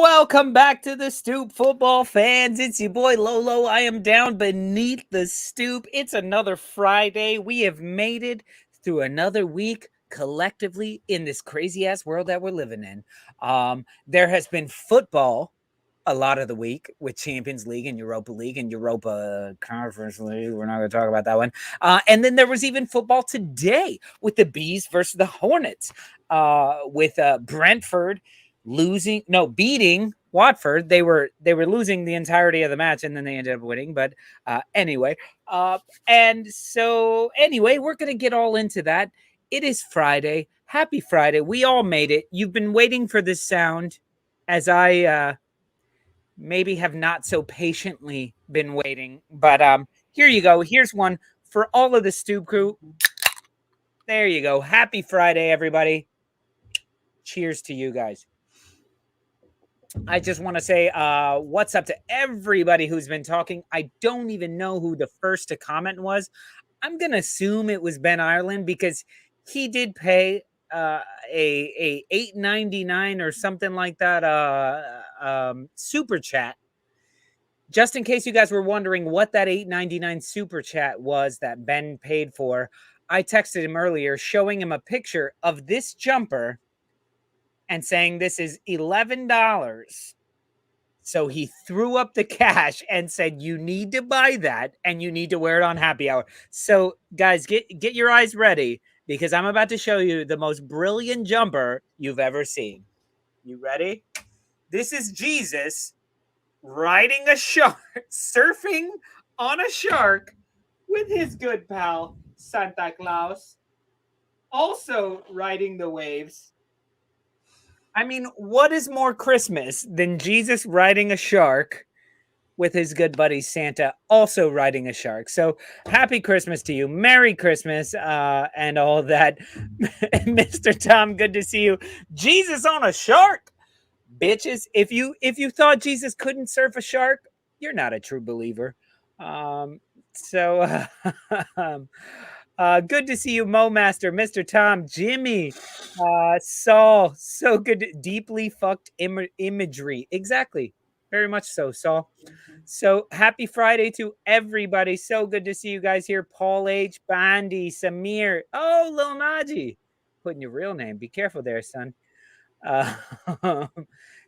Welcome back to the Stoop, football fans. It's your boy Lolo. I am down beneath the stoop. It's another Friday. We have made it through another week collectively in this crazy ass world that we're living in. There has been football a lot of the week with Champions League and Europa Conference League. We're not going to talk about that one. And then there was even football today with the Bees versus the Hornets, with Brentford beating Watford. They were losing the entirety of the match, and then they ended up winning. But anyway, we're going to get all into that. It is Friday. Happy Friday. We all made it. You've been waiting for this sound, as I maybe have not so patiently been waiting. But here you go. Here's one for all of the Stoop crew. There you go. Happy Friday, everybody. Cheers to you guys. I just want to say what's up to everybody who's been talking. I don't even know who the first to comment was. I'm going to assume it was Ben Ireland because he did pay a $8.99 or something like that super chat. Just in case you guys were wondering what that $8.99 super chat was that Ben paid for, I texted him earlier showing him a picture of this jumper and saying this is $11. So he threw up the cash and said, you need to buy that and you need to wear it on happy hour. So guys, get your eyes ready because I'm about to show you the most brilliant jumper you've ever seen. You ready? This is Jesus riding a shark, surfing on a shark with his good pal, Santa Claus, also riding the waves. I mean, what is more Christmas than Jesus riding a shark with his good buddy Santa also riding a shark? So happy Christmas to you. Merry Christmas and all that. Mr. Tom, good to see you. Jesus on a shark. Bitches, if you thought Jesus couldn't surf a shark, you're not a true believer. Good to see you, Mo Master, Mr. Tom, Jimmy, Saul. So good, deeply fucked imagery. Exactly, very much so, Saul. So happy Friday to everybody. So good to see you guys here. Paul H, Bandy, Samir. Oh, Lil Naji, putting your real name. Be careful there, son.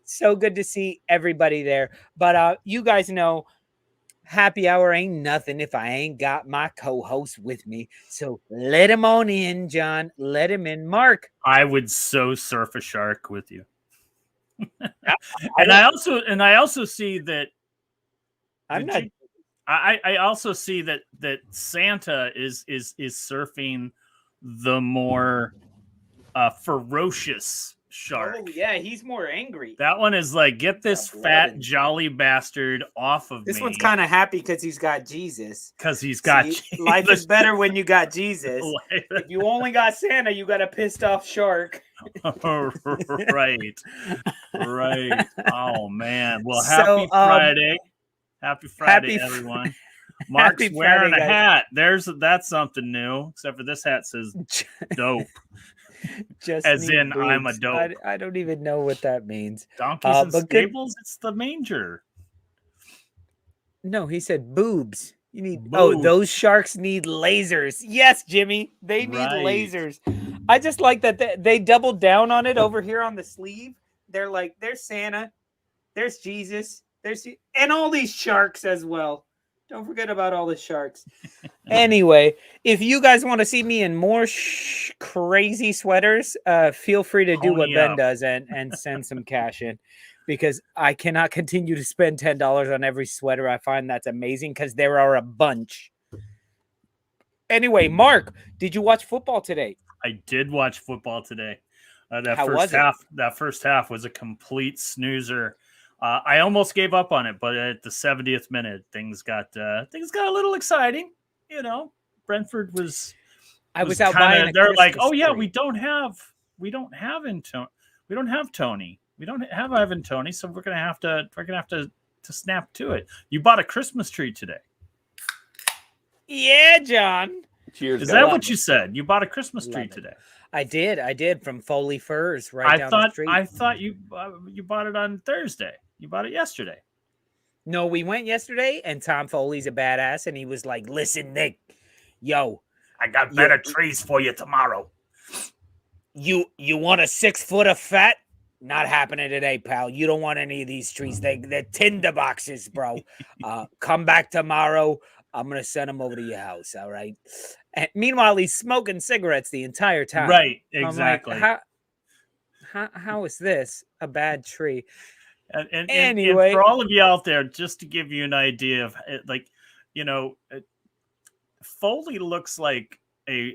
So good to see everybody there. But you guys know, happy hour ain't nothing if I ain't got my co-host with me. So let him on in, John. Let him in. Mark. I would so surf a shark with you. I also see that I also see that Santa is surfing the more ferocious shark. Oh yeah, he's more angry. That one is like, get this fat jolly bastard off of me. This one's kind of happy because he's got Jesus. Jesus. Life is better when you got Jesus. If you only got Santa, you got a pissed off shark. Right. Oh man. Well, happy Friday. Happy Friday, everyone. Mark's wearing a hat. That's something new. Except for this hat says dope. As in, boobs. I'm a dope. I don't even know what that means. Donkeys and stables? It's the manger. No, he said boobs. You need boobs. Oh, those sharks need lasers. Yes, Jimmy. They need lasers. I just like that they doubled down on it over here on the sleeve. They're like, there's Santa, there's Jesus, and all these sharks as well. Don't forget about all the sharks. Anyway, if you guys want to see me in more crazy sweaters, feel free to do what Ben does and send some cash in, because I cannot continue to spend $10 on every sweater I find. That's amazing because there are a bunch. Anyway, Mark, did you watch football today? I did watch football today. That first half was a complete snoozer. I almost gave up on it, but at the 70th minute, things got a little exciting. You know, Brentford was. I was out buying. They're like, oh yeah, we don't have Tony. We don't have Ivan Tony, so we're gonna have to snap to it. You bought a Christmas tree today. Yeah, John. Cheers. Is that what you said? You bought a Christmas tree today? I did from Foley Furs right down the street. I thought you bought it on Thursday. You bought it yesterday. No, we went yesterday, and Tom Foley's a badass, and he was like, "Listen, Nick, yo, I got better trees for you tomorrow. You want a 6 foot of fat? Not happening today, pal. You don't want any of these trees. They're tinder boxes, bro. Come back tomorrow. I'm gonna send them over to your house. All right." And meanwhile, he's smoking cigarettes the entire time. Right, exactly. Like, how is this a bad tree? And anyway, for all of you out there, just to give you an idea of like, Foley looks like a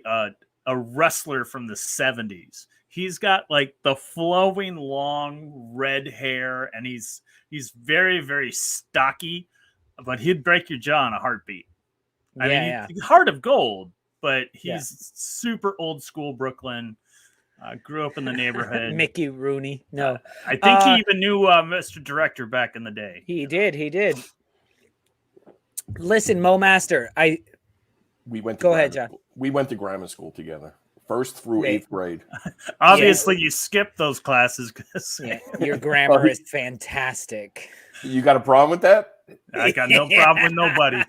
wrestler from the 70s. He's got like the flowing long red hair, and he's very, very stocky, but he'd break your jaw in a heartbeat. I mean, he's heart of gold, but he's super old school Brooklyn. Grew up in the neighborhood. Mickey Rooney. No. I think he even knew Mr. Director back in the day. He did. Listen, Mo Master, Go ahead, John. We went to grammar school together. 1st through 8th grade. Obviously, you skipped those classes. Your grammar is fantastic. You got a problem with that? I got no problem with nobody.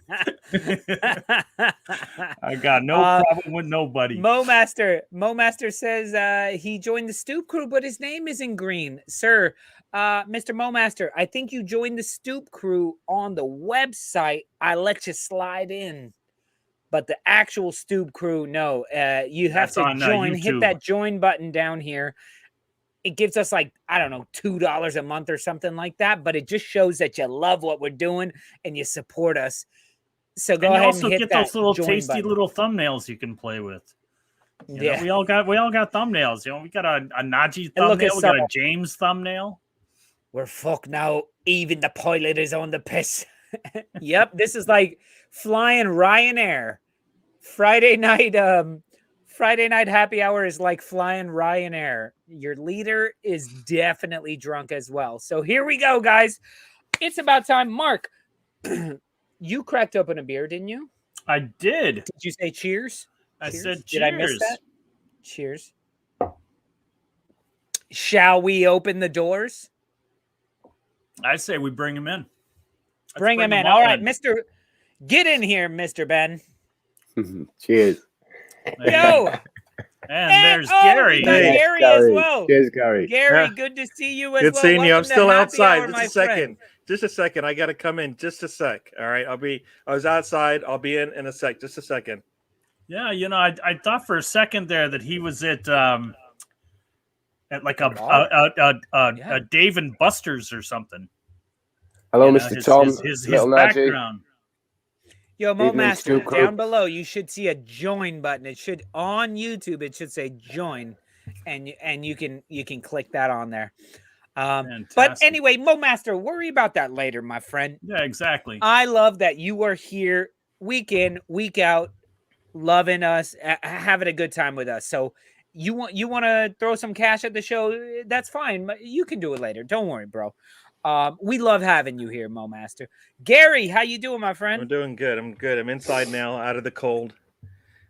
I got no problem with nobody. Mo Master says he joined the Stoop crew, but his name isn't green. Sir, Mr. Mo Master, I think you joined the Stoop crew on the website. I let you slide in. But the actual Stoop crew, no. You have to join. Hit that join button down here. It gives us like, I don't know, $2 a month or something like that. But it just shows that you love what we're doing and you support us. So go ahead and hit get that those little join tasty button. Little thumbnails you can play with. You know, we all got thumbnails. We got a Najee thumbnail. We got a James thumbnail. We're fucked now. Even the pilot is on the piss. Yep, this is like flying Ryanair. Friday night happy hour is like flying Ryanair. Your leader is definitely drunk as well. So here we go, guys. It's about time. Mark, you cracked open a beer, didn't you? I did. Did you say cheers? I said cheers. Did I miss that? Cheers. Shall we open the doors? I say we bring him in. Bring him in. All right, Mr. Get in here, Mr. Ben. Cheers. Yo. And there's Gary. Gary as well. Cheers, Gary. Gary, good to see you as well. Good seeing you. I'm still outside. Hour, Just a second. I got to come in. Just a sec. All right. I was outside. I'll be in a sec. Just a second. Yeah. I thought for a second there that he was at like a Dave and Buster's or something. Hello, Mr. Tom. His background. Yo, Mo Master, down below, you should see a join button. It should, on YouTube, it should say join, and you can click that on there. But anyway, Mo Master, worry about that later, my friend. Yeah, exactly. I love that you are here week in, week out, loving us, having a good time with us. So you want to throw some cash at the show? That's fine. You can do it later. Don't worry, bro. We love having you here, Mo Master. Gary, how you doing, my friend? I'm doing good. I'm good. I'm inside now, out of the cold.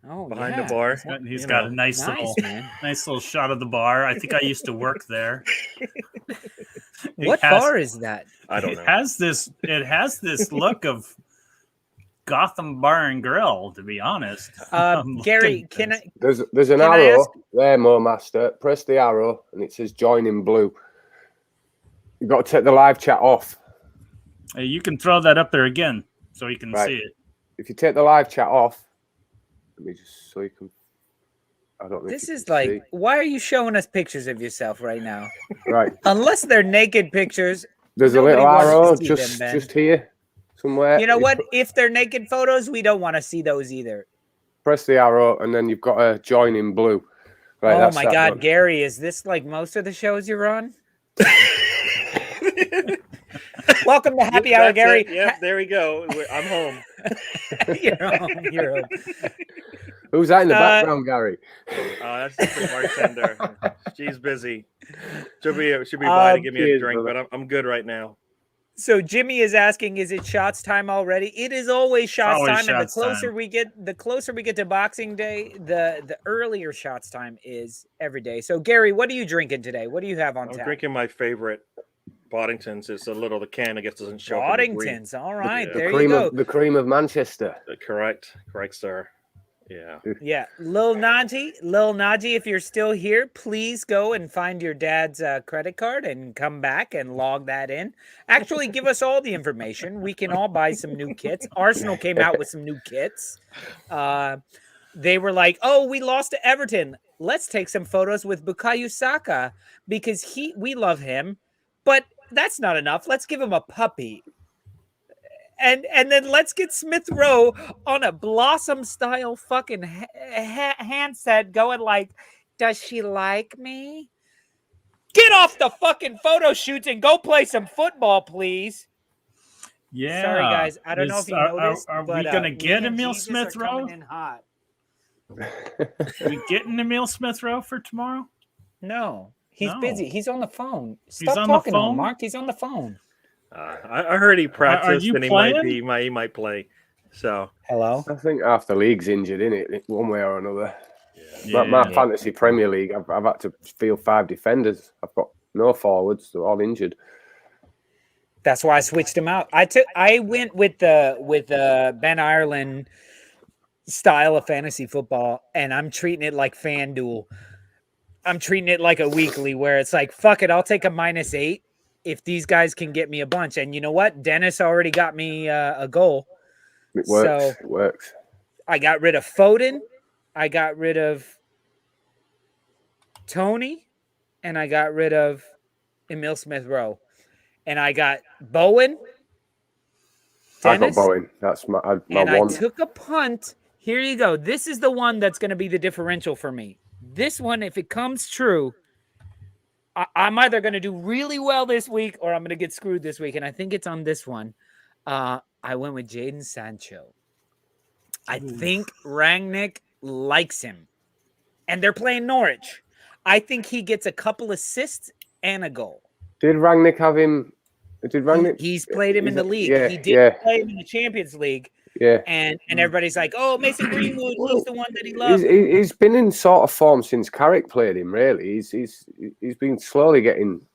Oh, behind the bar. He's got a nice little shot of the bar. I think I used to work there. What bar is that? I don't know. It has this look of Gotham Bar and Grill, to be honest. Gary, there's an arrow there, Mo Master. Press the arrow and it says join in blue. You've got to take the live chat off. Hey, you can throw that up there again so you can see it. If you take the live chat off, let me just so you can. I don't know. This is like, why are you showing us pictures of yourself right now? Right. Unless they're naked pictures. There's a little arrow just here somewhere. You know what? If they're naked photos, we don't want to see those either. Press the arrow and then you've got to join in blue. Right. Oh my God, Gary, is this like most of the shows you're on? Welcome to Happy Hour, Gary. Yep, there we go. I'm home. You're home. Who's that in the background, Gary? That's the bartender. She's busy. She'll be by to give me a drink, but I'm good right now. So Jimmy is asking, is it shots time already? It is always shots time, and the closer we get to Boxing Day, the earlier shots time is every day. So Gary, what are you drinking today? What do you have on tap? I'm drinking my favorite Boddingtons. It's a little, the can, I guess, doesn't show up. Boddingtons, all right, there you go. The cream of Manchester. Correct, sir. Yeah. Lil Najee, if you're still here, please go and find your dad's credit card and come back and log that in. Actually, give us all the information. We can all buy some new kits. Arsenal came out with some new kits. They were like, oh, we lost to Everton. Let's take some photos with Bukayo Saka because we love him. But that's not enough. Let's give him a puppy. And then let's get Smith Rowe on a Blossom style fucking handset going like, does she like me? Get off the fucking photo shoots and go play some football, please. Yeah. Sorry, guys. I don't know if you noticed. Are we going to get Emil Smith Rowe? Hot. We getting Emil Smith Rowe for tomorrow? No. He's busy. He's on the phone. Stop talking to him, Mark. He's on the phone. I heard he practiced and he might play. So hello. I think half the league's injured, isn't it? One way or another. Yeah. My fantasy Premier League, I've had to field 5 defenders. I've got no forwards; they're all injured. That's why I switched him out. I went with the Ben Ireland style of fantasy football, and I'm treating it like FanDuel. I'm treating it like a weekly where it's like, fuck it, I'll take a -8 if these guys can get me a bunch. And you know what? Dennis already got me a goal. It works. It works. I got rid of Foden. I got rid of Tony. And I got rid of Emil Smith Rowe. And I got Bowen. Dennis, I got Bowen. That's my and one. I took a punt. Here you go. This is the one that's going to be the differential for me. This one, if it comes true, I'm either going to do really well this week or I'm going to get screwed this week. And I think it's on this one. I went with Jadon Sancho. I think Rangnick likes him. And they're playing Norwich. I think he gets a couple assists and a goal. Did Rangnick have him? He's played him in the league. Yeah, he did play him in the Champions League. Yeah. And everybody's like, oh, Mason Greenwood, he's the one that he loves. He's been in sort of form since Carrick played him, really. He's been slowly getting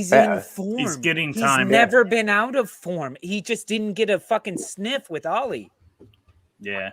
better. In form. He's getting time. He's never been out of form. He just didn't get a fucking sniff with Ollie. Yeah.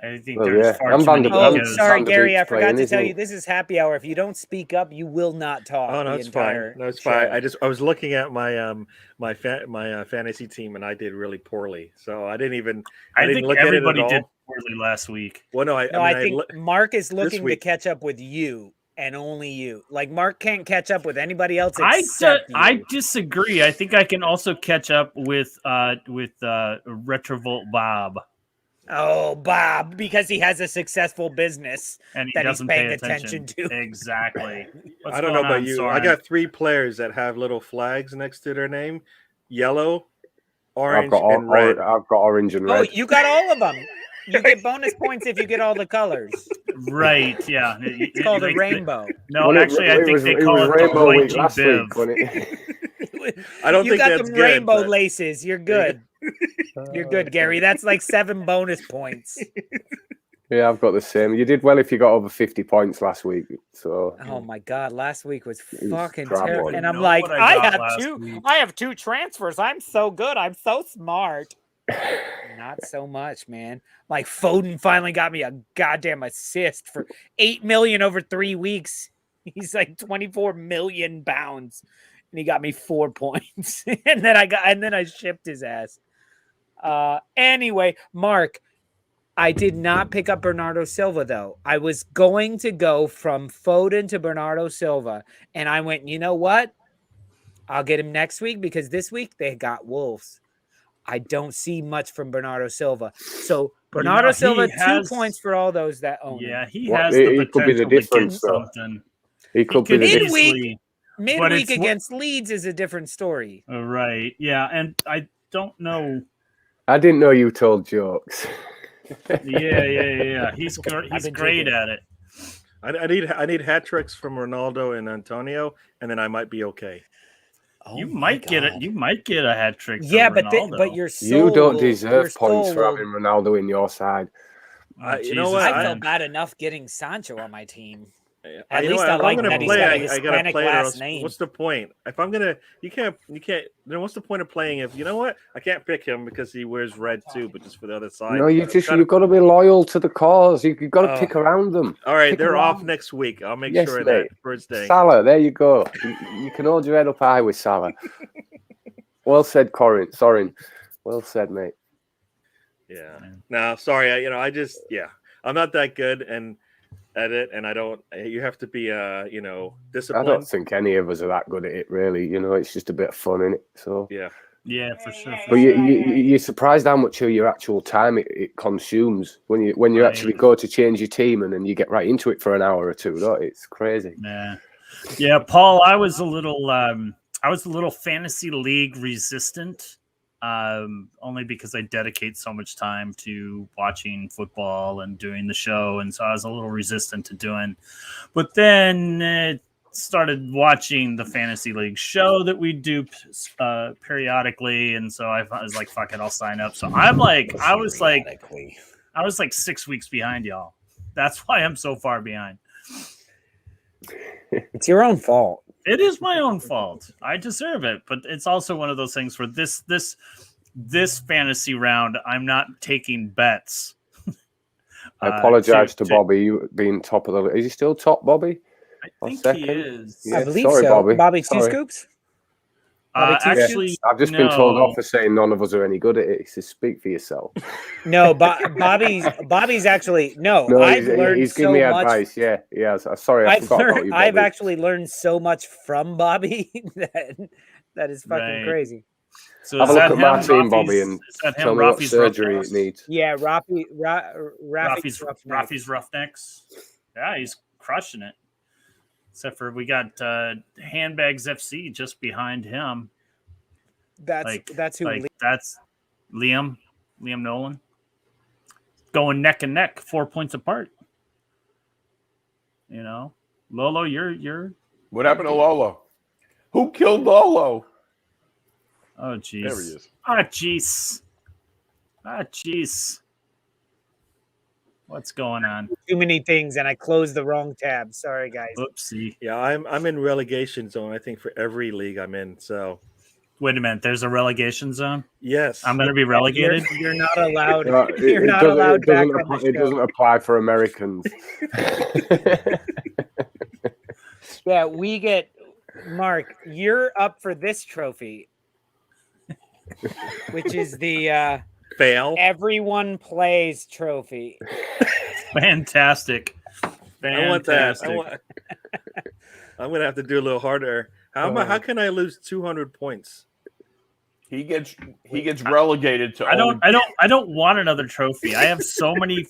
I think there's far too many. Sorry, Gary, I forgot to tell you, this is happy hour. If you don't speak up, you will not talk. Oh, no, it's fine. No, it's fine. I was looking at my my fantasy team, and I did really poorly. So I didn't look at it at all. Everybody did poorly last week. Well, no, I think Mark is looking to catch up with you and only you. Like Mark can't catch up with anybody else except you. I disagree. I think I can also catch up with Retrovolt Bob. Oh, Bob, because he has a successful business and that he's paying attention to. Exactly. I don't know about you. Soren? I got 3 players that have little flags next to their name: yellow, orange, and red. I've got orange and red. Oh, you got all of them. You get bonus points if you get all the colors. Right, yeah. It's called a rainbow. No, actually, I think they call it rainbow the week last week. I don't think got that's them good, rainbow laces. You're good. You're good, Gary. That's like 7 bonus points. Yeah, I've got the same. You did well if you got over 50 points last week. So. Oh my God, last week was fucking terrible. And I'm like, I have 2 transfers. I'm so good. I'm so smart. Not so much, man. Like Foden finally got me a goddamn assist for 8 million over 3 weeks. He's like 24 million pounds, and he got me 4 points. and then I shipped his ass. Anyway, Mark, I did not pick up Bernardo Silva though. I was going to go from Foden to Bernardo Silva, and I went, you know what? I'll get him next week because this week they got Wolves. I don't see much from Bernardo Silva. So Bernardo Silva, 2 points for all those that own him. Yeah, he has the potential could be the difference, to get something. He could be the midweek against Leeds is a different story. Right. Yeah, and I don't know. I didn't know you told jokes. Yeah. He's great at it. I need hat tricks from Ronaldo and Antonio, and then I might be okay. You might get it. You might get a hat trick. Yeah, but your soul you don't deserve points for will... having Ronaldo in your side. You know what? I felt bad enough getting Sancho on my team. At least I like that he's got a Hispanic last name. What's the point? If I'm gonna, you can't. Then what's the point of playing if you know what? I can't pick him because he wears red too, but just for the other side. No, you've got to be loyal to the cause. You've got to pick around them. All right, they're off next week. I'll make sure of that first day. Salah, there you go. You can hold your head up high with Salah. Well said, Corin. Sorin. Well said, mate. Yeah. No, sorry. I'm not that good at it, and I don't. You have to be, disciplined. I don't think any of us are that good at it, really. It's just a bit of fun, innit? So yeah, for sure. But you're surprised how much of your actual time it consumes when you actually go to change your team, and then you get right into it for an hour or two. It's crazy. Yeah, Paul. I was a little fantasy league resistant. Only because I dedicate so much time to watching football and doing the show, and so I was a little resistant to doing. But then started watching the fantasy league show that we do periodically, and so I was like, "Fuck it, I'll sign up." So I was like 6 weeks behind y'all. That's why I'm so far behind. It's your own fault. It is my own fault. I deserve it, but it's also one of those things where this fantasy round, I'm not taking bets. I apologize to Bobby. You being top of the list. Is he still top, Bobby? I think he is. Yeah, I believe so. Bobby, 2 scoops. Actually, I've just been told off for saying none of us are any good at it. So speak for yourself. No, Bobby's actually no. He's giving me advice. Yeah. Sorry, I forgot about you, Bobby. I've actually learned so much from Bobby that is fucking crazy. So have a look at my team, Bobby, and tell me what surgery it needs. Yeah, Rafi's Roughnecks. Yeah, he's crushing it. Except for we got Handbags FC just behind him. That's who. That's Liam Nolan. Going neck and neck, 4 points apart. Lolo, you're. What happened to Lolo? Who killed Lolo? Oh, jeez. There he is. Jeez. What's going on? Too many things, and I closed the wrong tab. Sorry, guys. Oopsie. Yeah, I'm in relegation zone. I think for every league I'm in. So, wait a minute. There's a relegation zone. Yes, I'm going to be relegated. You're not allowed. It doesn't apply for Americans. Yeah, we get Mark. You're up for this trophy, which is the fail. Everyone plays trophy. Fantastic. I want that. I'm going to have to do a little harder. How can I lose 200 points? He gets relegated to. I don't want another trophy. I have so many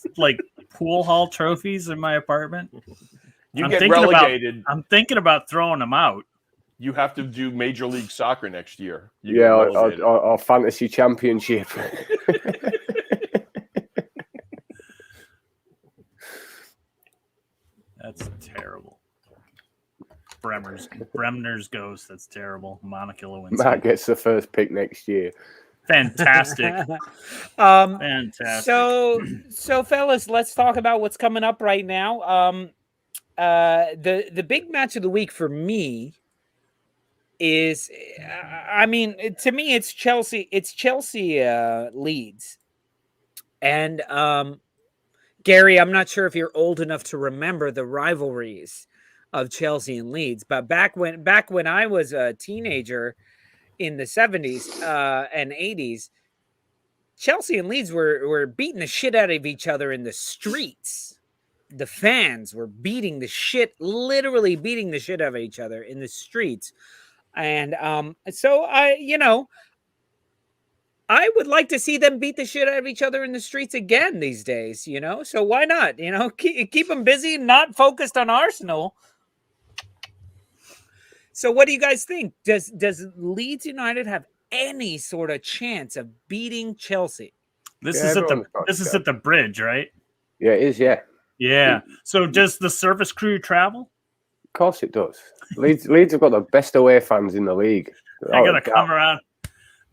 pool hall trophies in my apartment. I'm relegated. I'm thinking about throwing them out. You have to do Major League Soccer next year. Or Fantasy Championship. That's terrible. Bremner's Ghost. That's terrible. Monica Lewinsky. Matt gets the first pick next year. Fantastic. Fantastic. So fellas, let's talk about what's coming up right now. The big match of the week for me is, to me, it's Chelsea. It's Chelsea Leeds, and Gary, I'm not sure if you're old enough to remember the rivalries of Chelsea and Leeds, but back when I was a teenager in the 70s and 80s, Chelsea and Leeds were beating the shit out of each other in the streets. The fans were literally beating the shit out of each other in the streets. And so I would like to see them beat the shit out of each other in the streets again these days, so why not, keep them busy, not focused on Arsenal. So what do you guys think? Does Leeds United have any sort of chance of beating Chelsea? This is at the Bridge, right? Yeah, it is. Yeah. So does the service crew travel? Of course it does. Leeds have got the best away fans in the league. They're gonna come around.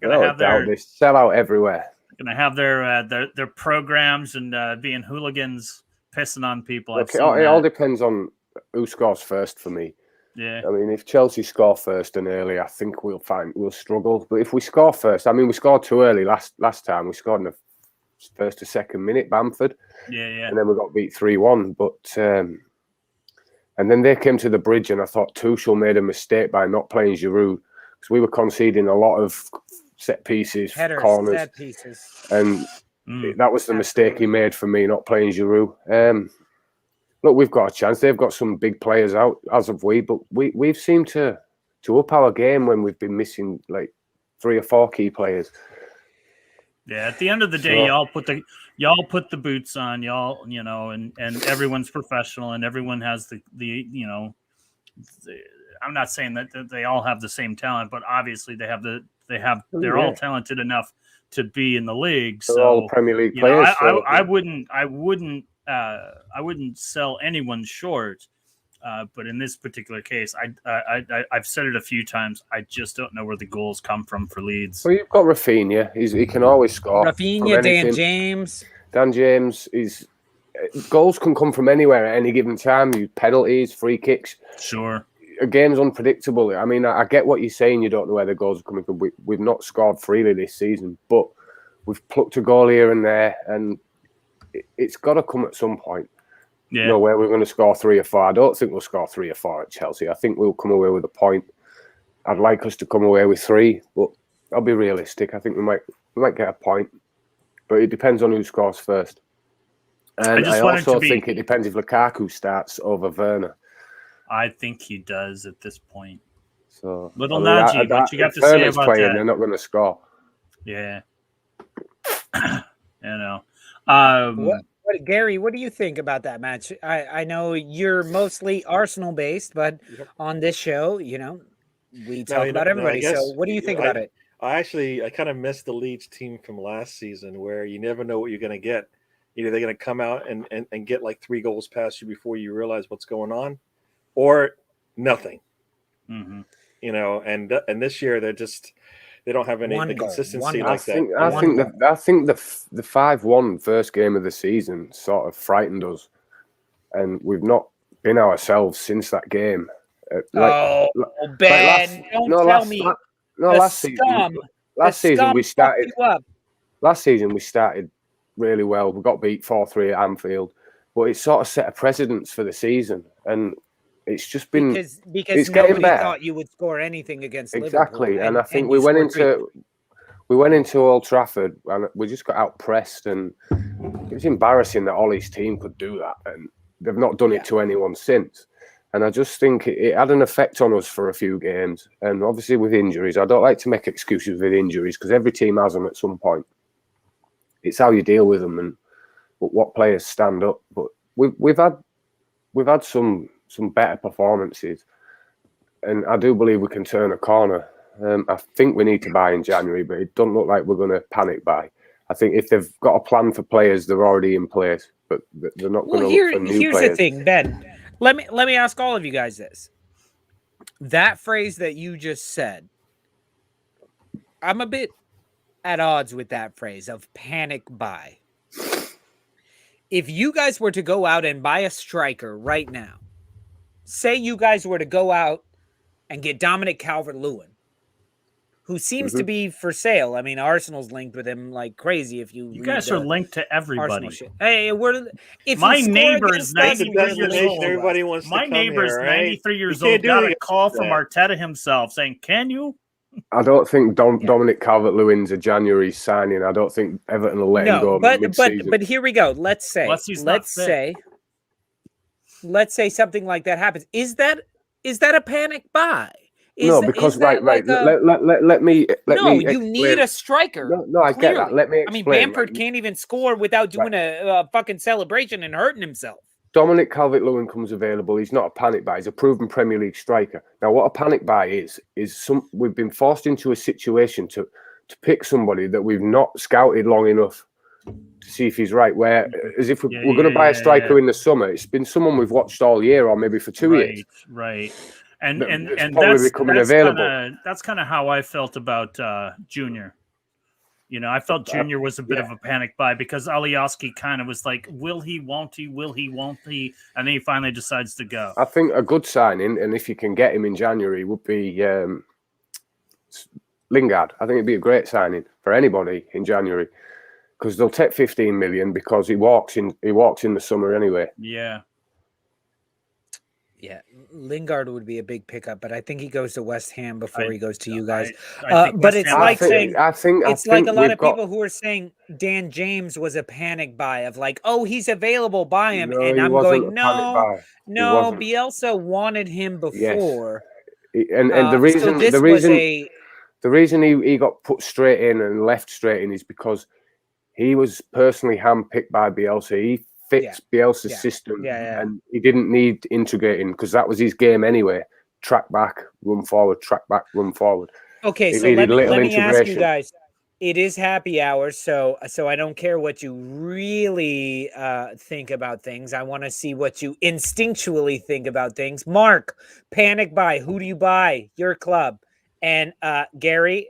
They sell out everywhere. Gonna have their programs and being hooligans, pissing on people. Look, it all depends on who scores first for me. Yeah. I mean, if Chelsea score first and early, I think we'll struggle. But if we score first, I mean, we scored too early last time. We scored in the first or second minute, Bamford. Yeah. And then we got beat 3-1. But and then they came to the bridge, and I thought Tuchel made a mistake by not playing Giroud, because we were conceding a lot of set pieces, headers, corners, set pieces, and that was the mistake he made for me, not playing Giroud. Look, we've got a chance. They've got some big players out, as have we, but we've seemed to up our game when we've been missing like 3 or 4 key players. Yeah, at the end of the day, y'all put the boots on, y'all, and everyone's professional and everyone has the I'm not saying that they all have the same talent, but obviously they're all talented enough to be in the league. They're so all Premier League players. I wouldn't sell anyone short. But in this particular case, I've said it a few times. I just don't know where the goals come from for Leeds. Well, you've got Rafinha. He can always score. Rafinha, Dan James. Goals can come from anywhere at any given time. Penalties, free kicks. Sure. A game's unpredictable. I mean, I get what you're saying. You don't know where the goals are coming from. We've not scored freely this season, but we've plucked a goal here and there, and it's got to come at some point. Yeah. Where we're going to score 3 or 4. I don't think we'll score 3 or 4 at Chelsea. I think we'll come away with a point. I'd like us to come away with 3, but I'll be realistic. I think we might get a point, but it depends on who scores first. And I also think it depends if Lukaku starts over Werner. I think he does at this point. So little nudgy, but you got to say about playing, that. They're not going to score. Yeah. Gary, what do you think about that match? I know you're mostly Arsenal based, but on this show, we talk about everybody. So what do you think about it? I kind of missed the Leeds team from last season, where you never know what you're going to get. Either they're going to come out and get like 3 goals past you before you realize what's going on, or nothing. Mm-hmm. And this year they don't have any consistency like that. I think the 5-1 first game of the season sort of frightened us, and we've not been ourselves since that game. Ben, don't tell me. Last season we started. Last season we started really well. We got beat 4-3 at Anfield, but it sort of set a precedence for the season, and it's just been because it's nobody thought you would score anything against exactly. Liverpool. And I think we went into Old Trafford and we just got out pressed, and it was embarrassing that Ollie's team could do that, and they've not done it to anyone since. And I just think it had an effect on us for a few games, and obviously with injuries, I don't like to make excuses with injuries because every team has them at some point. It's how you deal with them and what players stand up. But we've had some better performances, and I do believe we can turn a corner. I think we need to buy in January, but it doesn't look like we're going to panic buy. I think if they've got a plan for players, they're already in place, but they're not going to look for new players. Here's the thing, Ben. Let me ask all of you guys this. That phrase that you just said, I'm a bit at odds with that phrase of panic buy. If you guys were to go out and buy a striker right now, say you guys were to go out and get Dominic Calvert-Lewin, who seems to be for sale. I mean, Arsenal's linked with him like crazy. If you guys are linked to everybody. Hey, my neighbor is 93 years old. Everybody wants my to neighbor is 93 years old. Got a call from Arteta himself saying, "Can you?" I don't think Dominic Calvert-Lewin's a January signing. I don't think Everton will let him go. But here we go. Let's say something like that happens. Is that a panic buy? Because let me. You need a striker. No, I get that. Let me explain. I mean, Bamford can't even score without doing a fucking celebration and hurting himself. Dominic Calvert-Lewin comes available. He's not a panic buy. He's a proven Premier League striker. Now, what a panic buy is we've been forced into a situation to pick somebody that we've not scouted long enough to see if he's right. Where, as if we're going to buy a striker in the summer, it's been someone we've watched all year or maybe for 2 years. Right. and probably becoming available. That's kind of how I felt about Junior. You know, I felt Junior was a bit of a panic buy because Alioski kind of was like, will he, won't he, will he, won't he? And then he finally decides to go. I think a good signing, and if you can get him in January, would be Lingard. I think it'd be a great signing for anybody in January because they'll take 15 million because he walks in the summer anyway. Yeah. Yeah, Lingard would be a big pickup, but I think he goes to West Ham before he goes to you guys. But it's like saying it's like a lot of people who are saying Dan James was a panic buy of like, oh, he's available, buy him, and I'm going, no, Bielsa wanted him before, and the reason he got put straight in and left straight in is because he was personally handpicked by Bielsa. He fits Bielsa's system, and he didn't need integrating because that was his game anyway. Track back, run forward, track back, run forward. Okay, so let me ask you guys. It is happy hour, so I don't care what you really think about things. I want to see what you instinctually think about things. Mark, panic buy. Who do you buy? Your club. And Gary,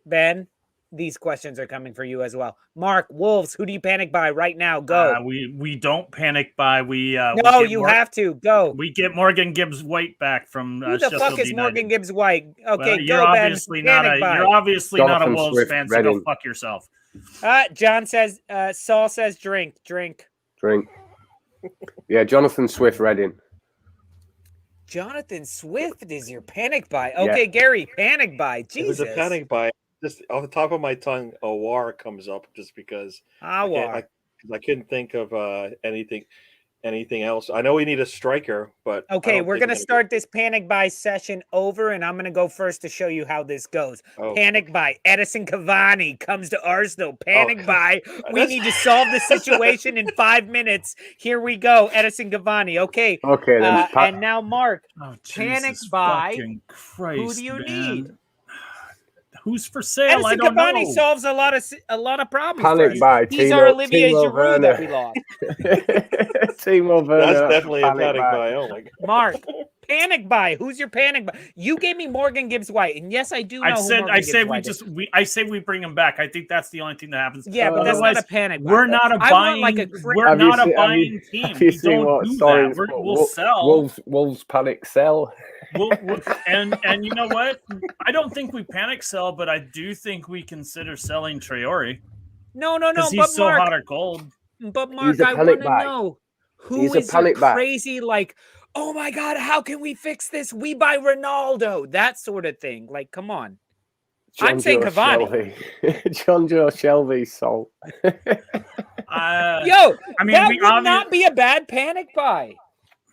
Ben, these questions are coming for you as well. Mark, Wolves, who do you panic buy right now? Go. We don't panic buy. You have to go. We get Morgan Gibbs White back from. Who the fuck is Morgan Gibbs White? Okay, you're go, obviously Ben. You're obviously not a Wolves fan, so go fuck yourself. John says. Saul says, drink. Yeah, Jonathan Swift, Reading. Jonathan Swift is your panic buy. Okay, Gary, panic buy. Jesus, it was a panic buy. Just off the top of my tongue, Awar comes up just because I couldn't think of anything else. I know we need a striker, but okay, we're gonna start this panic buy session over, and I'm gonna go first to show you how this goes. Panic buy. Edison Cavani comes to Arsenal. Panic buy. We need to solve the situation in 5 minutes. Here we go, Edison Cavani. Okay. Then and now Mark. Panic buy. Christ, who do you need? Who's for sale? Edison Cavani solves a lot of problems. Panic buy. He's our Olivier Giroud that we lost. Timo Werner. That's definitely a panic buy. Oh my God. Mark, panic buy. Who's your panic buy? You gave me Morgan Gibbs White, and yes, I do know. I say we bring him back. I think that's the only thing that happens. Yeah, but that's not a panic buy. We're not a buying team. Have you seen what? We'll sell. Wolves panic sell. And you know what? I don't think we panic sell, but I do think we consider selling Traore. No. He's so hot or cold. But Mark, I want to know who is crazy. Like, oh my God, how can we fix this? We buy Ronaldo, that sort of thing. Like, come on. I'm saying Cavani. John Joe Shelby sold. That would not be a bad panic buy.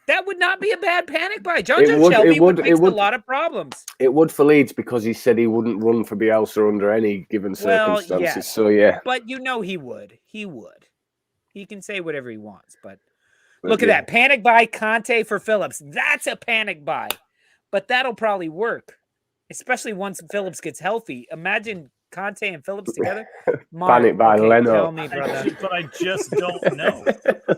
That would not be a bad panic buy. John Joe Shelby would fix a lot of problems. It would for Leeds because he said he wouldn't run for Bielsa under any given circumstances. Yeah. So, yeah. But you know he would. He would. He can say whatever he wants. But look at that. Panic buy Conte for Phillips. That's a panic buy. But that'll probably work, especially once Phillips gets healthy. Imagine Conte and Phillips together. Panic buy Leno. Tell me, brother. But I just don't know.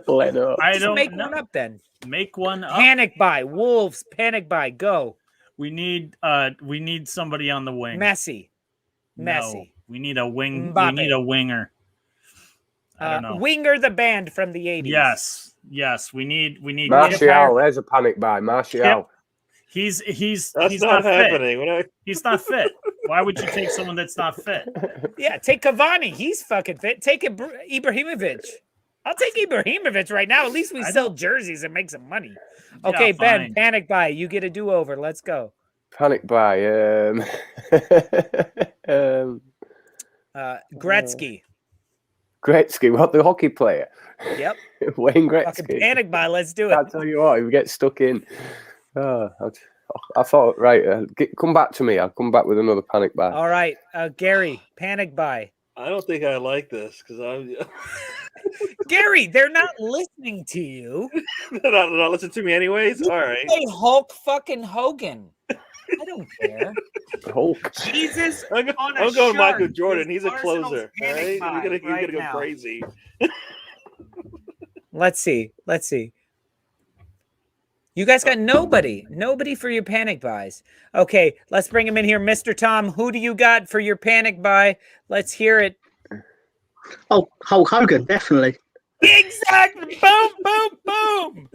Leno. I don't make know. one up then. Make one up. Panic buy Wolves. Panic buy. Go. We need somebody on the wing. Messi. No, we need a wing. Mbappe. We need a winger. I don't know. Winger the band from the 80s. Yes. We need Martial. There's a panic buy. Martial. He's not happening. Fit. He's not fit. Why would you take someone that's not fit? Yeah, take Cavani. He's fucking fit. Take Ibrahimovic. I'll take Ibrahimovic right now. At least we sell jerseys and make some money. Okay, Ben, panic buy. You get a do-over. Let's go. Panic buy. Gretzky. Gretzky, what, the hockey player? Yep. Wayne Gretzky. Fucking panic buy. Let's do it. I'll tell you what, if we get stuck in. I thought, right, come back to me. I'll come back with another panic buy. All right. Gary, panic buy. I don't think I like this because I'm. Gary, they're not listening to you. They're not listening to me anyways. All right. Hey, Hulk fucking Hogan. I don't care. Hulk. Jesus. I'm going Michael Jordan. He's a closer. All right. You're gonna go crazy. Let's see. You guys got nobody for your panic buys. Okay, let's bring him in here. Mr. Tom, who do you got for your panic buy? Let's hear it. Oh, Hulk Hogan, definitely. Exactly. Boom, boom, boom.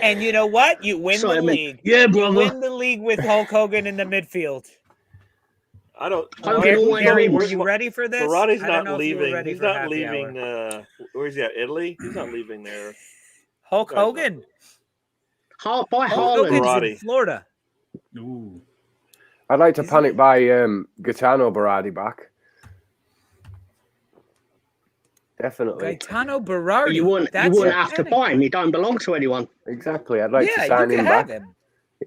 And you know what? You win the league. Yeah, You brother. win the league with Hulk Hogan in the midfield. I don't. Hogan always Gary, wins. were you ready for this? Maratti's I don't not know if you were leaving. ready He's for not happy leaving. hour. Where is he at? Italy? He's not leaving there. Hulk Hogan. By Hulk Haaland. Hogan's in Maratti. Florida. Ooh. I'd like to panic buy Gaetano Berardi back. Definitely. Gaetano Berardi. You wouldn't have to buy him. He don't belong to anyone. Exactly. I'd like to Yeah, sign you him can have back. him.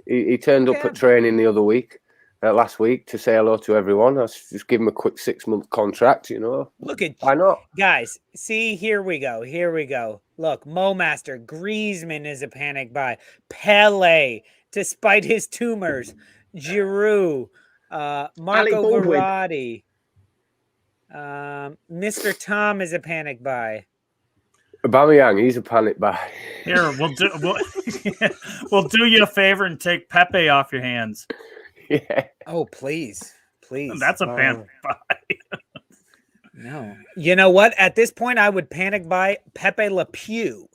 He turned up at training the other week, last week, to say hello to everyone. I just give him a quick 6-month contract, you know. Look at Why not? guys. See, here we go. Here we go. Look, Mo Master, Griezmann is a panic buy. Pele, despite his tumors. Giroud, Marco Baldwin. Verratti. Mr. Tom is a panic buy. Aubameyang, he's a panic buy. Here, we'll do you a favor and take Pepe off your hands. Yeah. Oh, please. That's a panic buy. No. You know what? At this point, I would panic buy Pepe Le Pew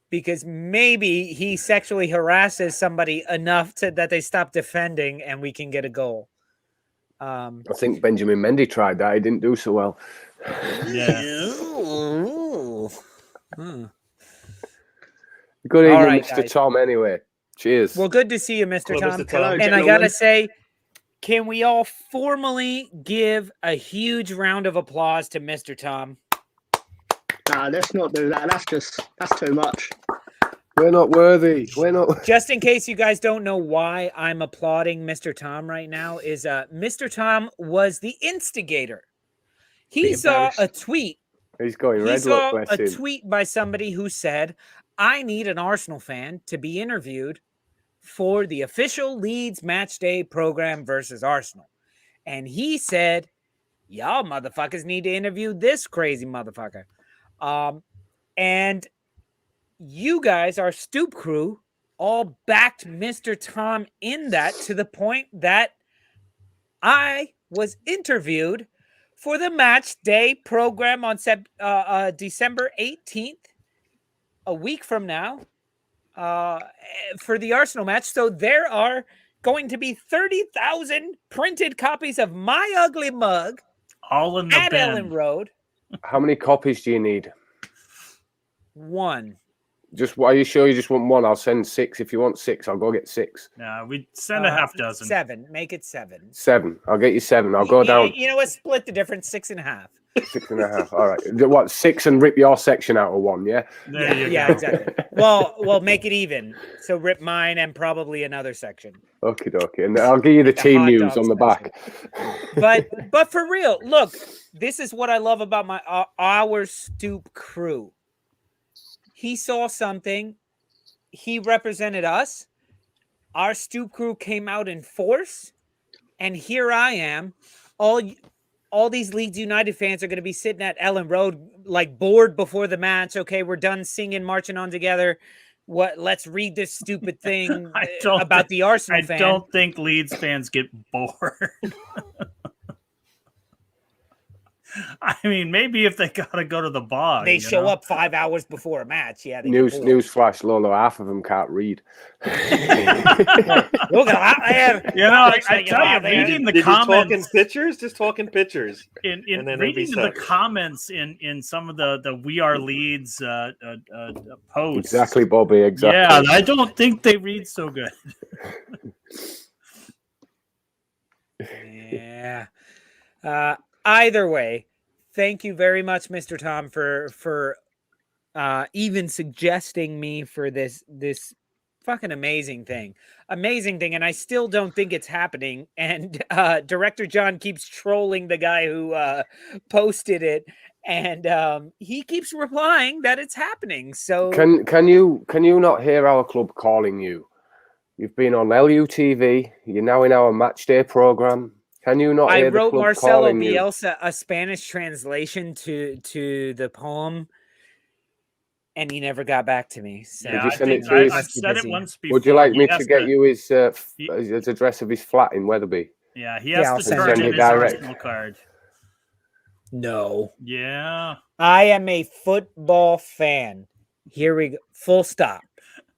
because maybe he sexually harasses somebody enough that they stop defending and we can get a goal. I think Benjamin Mendy tried that. He didn't do so well. Yeah. Good evening, right, Mr. guys. Tom, anyway. Cheers. Well, good to see you, Mr. Hello, Tom. Mr. Tom. Hello, And I gentlemen. gotta say, can we all formally give a huge round of applause to Mr. Tom? Nah, let's not do that. That's too much. We're not worthy. We're not. Just in case you guys don't know why I'm applauding Mr. Tom right now, is Mr. Tom was the instigator. He saw a tweet. He's going He red. saw Look, a bless him. tweet by somebody who said, I need an Arsenal fan to be interviewed for the official Leeds match day program versus Arsenal. And he said, y'all motherfuckers need to interview this crazy motherfucker. And you guys, our Stoop crew, all backed Mr. Tom in that to the point that I was interviewed for the match day program on December 18th, a week from now, for the Arsenal match. So there are going to be 30,000 printed copies of my ugly mug All in the at bin. Ellen Road. How many copies do you need? One. Are you sure you just want one? I'll send 6. If you want 6, I'll go get 6. No, we send a half dozen. 7. Make it 7. 7. I'll get you 7. I'll go down You know what? Split the difference. 6.5. 6.5. All right. What, 6 and rip your section out of 1, yeah? There you Yeah, go. exactly. Well, make it even. So rip mine and probably another section. Okie dokie. And I'll give you the Like a team hot news dog on the special. back. But for real, look, this is what I love about our Stoop crew. He saw something. He represented us. Our Stoop crew came out in force. And here I am. All these Leeds United fans are going to be sitting at Ellen Road, like bored before the match. Okay, we're done singing, marching on together. Let's read this stupid thing about the Arsenal fan. I don't think Leeds fans get bored. I mean, maybe if they got to go to the bar. They show up 5 hours before a match. Yeah. News flash, Lolo. Half of them can't read. Look at that. I tell you, reading the Did comments. you talking pictures? Just talking pictures. In And then reading it'd the be comments in some of the We Are Leeds posts. Exactly, Bobby. Exactly. Yeah, I don't think they read so good. Yeah. Either way, thank you very much, Mr. Tom, for even suggesting me for this fucking amazing thing. And I still don't think it's happening. And Director John keeps trolling the guy who posted it, and he keeps replying that it's happening. So can you not hear our club calling you? You've been on LUTV. You're now in our match day program. Can you not hear I wrote the club Marcelo calling you? Bielsa a Spanish translation to the poem. and he never got back to me. So Yeah, you I send think it to his- I've said it once before. Would you like me He to has get you his address of his flat in Weatherby? Yeah, he Yeah, I'll has to send turn it in his direct. Arsenal card. No. Yeah. I am a football fan. Here we go. Full stop.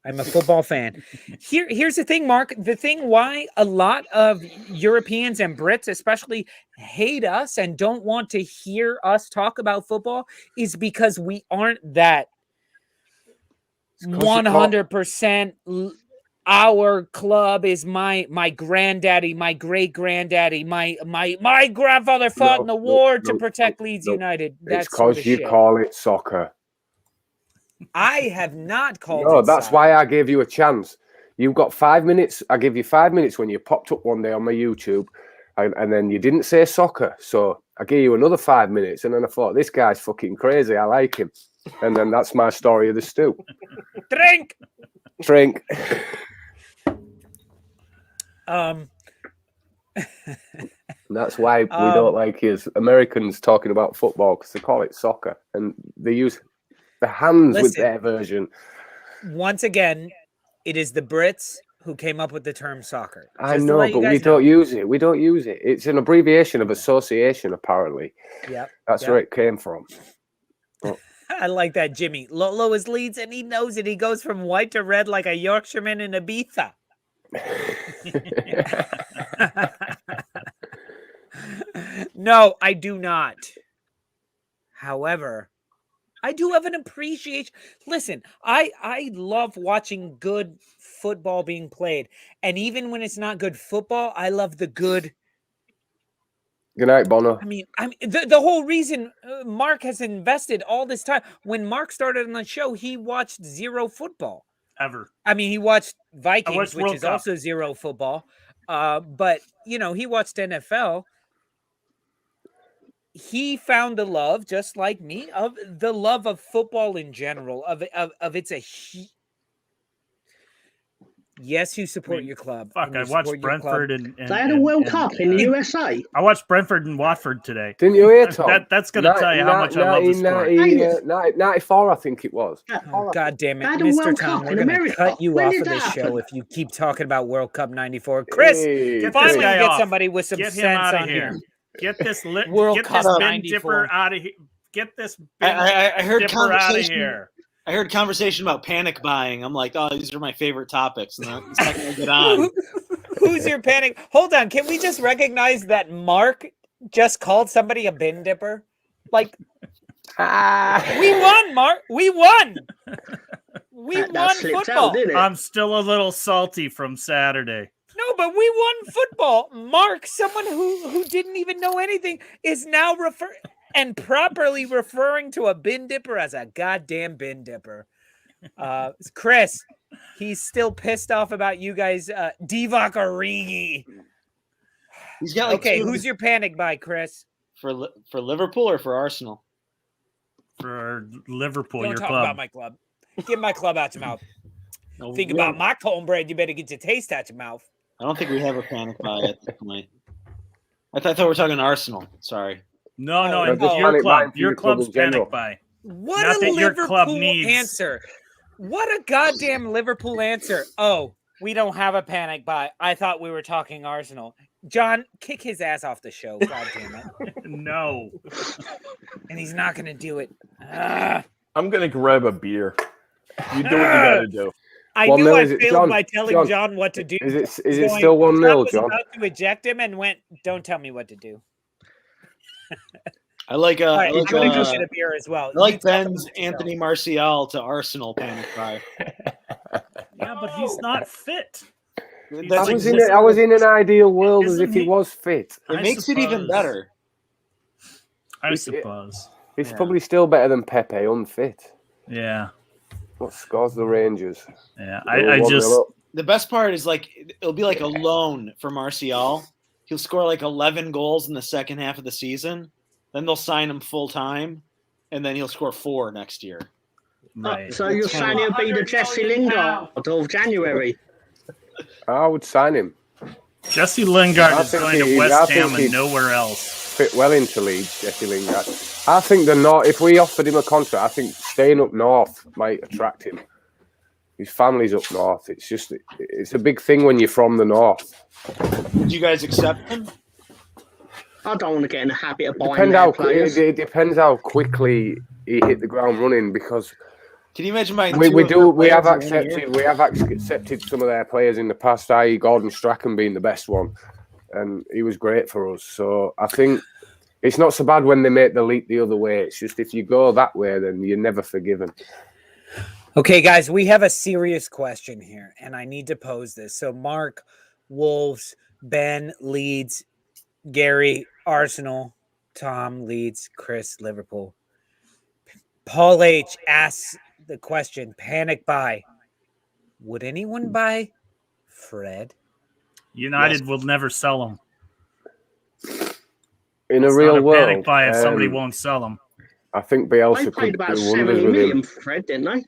I'm a football fan. Here's the thing, Mark. The thing why a lot of Europeans and Brits especially hate us and don't want to hear us talk about football is because we aren't that 100%. Our club is my granddaddy, my great granddaddy, my grandfather fought in the war to protect Leeds United. It's because you call it soccer. I have not called No, it that's soccer. why I gave you a chance. You've got 5 minutes. I give you 5 minutes when you popped up one day on my YouTube, and then you didn't say soccer. So I gave you another 5 minutes, and then I thought, this guy's fucking crazy. I like him. And then that's my story of the Stoop. Drink. That's why we don't like his Americans talking about football, because they call it soccer and they use the hands with their version. Once again, it is the Brits who came up with the term soccer. I know, but we don't use it. We don't use it. It's an abbreviation of association, apparently. Yeah, that's where it came from. I like that, Jimmy. Lolo is Leeds, and he knows it. He goes from white to red like a Yorkshireman in Ibiza. No, I do not. However, I do have an appreciation. Listen, I love watching good football being played. And even when it's not good football, I love the good. Good night, Bono. I mean, the whole reason Mark has invested all this time. When Mark started on the show, he watched zero football. Ever. I mean, he watched Vikings, which World is Cup. also zero football. But, you know, he watched NFL. He found the love, just like me, of the love of football in general. Of it's a yes, you support your club. Fuck, I watched Brentford and they had a World Cup in the USA. I watched Brentford and Watford today. Didn't you hear, Tom? That's going to tell you how much I love the sport. 94, I think it was. Oh, God damn it, They had a Mr. World Tom, Cup we're in going to America. cut you When off did of this that show happen? if you keep talking about World Cup 94. Chris, Get finally this guy get off. somebody with some Get him sense out of on here. Get this World get Cup this bin 94. dipper out of here. Get this bin I heard dipper out of conversation. here. I heard conversation about panic buying. I'm like, oh, these are my favorite topics. And the second I get on, Who's your panic? Hold on. Can we just recognize that Mark just called somebody a bin dipper? Like, we won, Mark. We won. We won football. I'm still a little salty from Saturday. No, but we won football. Mark, someone who didn't even know anything, is now properly referring to a bin dipper as a goddamn bin dipper. Chris, he's still pissed off about you guys. Divock Origi. he's got like Okay, who's your panic buy, Chris? for Liverpool or for Arsenal? For Liverpool, Don't your talk club. about my club. Get my club out your mouth. No, Think we about don't- my cornbread, you better get your taste out your mouth. I don't think we have a panic buy at this point. I thought we were talking Arsenal. Sorry. No, Oh, it's just your panic club. buying for Your your club club's in general. panic buy. What Not a that your club Liverpool needs. answer. What a goddamn Liverpool answer. Oh, we don't have a panic buy. I thought we were talking Arsenal. John, kick his ass off the show. God damn it. No. And he's not going to do it. Ah. I'm gonna grab a beer. You do what you gotta do. I 1-0, knew I is it, failed John? by telling John what to do. Is it Going, still 1-0, was John? about to eject him and went, don't tell me what to do. I like All right, I'm going to go I get a beer as well. like You talk Ben's amongst yourselves. Anthony Martial to Arsenal panic buy. Yeah, but he's not fit. That's I was in an ideal world as Isn't if he he- was fit. It I makes it even suppose. better. I suppose. He's probably still better than Pepe, unfit. Yeah. What scores the Rangers? Yeah. They were I 1-0 just up. The best part is like it'll be like a loan for Martial. He'll score like 11 goals in the second half of the season. Then they'll sign him full time, and then he'll score 4 next year. right. So you're saying he'll be the Jesse Lingard of January? I would sign him. Jesse Lingard I is think going to he- I West think Ham he- and nowhere else. fit well into Leeds, Jesse Lingard. I think the North, if we offered him a contract, I think staying up north might attract him. His family's up north. It's a big thing when you're from the north. Would you guys accept him? I don't want to get in the habit of buying players. It depends how quickly he hit the ground running, because can you imagine buying we have accepted some of their players in the past, i.e. Gordon Strachan being the best one, and he was great for us. So I think it's not so bad when they make the leap the other way. It's just if you go that way, then you're never forgiven. Okay, guys, we have a serious question here, and I need to pose this. So Mark, Wolves, Ben, Leeds, Gary, Arsenal, Tom, Leeds, Chris, Liverpool. Paul H. asks the question, panic buy. Would anyone buy Fred? United will never sell him. In a real world, panic buy if somebody won't sell him. I think Bielsa They paid could about do 70 wonders with million him. for Fred, didn't they?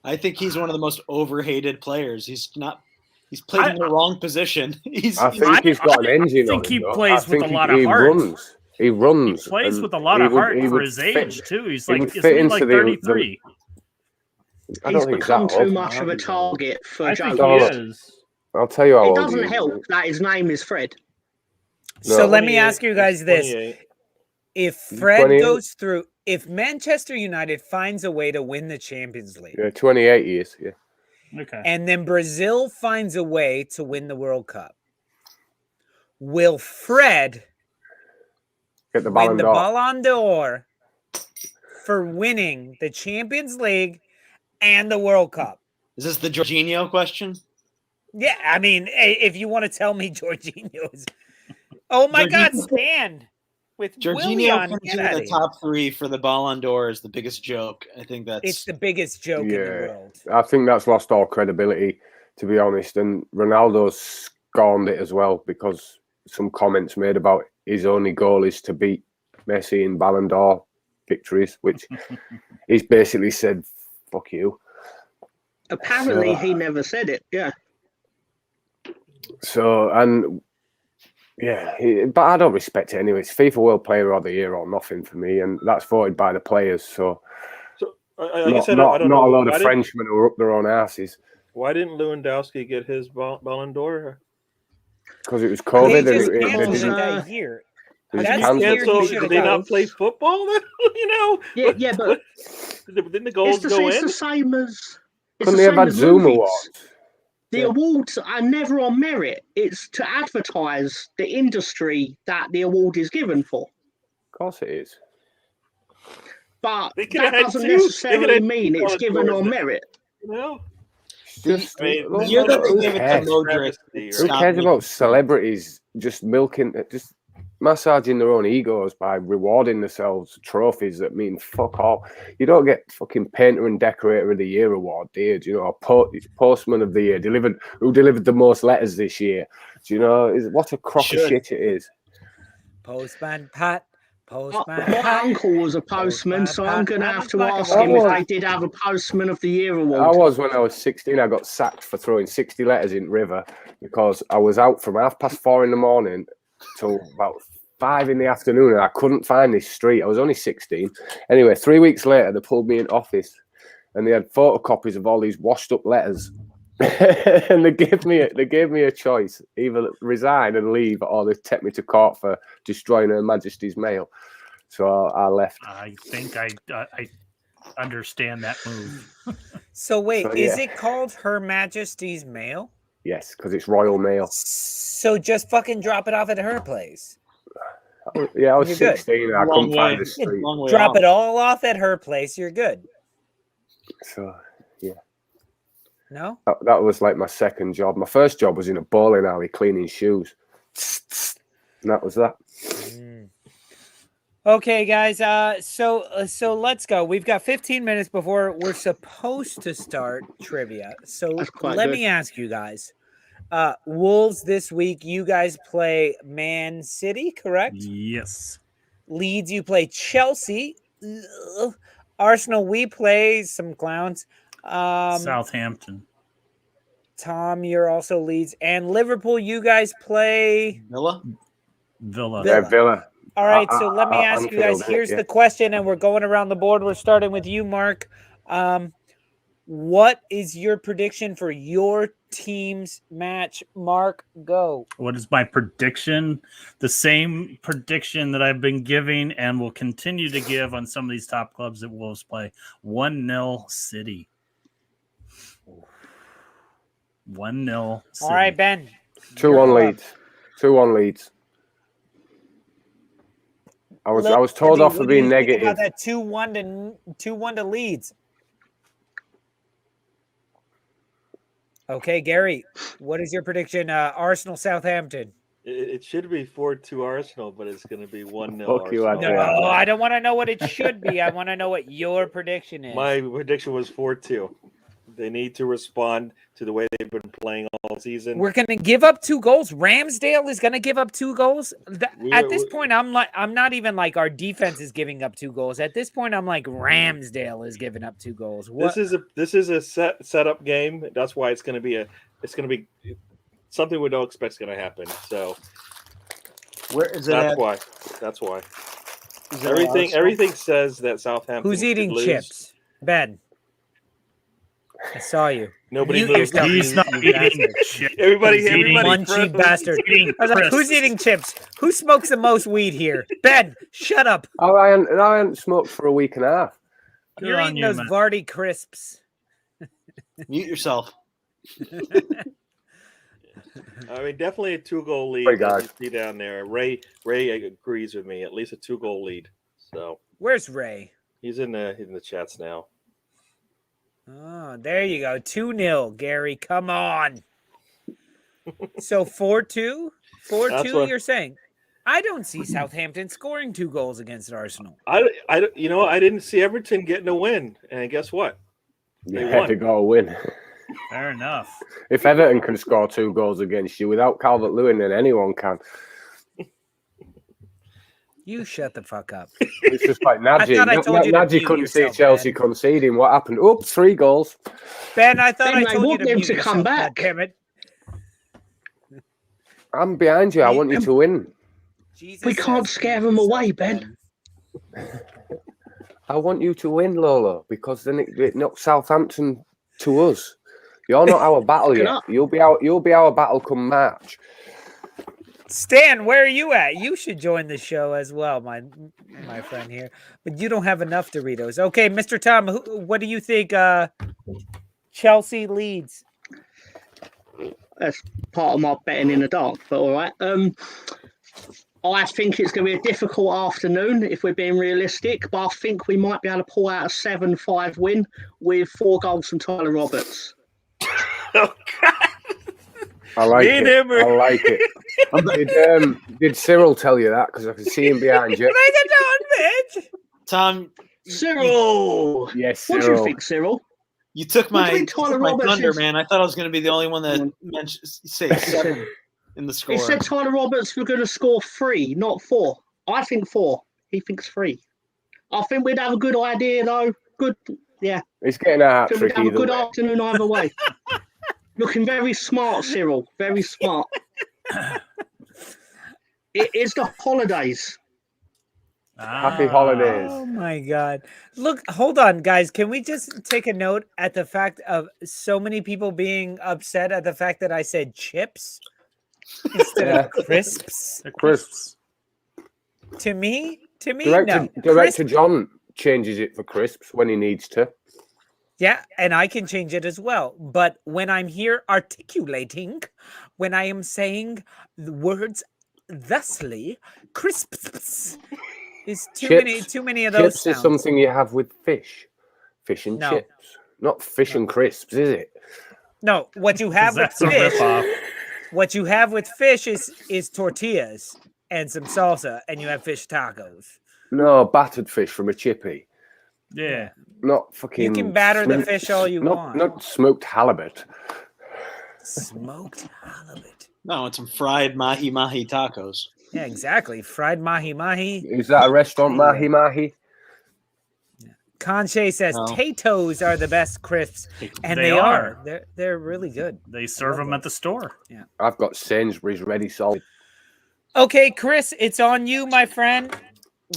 I think he's one of the most overhated players. He's played in the wrong position. I think he's got an engine on him. I think he plays with a lot of heart. He runs. He plays with a lot of heart for his age, too. He's like 33. He's become too much of a target for jokes. I'll tell you how it doesn't help that his name is Fred. So let me ask you guys this. If Fred goes through, if Manchester United finds a way to win the Champions League. Yeah, 28 years, yeah. Okay. And then Brazil finds a way to win the World Cup. Will Fred get the win the Ballon d'Or for winning the Champions League and the World Cup? Is this the Jorginho question? Yeah, I mean, if you want to tell me Jorginho is... Oh, my God, stand with Jorginho finishing in the top 3 for the Ballon d'Or is the biggest joke. I think it's the biggest joke in the world. I think that's lost all credibility, to be honest. And Ronaldo's scorned it as well, because some comments made about his only goal is to beat Messi in Ballon d'Or victories, which he's basically said, fuck you. Apparently, he never said it, yeah. So, and... yeah, but I don't respect it anyway. It's FIFA World Player of the Year or nothing for me, and that's voted by the players. So not a lot of Frenchmen who are up their own asses. Why didn't Lewandowski get his Ballon d'Or? Because it was COVID. That year. Did they not play football? Yeah, but didn't the goals go in? It's the same as. Couldn't they have had Zoom awards? The awards are never on merit. It's to advertise the industry that the award is given for. Of course it is. But that doesn't necessarily mean it's given on merit. No. Who cares about celebrities just massaging their own egos by rewarding themselves trophies that mean fuck all? You don't get fucking Painter and Decorator of the Year award, do you? Do you know, Postman of the Year, who delivered the most letters this year? Do you know, what a crock of shit it is. Postman Pat. My uncle was a postman, so I'm going to have to ask him if they did have a Postman of the Year award. I was when I was 16. I got sacked for throwing 60 letters in River because I was out from 4:30 in the morning till about 5 in the afternoon, and I couldn't find this street. I was only 16. Anyway, 3 weeks later, they pulled me in office, and they had photocopies of all these washed up letters, and they gave me a choice: either resign and leave, or they take me to court for destroying Her Majesty's mail. So I left. I think I understand that move. So wait, is it called Her Majesty's mail? Yes, because it's Royal Mail. So just fucking drop it off at her place. Yeah, I was 16. I couldn't find the street. Drop it all off at her place. You're good. So, yeah. No? That was like my second job. My first job was in a bowling alley cleaning shoes. And that was that. Okay, guys. So let's go. We've got 15 minutes before we're supposed to start trivia. So let me ask you guys. Wolves this week, you guys play Man City, correct? Yes. Leeds, you play Chelsea. Arsenal, we play some clowns. Southampton. Tom, you're also Leeds. And Liverpool, you guys play Villa. Villa. Yeah, Villa. All right, so let me ask you guys. Anfield, Here's yeah. the question, and we're going around the board. We're starting with you, Mark. What is your prediction for your team's match? Mark, go. What is my prediction? The same prediction that I've been giving and will continue to give on some of these top clubs that Wolves play. 1-0 City. 1-0 City. All right, Ben. 2-1 Leeds. 2-1 Leeds. I was told off for being negative. About that 2-1 to Leeds. Okay, Gary, what is your prediction? Arsenal Southampton. It should be 4-2 Arsenal, but it's going to be 1-0 Fuck you, Arsenal. No, I don't want to know what it should be. I want to know what your prediction is. My prediction was 4-2. They need to respond to the way they've been playing all season. We're going to give up 2 goals. Ramsdale is going to give up 2 goals. At this point, I'm not even like our defense is giving up 2 goals. At this point, I'm like Ramsdale is giving up 2 goals. What? This is a setup game. That's why it's going to be something we don't expect is going to happen. So Where is it? That's why. Everything says that Southampton. Who's eating lose. chips? Ben. I saw you. Nobody Mute moves. yourself, He's you not eating bastard. shit. Everybody Munchy bastard. I was like, who's eating chips? Who smokes the most weed here? Ben, shut up. Oh, I hadn't smoked for a week and a half. You're on eating you, those man. Vardy crisps. Mute yourself. I mean, definitely a 2-goal lead. Hey, guys. As you see down there. Ray agrees with me. At least a 2-goal lead. So Where's Ray? he's in the chats now. Oh, there you go. 2-0, Gary. Come on. So 4-2? 4-2, you're saying? I don't see Southampton scoring 2 goals against Arsenal. I didn't see Everton getting a win, and guess what? They Yeah, won. they got a win. Fair enough. If Everton can score 2 goals against you without Calvert-Lewin, then anyone can. You shut the fuck up. It's just like Nagy. I told you to Nagy mute couldn't see yourself, Chelsea Ben. conceding. What happened? Oops, 3 goals. Ben, I thought I Ben, I told you want to them mute to yourself, come back. goddammit. I'm behind you. I want you to win. Jesus We can't says scare mute them yourself, away, Ben. I want you to win, Lolo, because then it knocks Southampton to us. You're not our battle yet. up. You'll be our battle come March. Stan, where are you at? You should join the show as well, my friend here. But you don't have enough Doritos. Okay, Mr. Tom, what do you think Chelsea leads? That's part of my betting in the dark, but all right. I think it's going to be a difficult afternoon if we're being realistic, but I think we might be able to pull out a 7-5 win with 4 goals from Tyler Roberts. Oh, God. I like Me and it. him are- I like it. Did Cyril tell you that? Because I can see him behind you. Bring it down, bitch! Tom, Cyril! Yes, What do Cyril. you think, Cyril? you took What do my, you think Tyler my Roberts thunder, is? man. I thought I was going to be the only one that mentioned say 7 in the score. He said Tyler Roberts were going to score 3, not 4. I think 4. He thinks 3. I think we'd have a good idea, though. Good, yeah. He's getting a hat I think trick we'd have a either good way. afternoon either way. Looking very smart, Cyril. Very smart. It is the holidays. Happy holidays. Oh my God. Look, hold on, guys. Can we just take a note at the fact of so many people being upset at the fact that I said chips instead of crisps? The Crisps. To me, Director Crisp- John changes it for crisps when he needs to. Yeah, and I can change it as well. But when I'm here articulating, when I am saying the words thusly, crisps is too many of those Chips sounds. is something you have with fish. Fish and No. chips. Not fish and crisps, is it? No, what you have with That's a fish, ripoff. what you have with fish is tortillas and some salsa, and you have fish tacos. No, battered fish from a chippy. Yeah. Not fucking. You can batter the fish all you not, want. Not smoked halibut. Smoked halibut. No, I want some fried mahi mahi tacos. Yeah, exactly. Fried mahi mahi. Is that a restaurant, Mahi Mahi? Conche says No. Tatoes are the best crisps, and They they are. are. They're really good. They serve them at the store. I've got Sainsbury's ready solid. Okay, Chris, it's on you, my friend.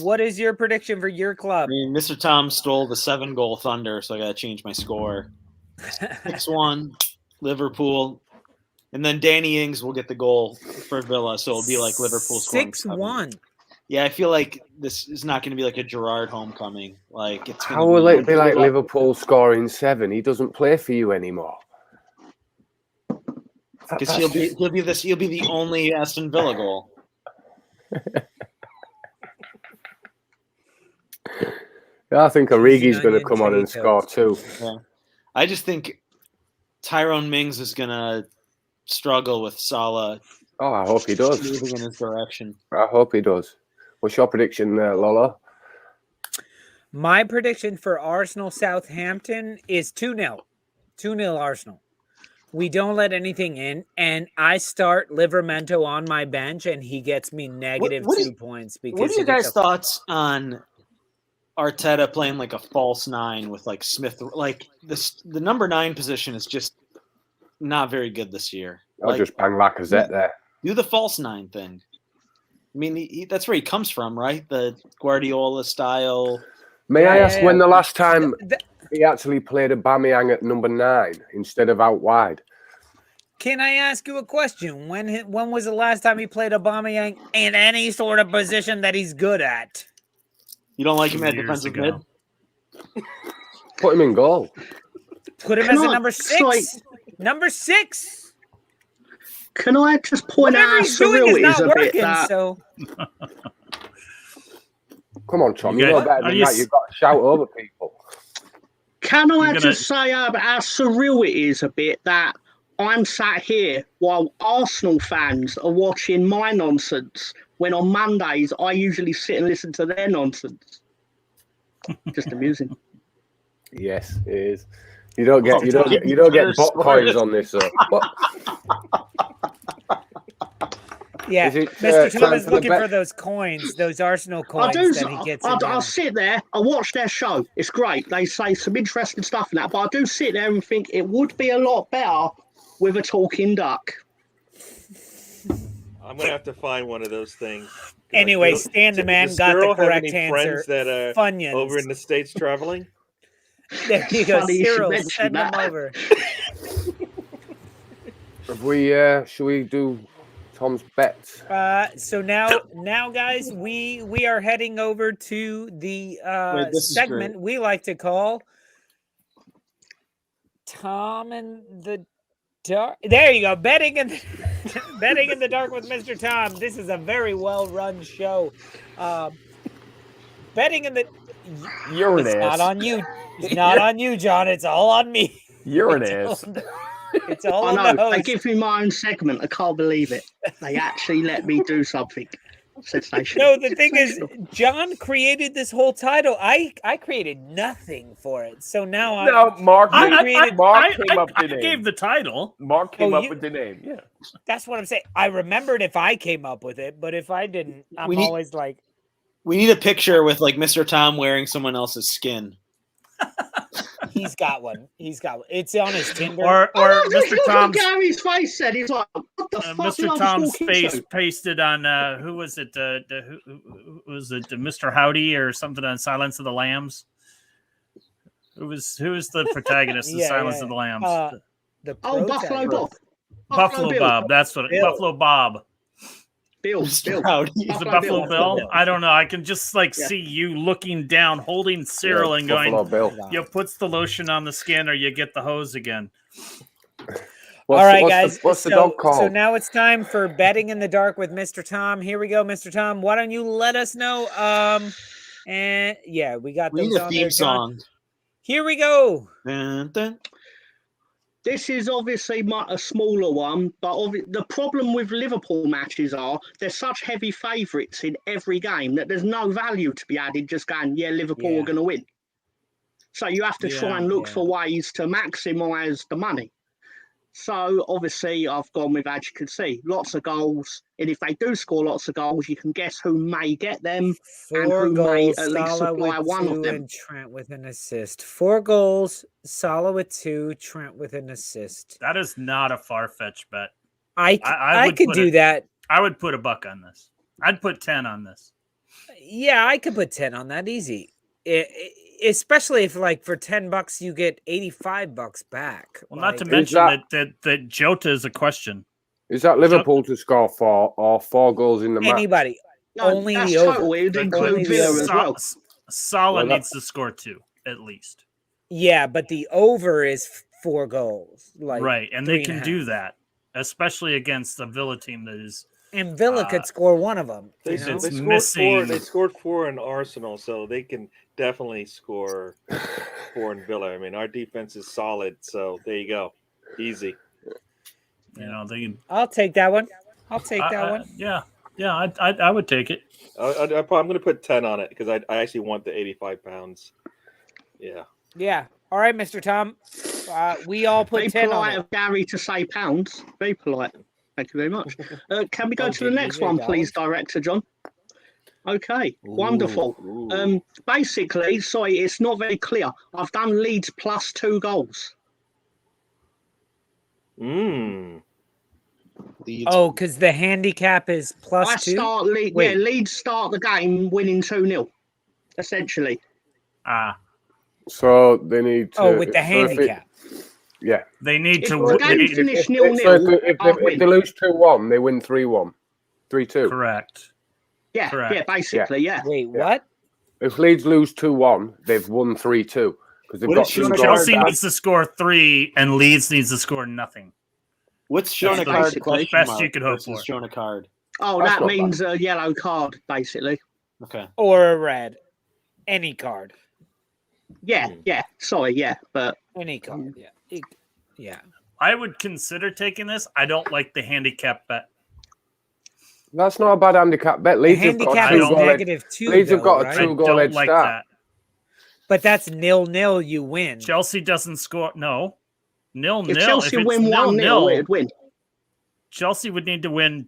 What is your prediction for your club? I mean, Mr. Tom stole the 7-goal Thunder, so I got to change my score. 6-1, Liverpool. And then Danny Ings will get the goal for Villa, so it'll be like Liverpool scoring 6-1. Yeah, I feel like this is not going to be like a Gerrard homecoming. Like it's How will it be like Liverpool scoring 7? He doesn't play for you anymore. Because he'll be the only Aston Villa goal. I think Origi's going to come on and score 2. Yeah. I just think Tyrone Mings is going to struggle with Salah. Oh, I hope he does. Moving in his direction. I hope he does. What's your prediction, Lolo? My prediction for Arsenal Southampton is 2-0. 2-0 Arsenal. We don't let anything in, and I start Livramento on my bench, and he gets me negative 2 points. Because what are you guys' thoughts on Arteta playing like a false 9 with like Smith? Like the number 9 position is just not very good this year. I'll just bang Lacazette there. Do the false 9 thing. I mean, that's where he comes from, right? The Guardiola style. May I ask when the last time he actually played Aubameyang at number 9 instead of out wide? Can I ask you a question? When was the last time he played Aubameyang in any sort of position that he's good at? You don't like him at defensive mid? Put him in goal. Put him as a number 6. Number 6. Can I just point out how surreal it is a bit that... So... Come on, Tom. You know better than that. You've got to shout over people. Can I just say how surreal it is a bit that I'm sat here while Arsenal fans are watching my nonsense when on Mondays I usually sit and listen to their nonsense. Just amusing. Yes, it is. You don't get bot coins on this. Yeah, Mr. Tom is looking for those coins, those Arsenal coins that he gets. I'll sit there, I watch their show. It's great. They say some interesting stuff in that, but I do sit there and think it would be a lot better with a talking duck. I'm going to have to find one of those things. Anyway, Stan the man got the correct answer. Friends that are Funyuns. over in the States traveling? There you go, Cyril, send them over. Should we do Tom's bets? So now, guys, we are heading over to the segment we like to call Tom and the Dark. There you go, betting in the dark with Mr. Tom. This is a very well run show. Betting in the. You're an ass. Not on you. It's not on you, John. It's all on me. You're an ass. It's all on the host. They give me my own segment. I can't believe it. They actually let me do something sensational. No, the thing is, John created this whole title. I created nothing for it. So now Mark came up with the name. I gave the title. Mark came up with the name. Yeah. That's what I'm saying. I remembered if I came up with it, but if I didn't, always like. We need a picture with like Mr. Tom wearing someone else's skin. He's got one. It's on his Tinder. Or Mr. Tom's Gary's face said he's like, what the fuck? Mr. Tom's face pasted on who was it? Who was it? Mr. Howdy or something on Silence of the Lambs? Who was the protagonist of Silence of the Lambs? Buffalo Bob. Buffalo Bob. That's what Buffalo Bob. Bill. Is it Buffalo Bill? I don't know. I can just see you looking down, holding Cyril and going, you puts the lotion on the skin or you get the hose again. All right, guys. What's the dog called? So now it's time for betting in the dark with Mr. Tom. Here we go, Mr. Tom. Why don't you let us know? And yeah, we got those on there. Song. Here we go. Dun, dun. This is obviously a smaller one, but the problem with Liverpool matches are they're such heavy favourites in every game that there's no value to be added just going, Liverpool are going to win. So you have to try and look for ways to maximise the money. So obviously I've gone with, as you can see, lots of goals. And if they do score lots of goals, you can guess who may get them 4 and who goals, may at least Salah supply with one 2 of them. and Trent with an assist. 4 goals, Salah with 2, Trent with an assist. That is not a far-fetched bet. I could do that. I would put $1 on this. I'd put 10 on this. Yeah, I could put 10 on that easy. Especially if, like, for $10 you get $85 back. Well, like, not to mention that Jota is a question. Is that Liverpool to score 4 or 4 goals in the match? Anybody. No, only that's the over. total. It would include Only the Villa over. as well. Salah needs to score 2 at least. Yeah, but the over is 4 goals. Like right, and they can 3.5. do that, especially against a Villa team that is. And Villa could score one of them. They scored 4 in Arsenal, so they can definitely score 4 in Villa. I mean, our defense is solid, so there you go, easy. You know, I'll take that one. I'll take that one. Yeah, I would take it. I'm going to put 10 on it because I actually want the £85. Yeah. Yeah. All right, Mr. Tom. We all put 10 on it. Of Gary to say pounds. Very polite. Thank you very much. Can we go to the next one, please, Director John? Okay, wonderful. Basically, sorry, it's not very clear. I've done Leeds plus 2 goals. Oh, because the handicap is plus 2? Leeds start the game winning 2-0, essentially. So they need to... Oh, with the handicap. Yeah. They need to... If the game finish 0-0, if they lose 2-1, they win 3-1. 3-2. Correct. Yeah, correct. Yeah, basically, yeah. Wait, what? If Leeds lose 2-1, they've won 3-2. Because they've got Chelsea needs to score 3 and Leeds needs to score nothing. What's shown a card? Best you could hope for. Shown a card. Oh, that means a yellow card, basically. Okay. Or a red. Any card. Yeah. Sorry, yeah, but any card. Yeah. I would consider taking this. I don't like the handicap bet. That's not a bad handicap bet. Leeds have got a 2-goal Leeds have got a 2-goal head start. That. But that's 0-0. You win. Chelsea doesn't score. No. 0-0. If Chelsea win 1-0, it'd win. Chelsea would need to win.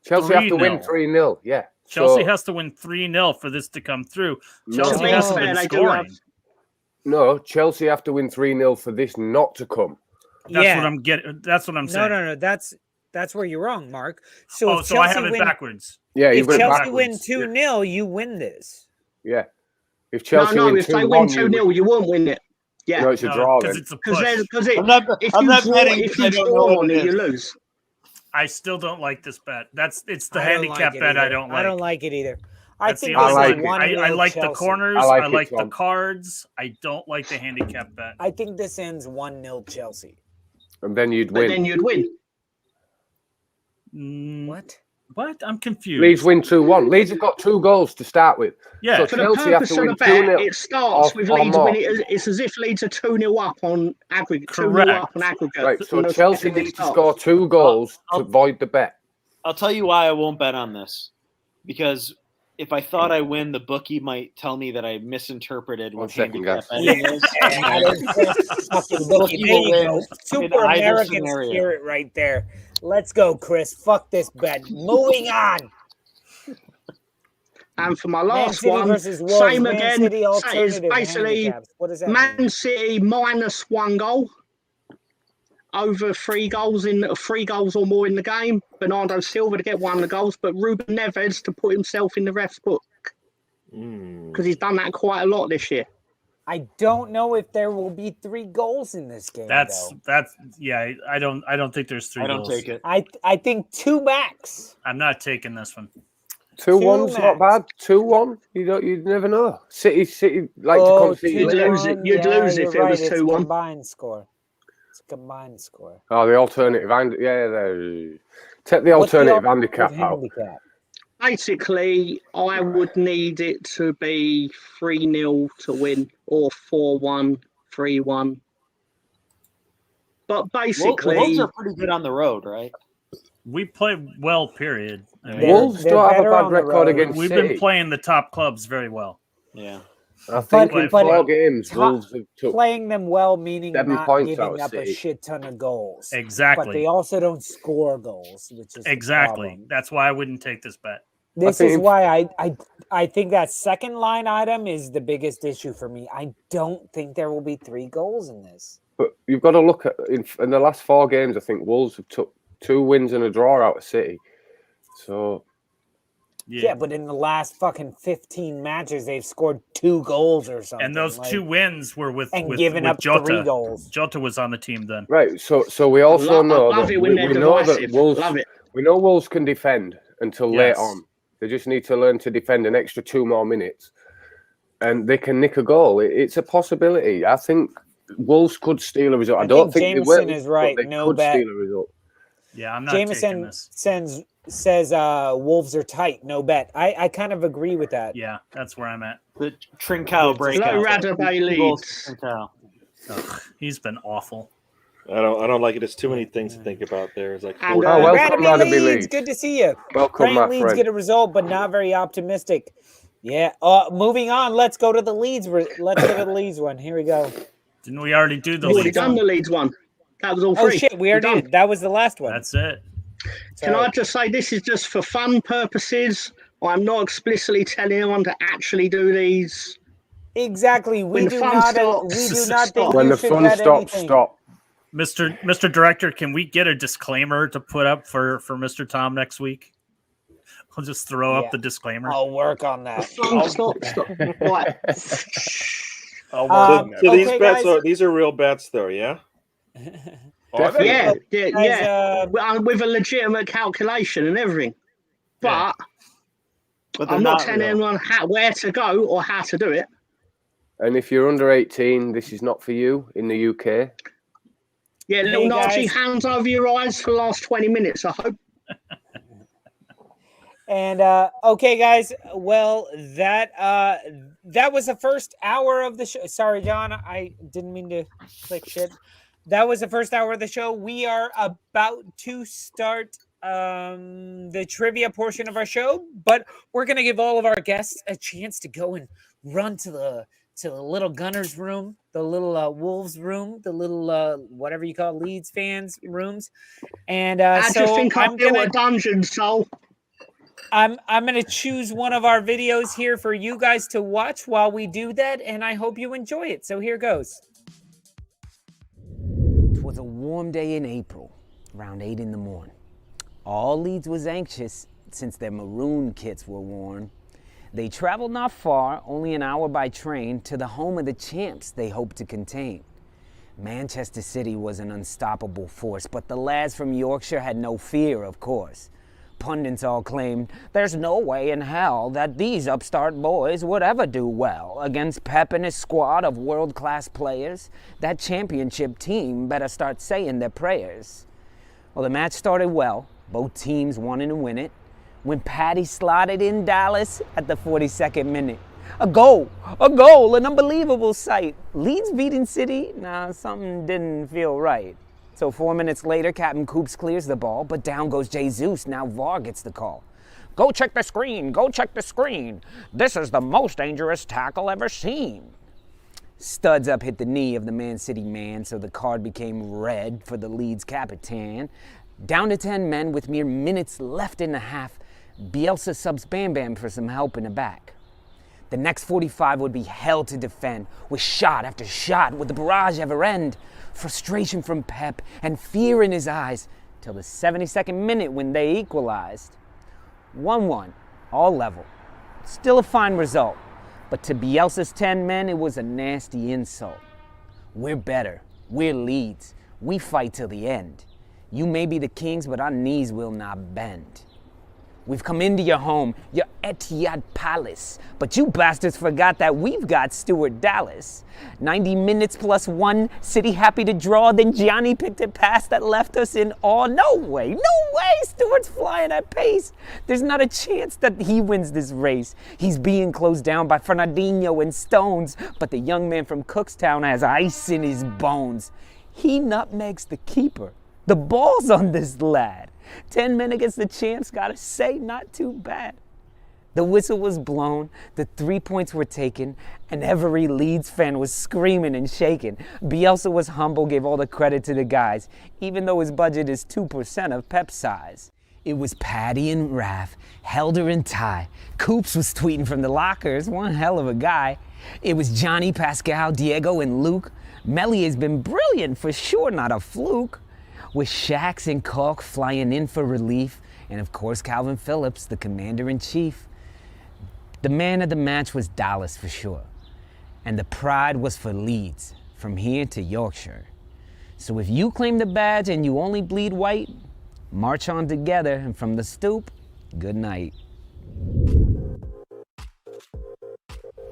Chelsea have to win 3-0. Yeah. Chelsea has to win 3-0 for this to come through. Chelsea has to win scoring. No, Chelsea have to win 3-0 for this not to come. That's what I'm getting. That's what I'm saying. No. That's where you're wrong, Mark. So so I have it backwards. Yeah, if Chelsea win 2-0, you win this. Yeah. If Chelsea win 2-1, if they win 2-0, you won't win it. Yeah. No, it's a draw then. It's a push. If you draw on it, you lose. I still don't like this bet. It's the handicap bet I don't like. I don't like it either. I think I like the corners. I like the cards. I don't like the handicap bet. I think this ends 1-0 Chelsea. And then you'd win. What? What? I'm confused. Leeds win 2-1. Leeds have got 2 goals to start with. Yeah. So for the purpose of the bet, it starts with Leeds winning. It's as if Leeds are 2-0 up on aggregate. 2-0 up on aggregate. Right. So Chelsea needs to score 2 goals to void the bet. I'll tell you why I won't bet on this. Because if I thought I win, the bookie might tell me that I misinterpreted what handicap betting is. Super American spirit right there. Let's go, Chris. Fuck this bet. Moving on. And for my last one, same again. It's basically Man City minus 1 goal. Over 3 goals or more in the game. Bernardo Silva to get 1 of the goals, but Ruben Neves to put himself in the ref's book because he's done that quite a lot this year. I don't know if there will be 3 goals in this game. That's yeah. I don't think there's 3 goals. I don't take it. I think 2 max. I'm not taking this one. 2-1's not bad. 2-1, you never know. City like to concede. You'd lose it. You'd lose if it was 2-1. Combined score. Combined score. Oh, the alternative take the alternative handicap out. Basically, I would need it to be 3-0 to win or 4-1, 3-1. But basically, Wolves are pretty good on the road, right? We play well, period. Wolves don't have a bad record against We've City. been playing the top clubs very well. Yeah. I think in 4 games, Wolves have took playing them well, meaning 7 not points giving out up of a City. shit ton of goals. Exactly. But they also don't score goals, which is exactly. That's why I wouldn't take this bet. This is why I think that second line item is the biggest issue for me. I don't think there will be 3 goals in this. But you've got to look at in the last 4 games. I think Wolves have took 2 wins and a draw out of City. So yeah, but in the last fucking 15 matches, they've scored 2 goals or something. And those 2 wins were with given up Jota. 3 goals. Jota was on the team then. Right. So we also know love that it when we they're know that divisive. Wolves. Love it. We know Wolves can defend until late Yes. on. They just need to learn to defend an extra 2 more minutes, and they can nick a goal. It's a possibility. I think Wolves could steal a result. I don't think Jameson they will, is right. but they No could bet. steal a result. Yeah, I'm not taking Jameson this. says Wolves are tight. No bet. I kind of agree with that. Yeah, that's where I'm at. The Trincao breakout. Slow Radder by Leeds. Trincao. Ugh, he's been awful. I don't like it. There's too many things to think about there. It's like And, welcome, Radaby Leeds. Leeds. Good to see you. Welcome, Praying my Leeds friend. get a result, but not very optimistic. Yeah. Moving on. Let's go to the Leeds. Let's go to the Leeds one. Here we go. Didn't we already do the We've already Leeds done one? the Leeds one. That was all Oh free. shit, we already did. That was the last one. That's it. Can I just say this is just for fun purposes? I'm not explicitly telling anyone to actually do these. Exactly. We When the do fun not. stops, We do not think When you the should fun bet stops, anything. stop. Mr. Director, can we get a disclaimer to put up for Mr. Tom next week? I'll just throw up the disclaimer. I'll work on that. Stop. Right. So these okay, bets guys. these are real bets, though. Yeah. Yeah. Guys, With a legitimate calculation and everything. But But they're I'm not not telling real. anyone where to go or how to do it. And if you're under 18, this is not for you in the UK. Yeah, little Hey, Nazi, guys. hands over your eyes for the last 20 minutes, I hope. And okay, guys. Well, that was the first hour of the show. Sorry, John, I didn't mean to click shit. That was the first hour of the show. We are about to start the trivia portion of our show, but we're gonna give all of our guests a chance to go and run to the little Gunners room, the little Wolves room, the little whatever you call it, Leeds fans rooms. And How do you so think I built a dungeon, Soul? I'm gonna choose one of our videos here for you guys to watch while we do that, and I hope you enjoy it. So here goes. It was a warm day in April, around 8 in the morning. All Leeds was anxious since their maroon kits were worn. They traveled not far, only an hour by train, to the home of the champs they hoped to contain. Manchester City was an unstoppable force, but the lads from Yorkshire had no fear, of course. Pundits all claimed there's no way in hell that these upstart boys would ever do well against Pep and his squad of world-class players. That championship team better start saying their prayers. Well, the match started well, both teams wanting to win it, when Paddy slotted in Dallas at the 42nd minute. A goal, an unbelievable sight. Leeds beating City? Nah, something didn't feel right. So 4 minutes later, Captain Coops clears the ball, but down goes Jesus. Now VAR gets the call. Go check the screen, go check the screen. This is the most dangerous tackle ever seen. Studs up hit the knee of the Man City man, so the card became red for the Leeds Capitan. Down to 10 men with mere minutes left in the half, Bielsa subs Bam Bam for some help in the back. The next 45 would be hell to defend, with shot after shot. Would the barrage ever end? Frustration from Pep and fear in his eyes, till the 72nd minute when they equalized. 1-1, all level. Still a fine result, but to Bielsa's 10 men, it was a nasty insult. We're better, we're Leeds, we fight till the end. You may be the kings, but our knees will not bend. We've come into your home, your Etihad Palace, but you bastards forgot that we've got Stuart Dallas. 90 minutes plus 1, City happy to draw, then Gianni picked a pass that left us in awe. No way, Stuart's flying at pace. There's not a chance that he wins this race. He's being closed down by Fernandinho and Stones, but the young man from Cookstown has ice in his bones. He nutmegs the keeper. The ball's on this lad. 10 men against the champs, gotta say, not too bad. The whistle was blown, the 3 points were taken, and every Leeds fan was screaming and shaking. Bielsa was humble, gave all the credit to the guys, even though his budget is 2% of Pep's size. It was Paddy and Raph, Helder and Ty. Coops was tweeting from the lockers, one hell of a guy. It was Johnny, Pascal, Diego, and Luke. Melly has been brilliant, for sure, not a fluke. With Shax and Cork flying in for relief, And of course, Calvin Phillips, the commander-in-chief. The man of the match was Dallas for sure. And the pride was for Leeds, from here to Yorkshire. So if you claim the badge and you only bleed white, march on together, and from the Stoop, good night.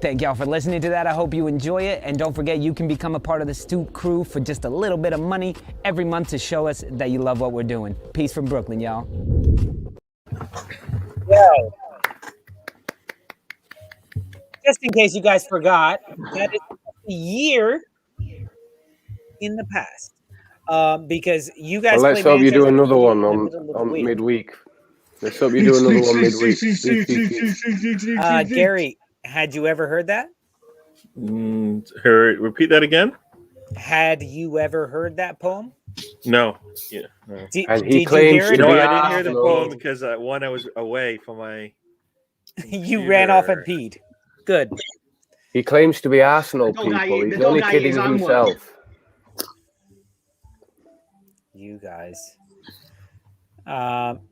Thank y'all for listening to that. I hope you enjoy it. And don't forget, you can become a part of the Stoop crew for just a little bit of money every month to show us that you love what we're doing. Peace from Brooklyn, y'all. Yo. Just in case you guys forgot, that is a year in the past. Because you guys. Well, let's hope you do another one on midweek. Let's hope you do another one midweek. Gary, had you ever heard that? Repeat that again. Had you ever heard that poem? No. Yeah. No. And he claims to be. No, I didn't hear the poem because I was away from my. You ran off and peed. Good. He claims to be Arsenal people. He's only kidding himself. You guys.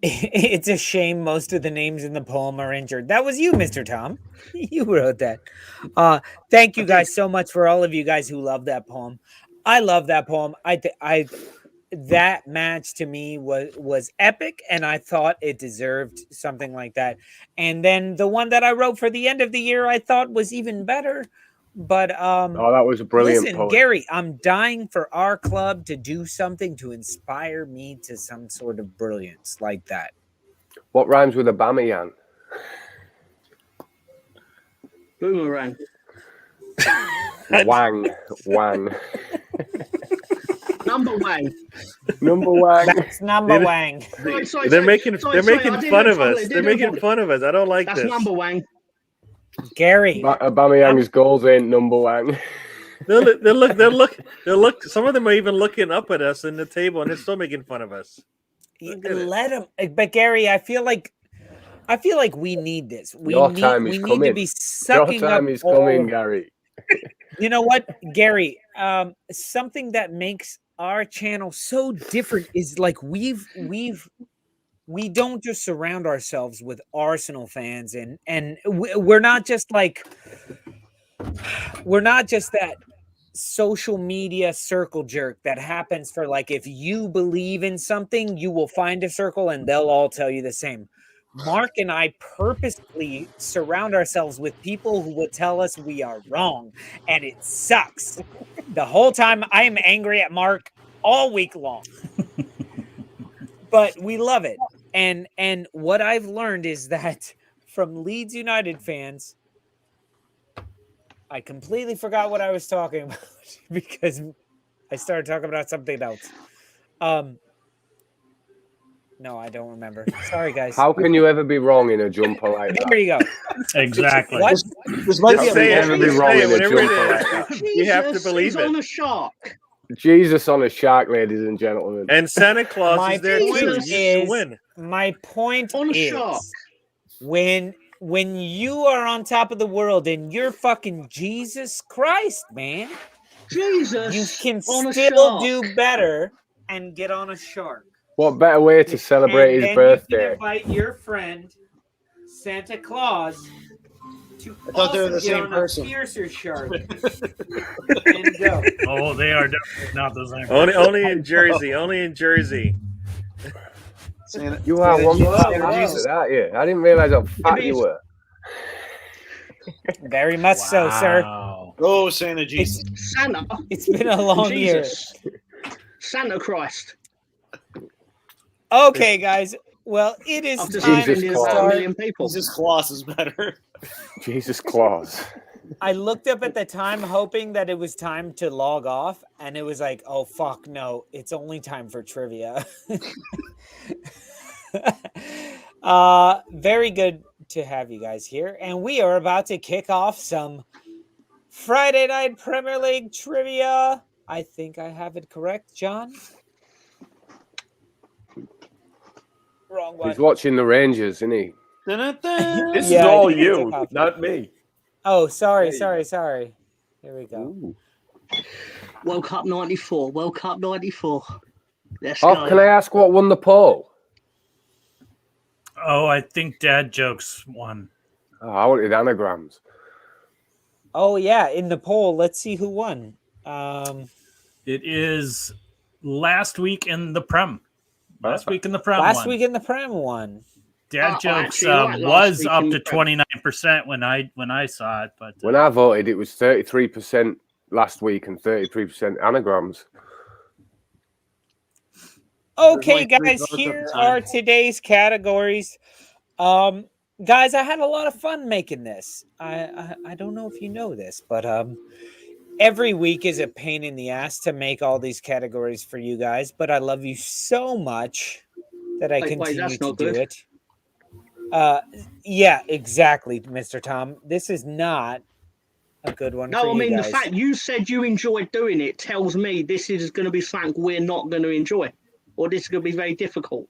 It's a shame most of the names in the poem are injured. That was you, Mr. Tom. You wrote that. Thank you guys so much for all of you guys who love that poem. I love that poem. That match to me was epic, and I thought it deserved something like that. And then the one that I wrote for the end of the year, I thought was even better. But that was a brilliant listen, poem. Gary, I'm dying for our club to do something to inspire me to some sort of brilliance like that. What rhymes with Aubameyang? Boomerang. Wang. Number Wang. That's number Wang. They're making fun of us. They're making fun of us. I don't like this. That's number Wang. Gary. Aubameyang's goals ain't number Wang. They'll look. Some of them are even looking up at us in the table, and they're still making fun of us. Let them. But Gary, I feel like we need this. We need to be sucking Your time up is coming, Gary. You know what, Gary? Something that makes our channel so different is like we don't just surround ourselves with Arsenal fans, and we're not just that social media circle jerk that happens for like, if you believe in something, you will find a circle and they'll all tell you the same. Mark and I purposely surround ourselves with people who will tell us we are wrong, and it sucks. The whole time I am angry at Mark all week long. But we love it. And what I've learned is that from Leeds United fans, I completely forgot what I was talking about because I started talking about something else. No, I don't remember. Sorry, guys. How can you ever be wrong in a jumper like that? There you go. Exactly. What? This might be Never be wrong in a jumper like that. You have to believe it. On a shark. Jesus on a shark, ladies and gentlemen. And Santa Claus is there too. You win. My point On a is, shark. when you are on top of the world and you're fucking Jesus Christ, man, Jesus. you can on still do better and get on a shark. What better way to celebrate his birthday? You can invite your friend Santa Claus to they're the same person. A fiercer shark. And go. Oh, they are definitely not the same. Only in Jersey. Only in Jersey. You are one Jesus, aren't you? I didn't realize how fat you were. Very much so, sir. Oh, Santa Jesus. Santa. It's been a long Jesus. Year. Santa Christ. Okay, guys. Well, it is time to start. Jesus Claus is better. Jesus Claus. I looked up at the time hoping that it was time to log off, and it was like, oh, fuck, no. It's only time for trivia. Very good to have you guys here. And we are about to kick off some Friday Night Premier League trivia. I think I have it correct, John. Wrong one. He's watching the Rangers, isn't he? This is all you, not me. Oh, sorry. Here we go. Ooh. World Cup 94. Let's go. go. Can I ask what won the poll? Oh, I think dad jokes won. Oh, I wanted anagrams. Oh yeah, in the poll, let's see who won. It is last week in the Prem. Last week in the Prem Last one. week in the Prem one. Dad jokes like was up to 29% when I saw it, but when I voted, it was 33% last week and 33% anagrams. Okay, guys, here are today's categories. Guys, I had a lot of fun making this. I don't know if you know this, but every week is a pain in the ass to make all these categories for you guys, but I love you so much that I continue to do it. Yeah, exactly, Mr. Tom. This is not a good one. No, for I mean, you the guys. fact you said you enjoyed doing it tells me this is going to be something we're not going to enjoy, or this is going to be very difficult.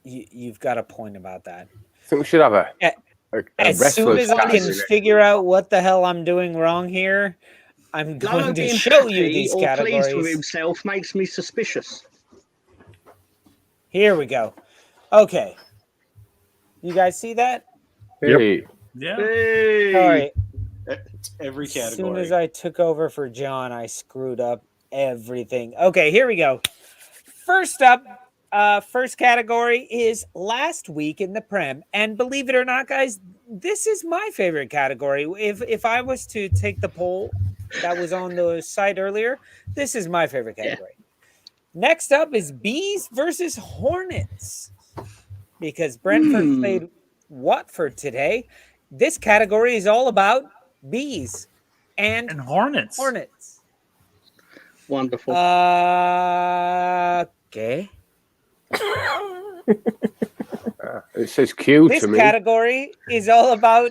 You've got a point about that. I think we should have a as soon as I can figure out what the hell I'm doing wrong here, I'm going to show you these categories. Pleased with himself makes me suspicious. Here we go. Okay. You guys see that? Hey. Yeah. Hey. Sorry. It's every category. As soon as I took over for John, I screwed up everything. Okay, here we go. First up, first category is last week in the Prem. And believe it or not, guys, this is my favorite category. If I was to take the poll that was on the site earlier, this is my favorite category. Yeah. Next up is Bees versus Hornets. Because Brentford played Watford today. This category is all about bees and Hornets. Hornets. Wonderful. Okay. It says Q this to me. This category is all about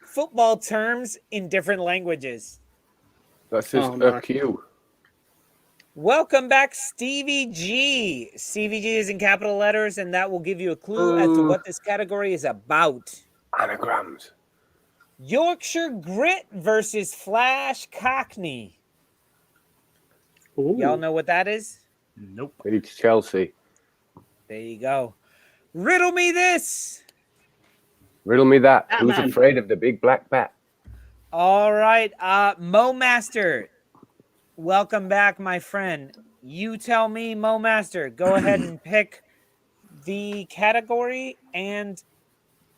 football terms in different languages. That says a Q. Welcome back, Stevie G. Stevie G is in capital letters, and that will give you a clue as to what this category is about. Anagrams. Yorkshire Grit versus Flash Cockney. Ooh. Y'all know what that is? Nope. It's Chelsea. There you go. Riddle me this. Riddle me that. Who's afraid of the big black bat? All right. Mo Master. Welcome back, my friend. You tell me, Mo Master. Go ahead and pick the category and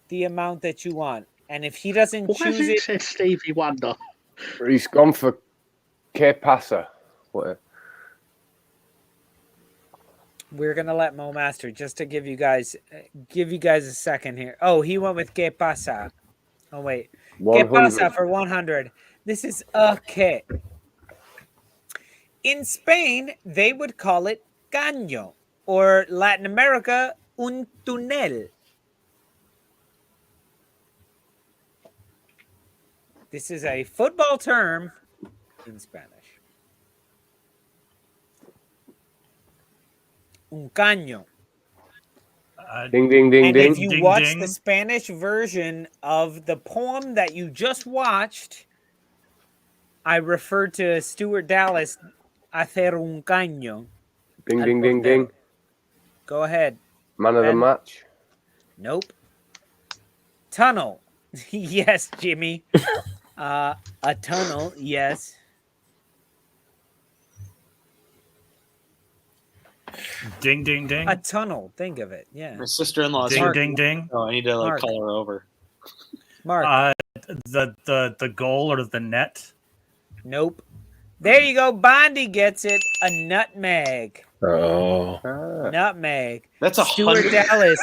the amount that you want. And if he doesn't choose it, said Stevie Wonder. He's gone for Que Pasa. What? We're gonna let Mo Master just to give you guys a second here. Oh, he went with Que Pasa. Oh wait, 100. Que Pasa for 100. This is okay. In Spain, they would call it caño, or Latin America, un túnel. This is a football term in Spanish. Un caño. Ding, ding, ding, and ding. if you ding, watch ding. the Spanish version of the poem that you just watched, I referred to Stuart Dallas, hacer un caño. Ding, ding, ding, ding. Go ahead. Man of the match. Nope. Tunnel. Yes, Jimmy. A tunnel, yes. Ding, ding, ding. A tunnel. Think of it. Yeah. My sister-in-law. Ding, ding, ding. Oh, I need to call her over. Mark. The goal or the net. Nope. There you go. Bondi gets it. A nutmeg. Oh. Nutmeg. That's a Stuart 100. Dallas.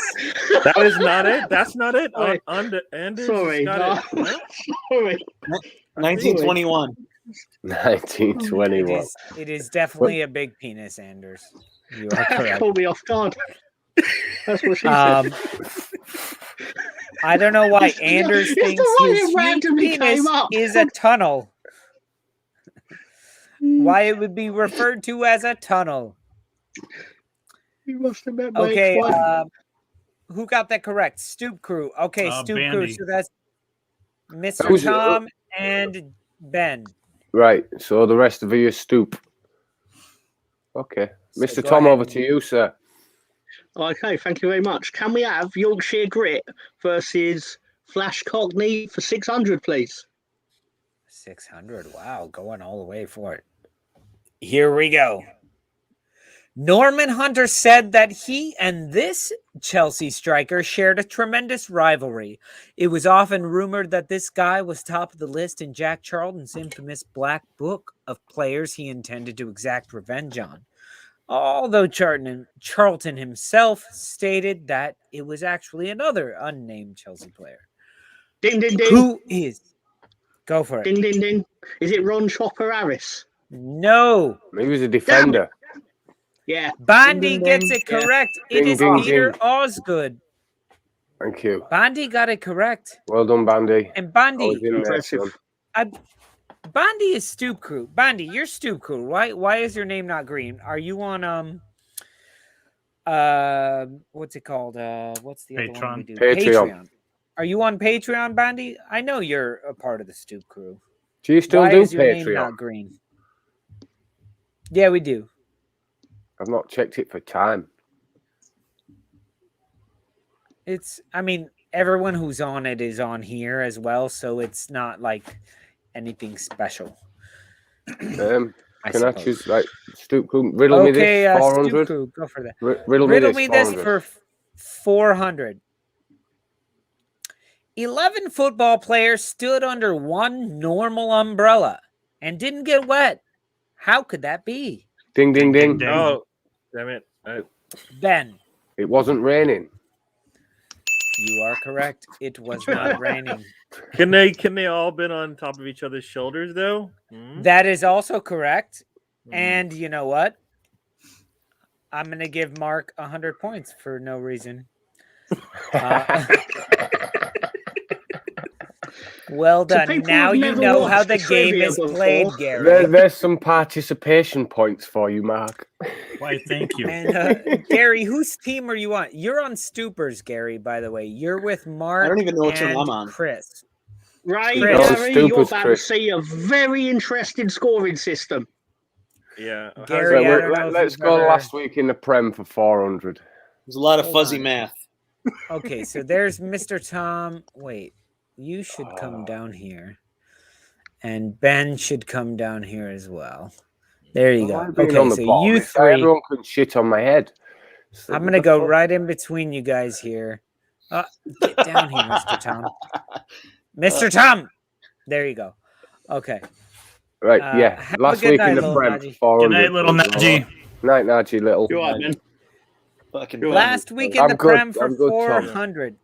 That is not it. That's not it. Sorry. Anders Sorry. got it. Sorry. 1921. 1921. It is definitely a big penis, Anders. You are correct. Call me off guard. That's what she said. I don't know why Anders It's thinks the way his it randomly huge penis came up. is a tunnel. Why it would be referred to as a tunnel. You must have met my Okay, ex-wife. who got that correct? Stoop Crew. Okay, Stoop Crew. Bandy. So that's Mr. Tom and Ben. Right. So the rest of you Stoop. Okay. So Mr. go Tom, ahead over and- to you, sir. Okay, thank you very much. Can we have Yorkshire Grit versus Flash Cockney for 600, please? 600. Wow, going all the way for it. Here we go. Norman Hunter said that he and this Chelsea striker shared a tremendous rivalry. It was often rumored that this guy was top of the list in Jack Charlton's infamous Black Book of players he intended to exact revenge on. Although Charlton himself stated that it was actually another unnamed Chelsea player. Ding, ding, ding. Who is? Go for it. Ding, ding, ding. Is it Ron Chopper Harris? No. He was a defender. Yeah. Bandy gets it correct. It is Peter Osgood. Thank you. Bandy got it correct. Well done, Bandy. And Bandy, Impressive. Bandy is Stoop Crew. Bandy, you're Stoop Crew. Why is your name not green? Are you on what's it called? What's the other one we do? Patreon. Are you on Patreon, Bandy? I know you're a part of the Stoop Crew. Do you still Why do is your name Patreon? not green? Yeah, we do. I've not checked it for time. Everyone who's on it is on here as well, so it's not like anything special. Can I choose Stoop Crew? Riddle me this 400. Stoop Crew, go for that. Riddle me this for 400. 11 football players stood under one normal umbrella and didn't get wet. How could that be? Ding, ding, ding. Oh, damn it. Ben. It wasn't raining. You are correct. It was not raining. Can they all been on top of each other's shoulders though? That is also correct. And you know what? I'm going to give Mark 100 points for no reason. Well done. Now you know how the game is played, Gary. There's some participation points for you, Mark. Why, thank you. And Gary, whose team are you on? You're on Stoopers, Gary, by the way. You're with Mark. I don't even know which one I'm on. Chris. Right, Chris. Gary, you're about to see a very interesting scoring system. Yeah. Gary, let's go last week in the Prem for 400. There's a lot of fuzzy math. Okay, so there's Mr. Tom. Wait, you should come down here. And Ben should come down here as well. There you go. Okay, so you three. Everyone can shit on my head. I'm going to go right in between you guys here. Get down here, Mr. Tom. Mr. Tom! There you go. Okay. Right, yeah. Last week in the Prem. Good night, little Najee. Night, Najee, little. You're right, man. Last week in the Prem for 400.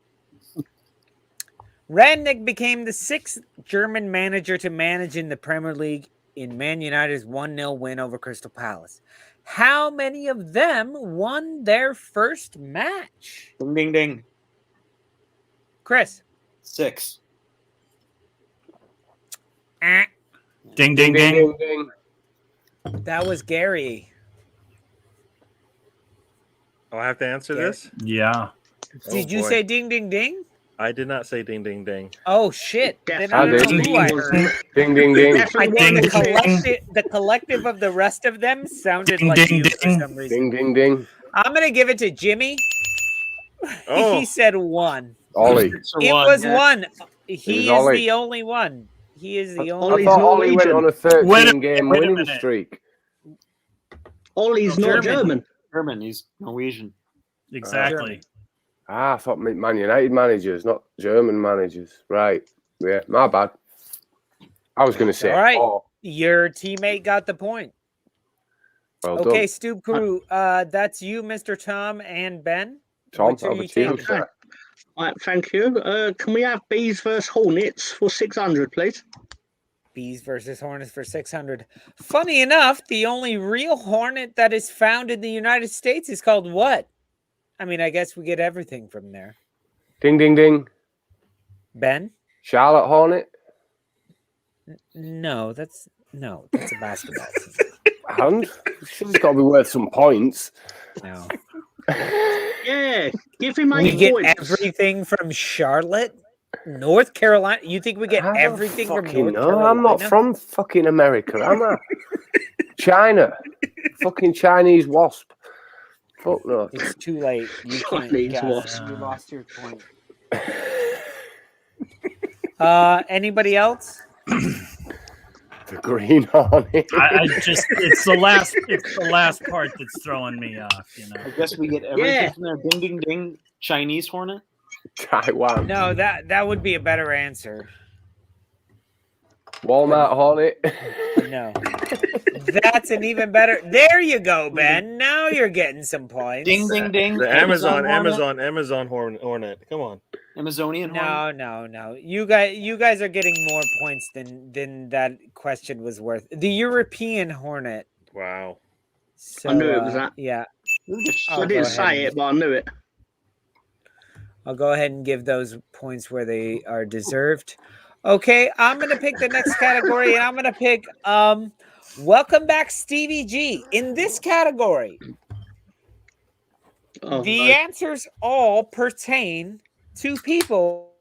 Rangnick became the 6th German manager to manage in the Premier League in Man United's 1-0 win over Crystal Palace. How many of them won their first match? Ding, ding, ding. Chris. 6. Ding, ding, ding. That was Gary. Oh, I have to answer this? Yeah. Did you say ding, ding, ding? I did not say ding, ding, ding. Oh, shit. Then I don't know who I heard. Ding, ding, ding. I think the collective of the rest of them sounded like you for some reason. Ding, ding, ding. I'm going to give it to Jimmy. Oh. He said 1. Ollie. It was 1. He is the only one. He is the only one. I thought Ollie went on a 13-game winning streak. Ollie's not German. German, he's Norwegian. Exactly. I thought Man United managers, not German managers. Right. Yeah, my bad. I was going to say. All right. Your teammate got the point. Well okay, done. Stoop Crew. That's you, Mr. Tom and Ben. Tom, over to you. Okay. All right, thank you. Can we have Bees versus Hornets for 600, please? Bees versus Hornets for 600. Funny enough, the only real hornet that is found in the United States is called what? I mean, I guess we get everything from there. Ding, ding, ding. Ben? Charlotte Hornet? No, that's a basketball team. And she's got to be worth some points. No. Yeah, give him 8 We get points. everything from Charlotte, North Carolina. You think we get everything from North Carolina? I'm not from fucking America, am I? China. Fucking Chinese wasp. Fuck no. It's too late. You can't Chinese guess. wasp. You lost your point. Anybody else? The green hornet. I just it's the last part that's throwing me off, you know. I guess we get everything Yeah. from there. Ding, ding, ding. Chinese hornet. Taiwan. No, that would be a better answer. Walmart hornet. No. That's an even better. There you go, Ben. Now you're getting some points. Ding, ding, ding. The Amazon hornet. hornet. Come on. Amazonian hornet. No. You guys are getting more points than that question was worth. The European hornet. Wow. So, I knew it was that. Yeah. I didn't say it, but I knew it. I'll go ahead and give those points where they are deserved. Okay, I'm going to pick the next category, and I'm going to pick Welcome Back Stevie G. In this category, the answers all pertain to people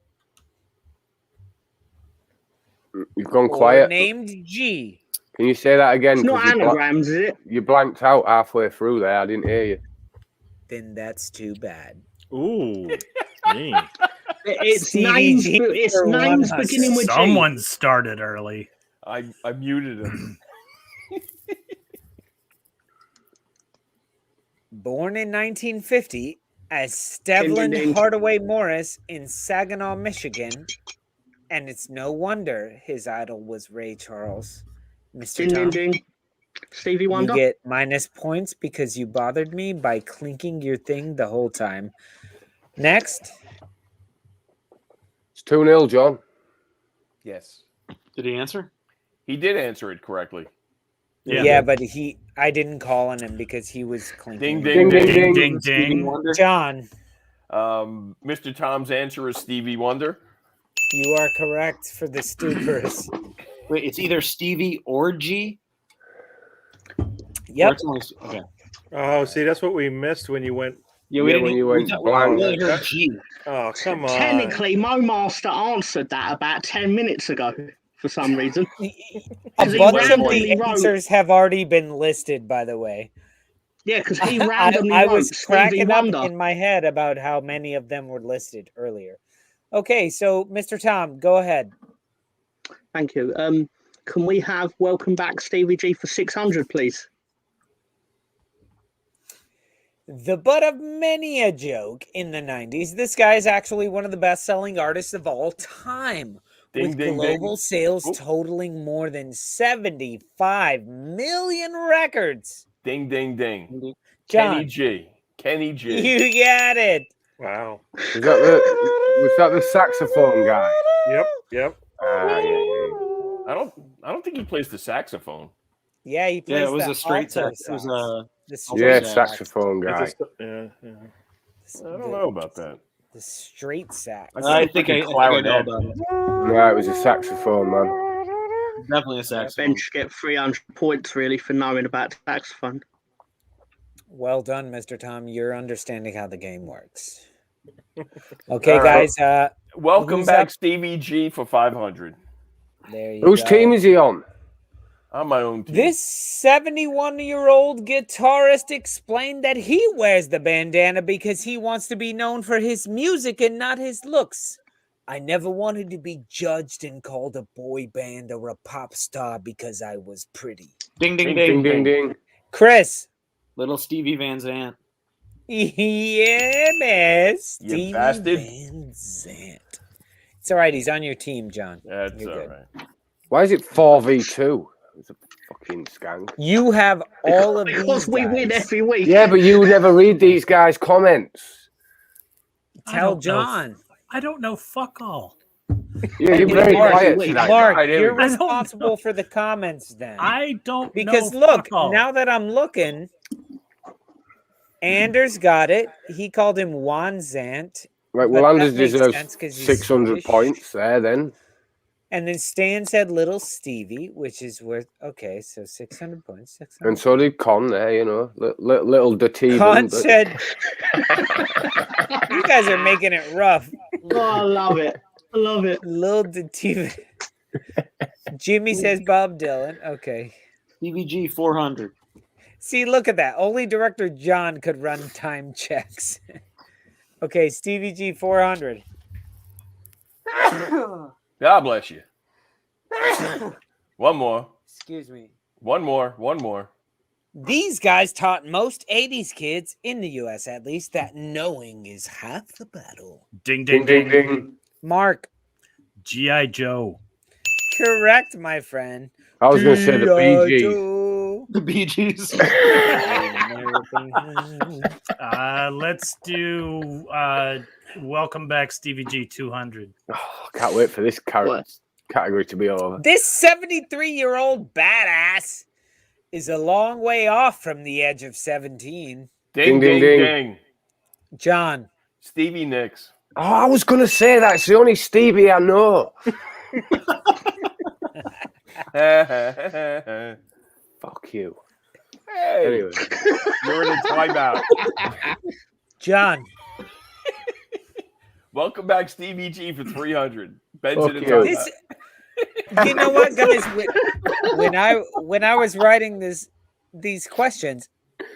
You've gone quiet. named G. Can you say that again? It's not anagrams, is it? You blanked out halfway through there. I didn't hear you. Then that's too bad. Ooh. Me. It's Stevie names. G It's for names one. beginning with G. Someone started early. I muted him. Born in 1950 as Ding, Stevlin ding, ding. Hardaway Morris in Saginaw, Michigan, and it's no wonder his idol was Ray Charles. Mr. Ding, Tom, ding, ding. Stevie you Wonder. get minus points because you bothered me by clinking your thing the whole time. Next, It's 2-0, John. Yes. Did he answer? He did answer it correctly. yeah, but I didn't call on him because he was clinking. Ding, ding, Ding, ding. ding, Ding, Stevie ding. Wonder. John, Mr. Tom's answer is Stevie Wonder. you are correct for the Stoopers. Wait, it's either Stevie or G. Or Yep. it's only, okay. Oh, see, that's what we missed when you went. Yeah, we Yeah, didn't. when you we went thought- blind. we only heard G. Oh, come on. Technically, Mo Master answered that about 10 minutes ago for some reason. A Because he bunch of randomly the wrote. answers have already been listed, by the way. Yeah, because he randomly I wrote was Stevie cracking up Wonder. in my head about how many of them were listed earlier. Okay, so Mr. Tom, go ahead. Thank you. Can we have Welcome Back Stevie G for 600, please? The butt of many a joke in the 90s, this guy is actually one of the best-selling artists of all time, Ding, with ding, global ding. sales Oh. totaling more than 75 million records. Ding, ding, ding. John, Kenny G. you got it. Wow. Was that the saxophone guy? Yep. I don't think he plays the saxophone. Yeah, he plays Yeah, it was the a straight alto sax. It was sax. a. The Yeah, straight saxophone guy. It's a- yeah. I don't know about that. The straight sax. I think I know clarinet. about it. No, it was a saxophone, man. Definitely a Ben saxophone. should get 300 points, really, for knowing about saxophone. Well done, Mr. Tom. You're understanding how the game works. Okay, All right. guys. Welcome Who's back, up? Stevie G for 500. There you Whose go. team is he on? On my own team. This 71-year-old guitarist explained that he wears the bandana because he wants to be known for his music and not his looks. I never wanted to be judged and called a boy band or a pop star because I was pretty. Ding, ding, Ding, ding. ding, ding. Chris. Little Stevie Van Zandt. Yeah, miss. You Stevie bastard. Van Zandt. It's all right. He's on your team, John. That's You're all good. right. Why is it 4v2? It's a fucking skank. You have all of these Because we win guys. every week. Yeah, but you never read these guys' comments. I Tell don't know. John. I don't know fuck all. Yeah, you're very Mark, quiet tonight. Mark, Right, here you're we go. responsible for the comments then. I don't Because know look, fuck all. now that I'm looking, Anders got it. He called him Juan Zant. Right, well, but Anders that makes deserves sense 'cause he's 600 Swedish. points there then. And then Stan said Little Stevie, which is worth, okay, so 600 points. 600. And so did Con there, you know. Little Detivan. Con said, you guys are making it rough. Oh, I love it. I love it. Little Detiva. Jimmy says Bob Dylan. Okay. Stevie G 400. See, look at that. Only Director John could run time checks. Okay, Stevie G 400. God bless you. One more. Excuse me. One more. These guys taught most 80s kids, in the US at least, that knowing is half the battle. Ding, ding, ding, ding. Mark. G.I. Joe. Correct, my friend. I was going to say the Bee Gees. The Bee Gees. Let's do Welcome Back Stevie G 200. Oh, can't wait for this category to be over. This 73-year-old badass is a long way off from the edge of 17. Ding, ding, ding. John. Stevie Nicks. Oh, I was going to say that. It's the only Stevie I know. Fuck you. Hey, anyway, you're in a timeout. John. Welcome back, Stevie G for 300. Ben's in a Okay. timeout. You know what, guys? When I was writing these questions,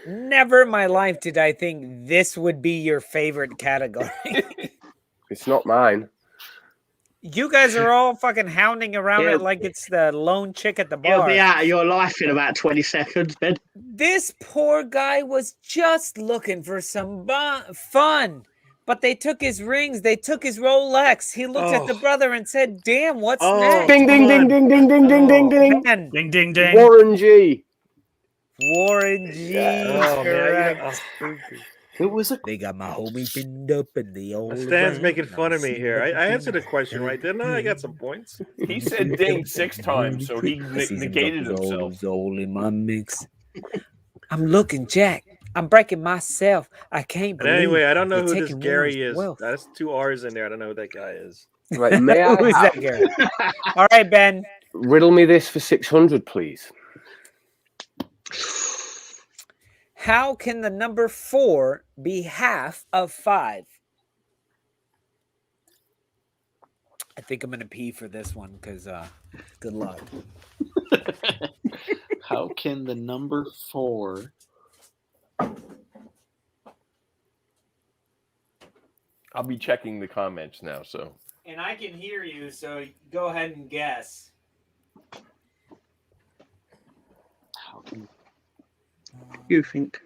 never in my life did I think this would be your favorite category. It's not mine. You guys are all fucking hounding around it like it's the lone chick at the bar. You'll be out of your life in about 20 seconds, Ben. This poor guy was just looking for some fun. But they took his rings. They took his Rolex. He looked at the brother and said, damn, what's next? Ding, ding, ding, ding, ding, ding, ding, ding, ding. Ben. Ding, ding, ding. Warren G. Warren G. Correct. It was a. They got my homie pinned up in the old. Stan's making fun of me here. I answered the question right, didn't I? I got some points. He said ding 6 times, so he negated himself. All in my mix. I'm looking, Jack. I'm breaking myself. I can't But believe. anyway, I don't know they're who this taking Gary Warren's is. wealth. That's 2 R's in there. I don't know who that guy is. Right, may I Who is that, Gary? All right, Ben. riddle me this for 600, please? How can the number 4 be half of 5? I think I'm going to pee for this one because good luck. How can the number 4? I'll be checking the comments now, so. And I can hear you, so go ahead and guess. How can You think?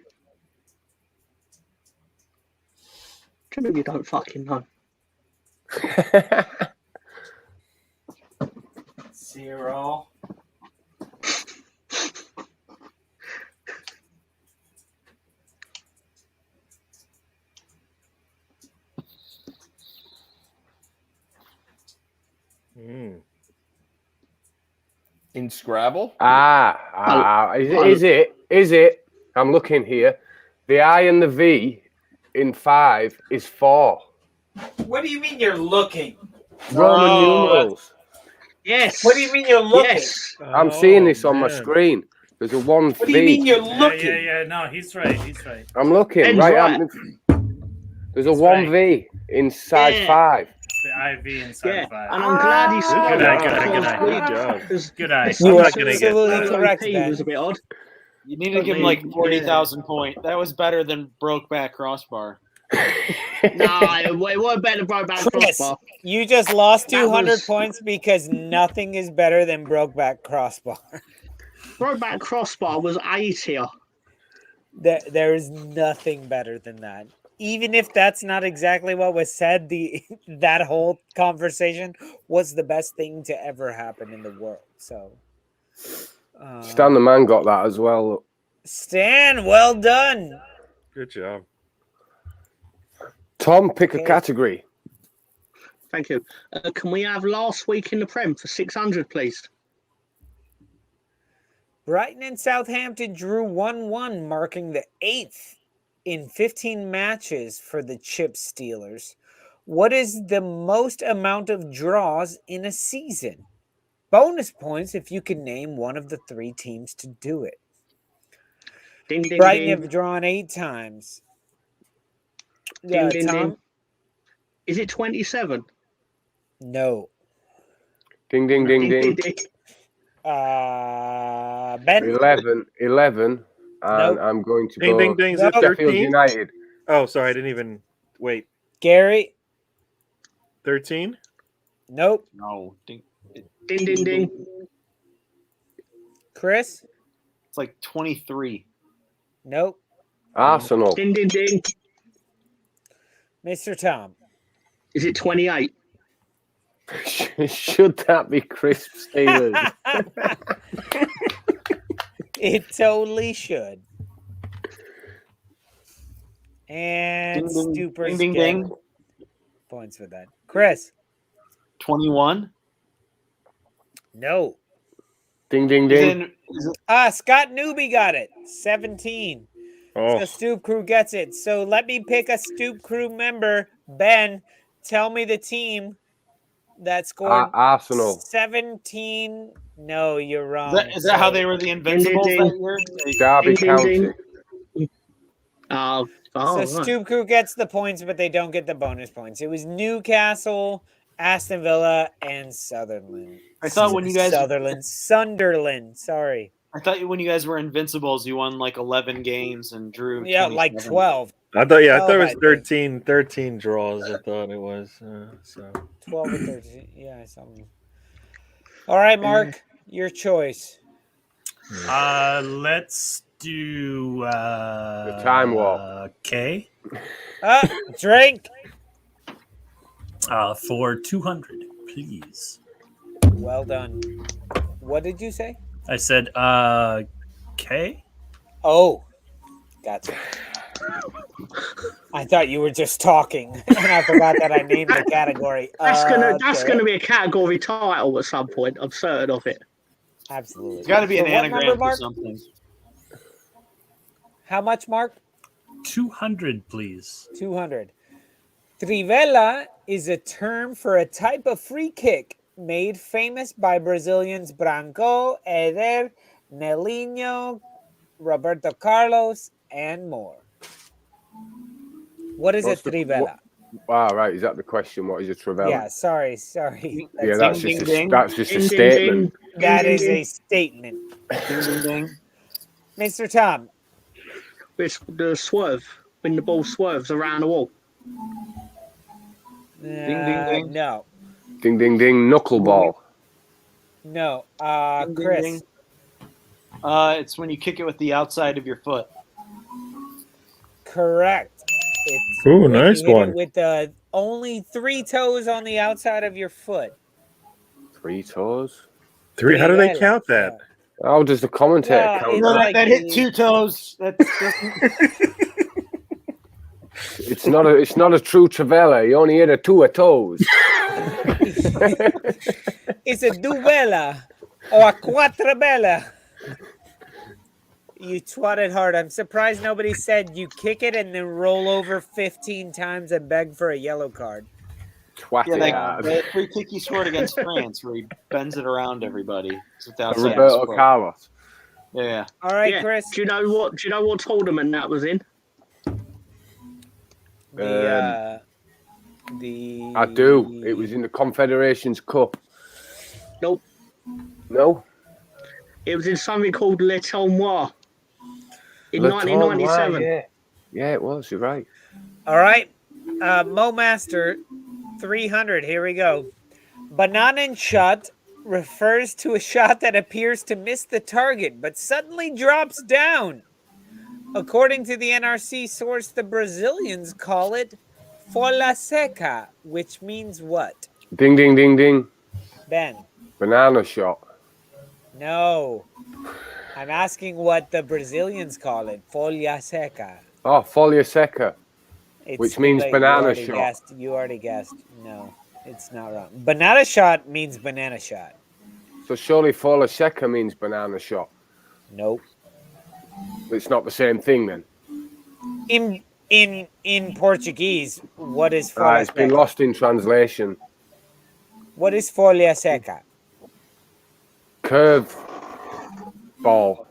You don't fucking know. 0. In Scrabble? Is it? I'm looking here. The I and the V in 5 is 4. What do you mean you're looking? Roman numerals. Yes. What do you mean you're looking? Yes. I'm seeing this on my screen. There's a 1 What do you mean V. you're looking? Yeah. No, he's right. He's right. I'm looking. Ben's Right. right. There's a 1 V inside Yeah. 5. The IV inside Yeah. 5. And I'm glad he said Good eye, that. good eye, Good job. Good eye. This I'm not gonna get absolutely that. correct, He Ben. was a bit odd. You need to give him like 40,000 point. That was better than Brokeback Crossbar. No, it wasn't better than Brokeback Chris, Crossbar. you just lost That 200 was- points because nothing is better than Brokeback Crossbar. Brokeback Crossbar was A tier. There is nothing better than that. Even if that's not exactly what was said, that whole conversation was the best thing to ever happen in the world. So, Stan the man got that as well. Stan, well done. Good job. Tom, pick a Okay. category. Thank you. Can we have last week in the Prem for 600, please? Brighton and Southampton drew 1-1, marking the 8th in 15 matches for the Chip Steelers. What is the most amount of draws in a season? Bonus points if you can name one of the 3 teams to do it. Ding, ding, Brighton ding. have drawn 8 times. Ding, ding, Tom? ding. Is it 27? No. Ding, ding, ding, ding. Ben? 11, And I'm going to Ding, go ding, ding. Is it Sheffield 13? United. Oh, sorry. I didn't even wait. Gary? 13? Nope. No. Ding. Ding, ding, ding. Chris? It's like 23. Nope. Arsenal. Ding, ding, ding. Mr. Tom? Is it 28? Should that be Crisp Steelers? It totally should. And Ding, ding, Stupers ding, get ding. points for that. Chris? 21. No. Ding, ding, ding. Scott Newby got it. 17. Oh, So Stoop Crew gets it. So let me pick a Stoop Crew member. Ben, tell me the team that scored Arsenal. 17. No, you're wrong. Is that how they were the Invincibles Ding, ding, that year? Derby Ding, ding, County. ding. Oh, So right. Stoop Crew gets the points, but they don't get the bonus points. It was Newcastle, Aston Villa, and Sunderland. I thought when you guys Sunderland. Sorry. I thought when you guys were Invincibles, you won like 11 games and drew. Yeah, like 27. 12. I thought it was I 13 draws. I thought it was. So 12 or 13. Yeah, something. All right, Mark, your choice. Let's do The Time Warp. K. Drink. For 200, please. Well done. What did you say? I said K. Oh, gotcha. I thought you were just talking, and I forgot that I named the category. That's Okay. gonna be a category title at some point. I'm certain of it. Absolutely. It's got to be an So what anagram number, for Mark? something. How much, Mark? 200, please. 200. Trivela is a term for a type of free kick made famous by Brazilians Branco, Eder, Nelinho, Roberto Carlos, and more. What is What's a the- trivela? Right. Is that the question? What is a Trivela? Yeah, sorry. Yeah, that's Ding, just ding, that's just a Ding, ding, statement. ding. That Ding, is ding, a statement. Ding, ding, ding. Mr. Tom, It's the swerve when the ball swerves around the wall. ding, ding. no. Ding, ding, ding. Knuckleball. No. Ding, ding, Chris. ding. It's when you kick it with the outside of your foot. Correct. It's Ooh, when you nice hit it one. with the only 3 toes on the outside of your foot. 3 toes. 3. How do they Trivela. count that? How does the commentator Well, count it's No, that? like that hit the- 2 toes. It's not a true Trivela. You only hit a 2 toes. It's a duvela or a quattrabella. You twatted hard. I'm surprised nobody said you kick it and then roll over 15 times and beg for a yellow card. Twatty Yeah, hard. that free kick he scored against France where he bends it around everybody. It's with the outside of his Roberto foot. Carlos. Yeah. All right, Yeah. Chris. Do you know what tournament that was in? The I do. It was in the Confederations Cup. Nope. No? It was in something called Le Tournoi in Le 1997. Tournoi, yeah, it was. You're right. All right. Mo Master 300. Here we go. Banana shot refers to a shot that appears to miss the target but suddenly drops down. According to the NRC source, the Brazilians call it folha seca, which means what? Ding, ding, ding, ding. Ben? Banana shot. No. I'm asking what the Brazilians call it. Folha seca. Oh, folia seca. It's Which means too late. banana You already shot. guessed. You already guessed. No, it's not wrong. Banana shot means banana shot. So surely folia seca means banana shot. Nope. It's not the same thing then. In Portuguese, what is Ah, folha it's been seca? lost in translation. What is folha seca? Curve ball.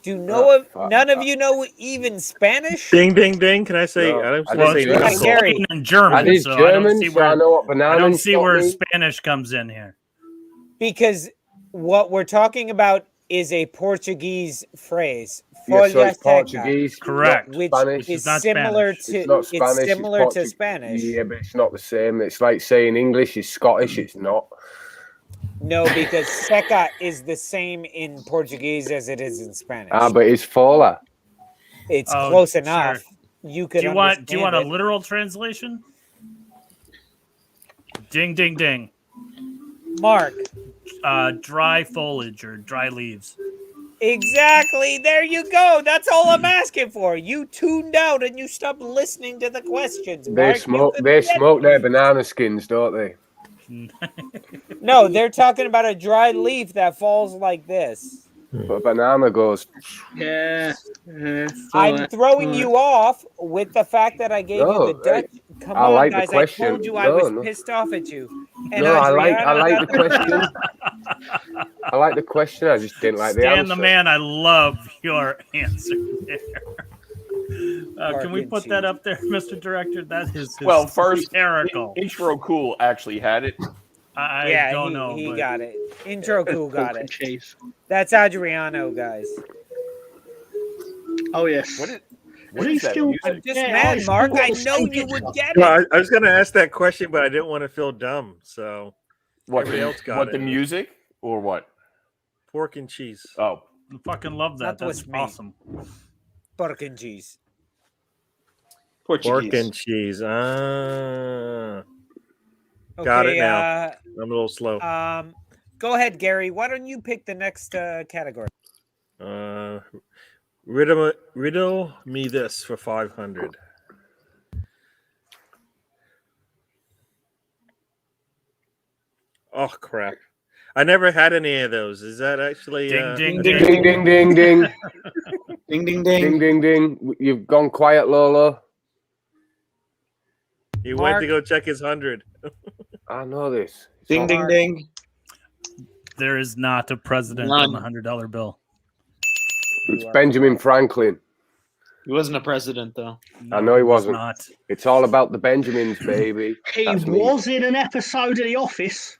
Do none of you know even Spanish? Ding, ding, ding. Can I say? No, I don't I say didn't knuckle. Hi, Gary. In German, I did so German, so I know what banana I don't see shot where means. Spanish comes in here. Because what we're talking about is a Portuguese phrase. Yeah, so it's Folha seca, Portuguese, Correct. not which Spanish. is not similar Spanish. to It's not Spanish. it's similar to Portuguese. Spanish. Yeah, but it's not the same. It's like saying English is Scottish. It's not. No, because seca is the same in Portuguese as it is in Spanish. But it's Fola. It's Oh, close sure. enough. You could Do you want a it. literal translation? Ding, ding, ding. Mark? Dry foliage or dry leaves. Exactly. There you go. That's all I'm asking for. You tuned out and you stopped listening to the questions. Mark. They smoke their banana skins, don't they? No, they're talking about a dry leaf that falls like this. But a banana goes. Yeah. I'm throwing you off with the fact that I gave you the Dutch. Come I on, like the guys. question. I told you I was pissed off at you. And No, I Adriana like the question. I like the question. I just didn't like the answer. Stan the man, I love your answer there. Can we put that up there, Mr. Director? That is well, first, hysterical. Intro Cool actually had it. I don't know. He got it. Intro Cool got it. Cheese. That's Adriano, guys. Oh, yes. What is that music? I'm just mad, Mark. I know you would get it. Well, I was going to ask that question, but I didn't want to feel dumb. So everybody else got it. The music or what? Pork and cheese. Oh, I fucking love that. That's awesome. Pork and cheese. Portuguese. Pork and cheese. Okay, got it now. I'm a little slow. Go ahead, Gary. Why don't you pick the next category? Riddle me this for 500. Oh crap! I never had any of those. Is that actually ding ding ding ding ding ding ding ding ding ding ding ding? You've gone quiet, Lolo. He went to go check his 100. I know this. Ding ding ding. There is not a president on the $100 bill. It's Benjamin Franklin. He wasn't a president, though. No, I know he wasn't. Not. It's all about the Benjamins, baby. He was in an episode of The Office.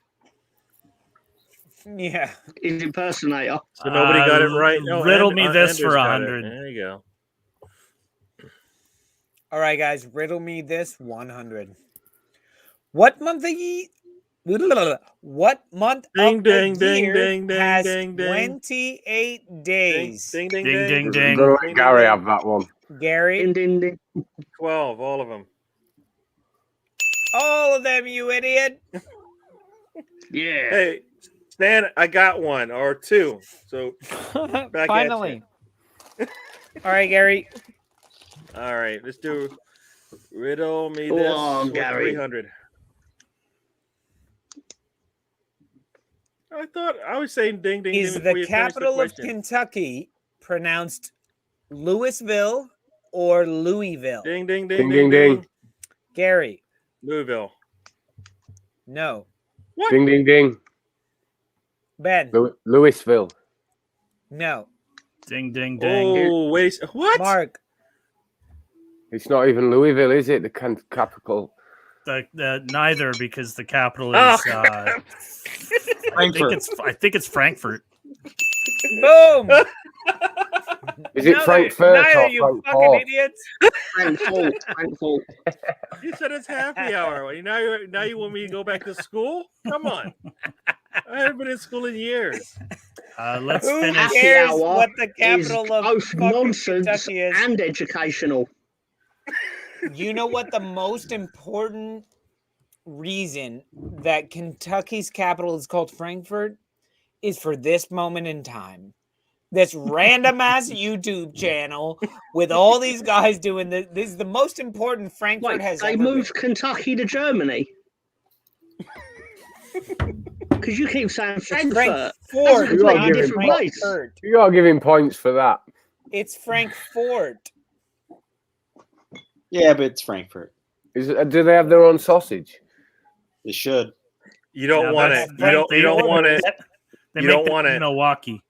Yeah. His impersonator. So nobody got it right. No, riddle me this Anders for got it. 100. There you go. All right, guys. Riddle me this 100. What month of the What month of the year has 28 days? Ding ding Ding ding. ding ding. Go let Gary have that one. Gary? Ding, ding, ding. 12, all of them. All of them, you idiot. Yeah. Hey, Stan, I got one or two. So back Finally. All right, Gary. All right, let's do riddle me Go this on, for Gary. 300. I thought I was saying ding ding. Is ding before the you finished capital of question. Kentucky pronounced Louisville or Louisville? Ding ding ding Ding ding ding ding. Gary? Louisville. No. Ding ding ding. Ben? Louisville. No. Ding ding ding. Oh wait, what? Mark? It's not even Louisville, is it? The capital. Neither, because the capital Oh, is. I think it's Frankfurt. Boom! Is it Frankfurt Neither, or you Frankfurt? fucking idiots. Frankfurt. You said it's happy hour. Now you want me to go back to school? Come on. I haven't been in school in years. Let's Who finish. cares hour what the capital of both fucking nonsense Kentucky is? and educational. You know what the most important reason that Kentucky's capital is called Frankfurt is for this moment in time. This random ass YouTube channel with all these guys doing this. This is the most important Frankfurt Wait, has they ever moved been. Kentucky to Germany? Because you keep saying Frankfurt. Frankfurt. That's a completely different place. Frankfurt. You gotta give him points for that. It's Frankfurt. Yeah, but it's Frankfurt. Do they have their own sausage? They should. You don't want it. You don't want it. They You make don't that want in it. Milwaukee.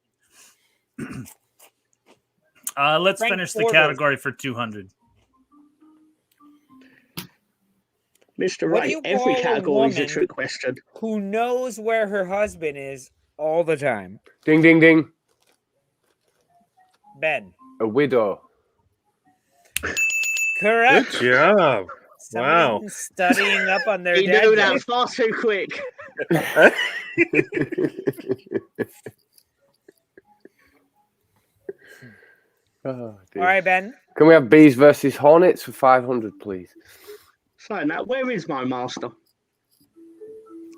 Let's finish the Frankfurt. category for 200. Mr. What do Right, you every call a category is a woman trick question. Who knows where her husband is all the time? Ding ding ding. Ben. A widow. Correct. Good job. Somebody's Wow. been studying up on their He dad knew that jokes. far too quick. Oh, All right, Ben. Can we have bees versus hornets for 500, please? So now, where is my master?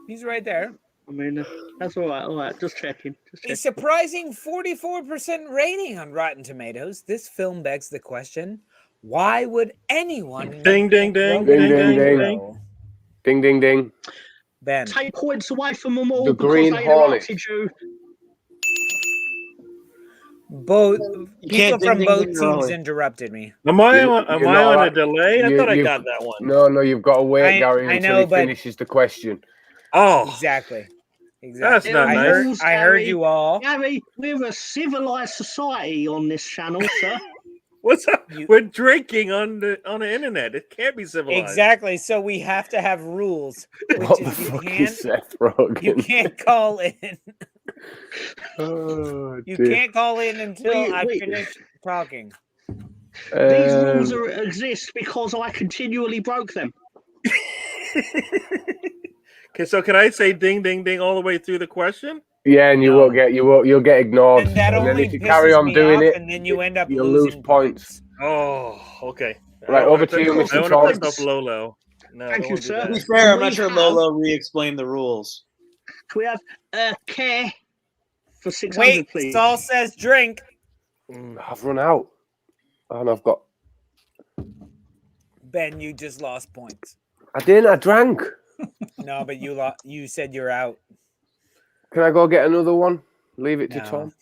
He's right there. I mean, that's all right. All right, just checking. A surprising 44% rating on Rotten Tomatoes. This film begs the question: why would anyone? Ding, ding, ding, Ding, ding, ding, ding, ding. Ding, ding, ding. Ben. Take points away from them all The because Green they Hornet. interrupted you. Both people ding, from ding, both ding teams early. interrupted me. Am I You're on not a allowed- delay? I thought I you- got that one. No, you've got to wait, Gary, I until know, he but- finishes the question. Oh, Exactly. That's not I nice. heard, I heard you all. Gary, we're a civilized society on this channel, sir. what's up? You- We're drinking on the internet. It can't be civilized. Exactly. So we have to have rules, which What the is fuck is Seth Rogen? you can't call in. Oh, You dear. can't call in until I Wait. finish talking. These rules Um, exist because I continually broke them. Okay, so can I say ding, ding, ding all the way through the question? yeah, and No. you'll get ignored. And that and then only if you carry pisses on me doing off, it, and then you end up you'll losing lose points. Oh, okay. Right, over to you, I Mr. want Tom. to piss off Lolo. No, Thank don't you, wanna do sir. To be that. fair, I'm not We sure have- Lolo re-explained the rules. Can we have care for 600, Wait, please? Saul says drink. I've run out. And I've got. Ben, you just lost points. I didn't. I drank. No, but you said you're out. Can I go get another one? Leave it to No. Tom.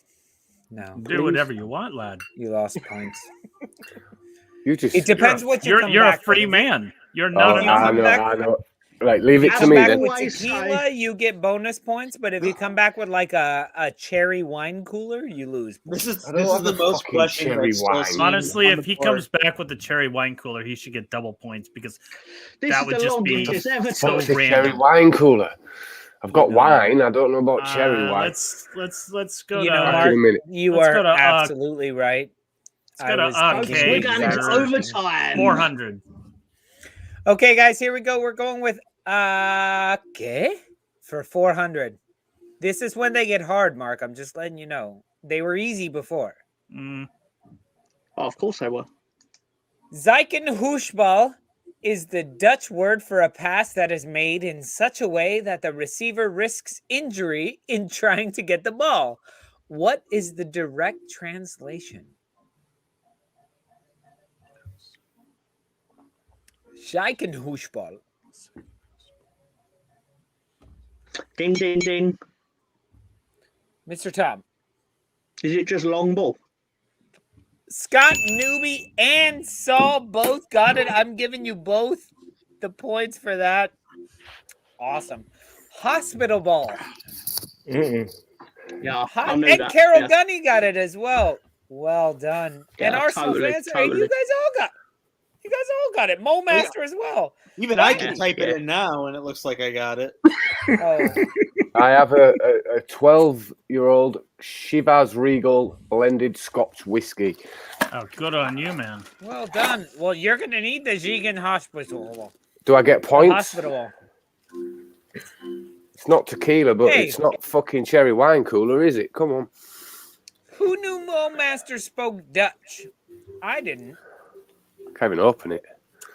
No, Do whatever you want, lad. you lost points. You just. It depends what you come You're a back free with. man. You're Oh, not you enough. I come know. back- I know. Right, leave If it you to come me back then. with Always tequila, say- you get bonus points. But if you come back with like a cherry wine cooler, you lose. This is I don't this is want the the most fucking questions cherry I've still wine. seen Honestly, on if the he board. comes back with the cherry wine cooler, he should get double points because This that is would the just be longest it's ever so What's took. a cherry random. wine cooler? I've got No. wine. I don't know about cherry wine. Let's go You to know, Back Mark, in a minute. you Let's are go to, absolutely right. let's go I to, was okay. thinking We're the going exact into same thing. overtime. 400. Okay, guys, here we go. We're going with okay for 400. This is when they get hard, Mark. I'm just letting you know. They were easy before. Mm, Oh, of course they were. Zijkenhoesbal is the Dutch word for a pass that is made in such a way that the receiver risks injury in trying to get the ball. What is the direct translation? Zijkenhoesbal. Ding, ding, ding. Mr. Tom. Is it just long ball? Scott, Newbie, and Saul both got it. I'm giving you both the points for that. Awesome. Hospital ball. Yeah, I knew And that. Carol yeah. Gunny got it as well. Well done. And Yeah, Arsenal totally, fans, hey, totally. you guys all got it. Mo Master as well. Even I can Yes, type yeah. it in now, and it looks like I got it. Oh, I have a 12-year-old Chivas Regal blended Scotch whiskey. oh, good on you, man. well done. Well, you're going to need the Ziegen Hospital. Do I get points? Hospital. It's not tequila, but Hey. it's not fucking cherry wine cooler, is it? Come on. Who knew Mo Master spoke Dutch? I didn't. Can't even open it.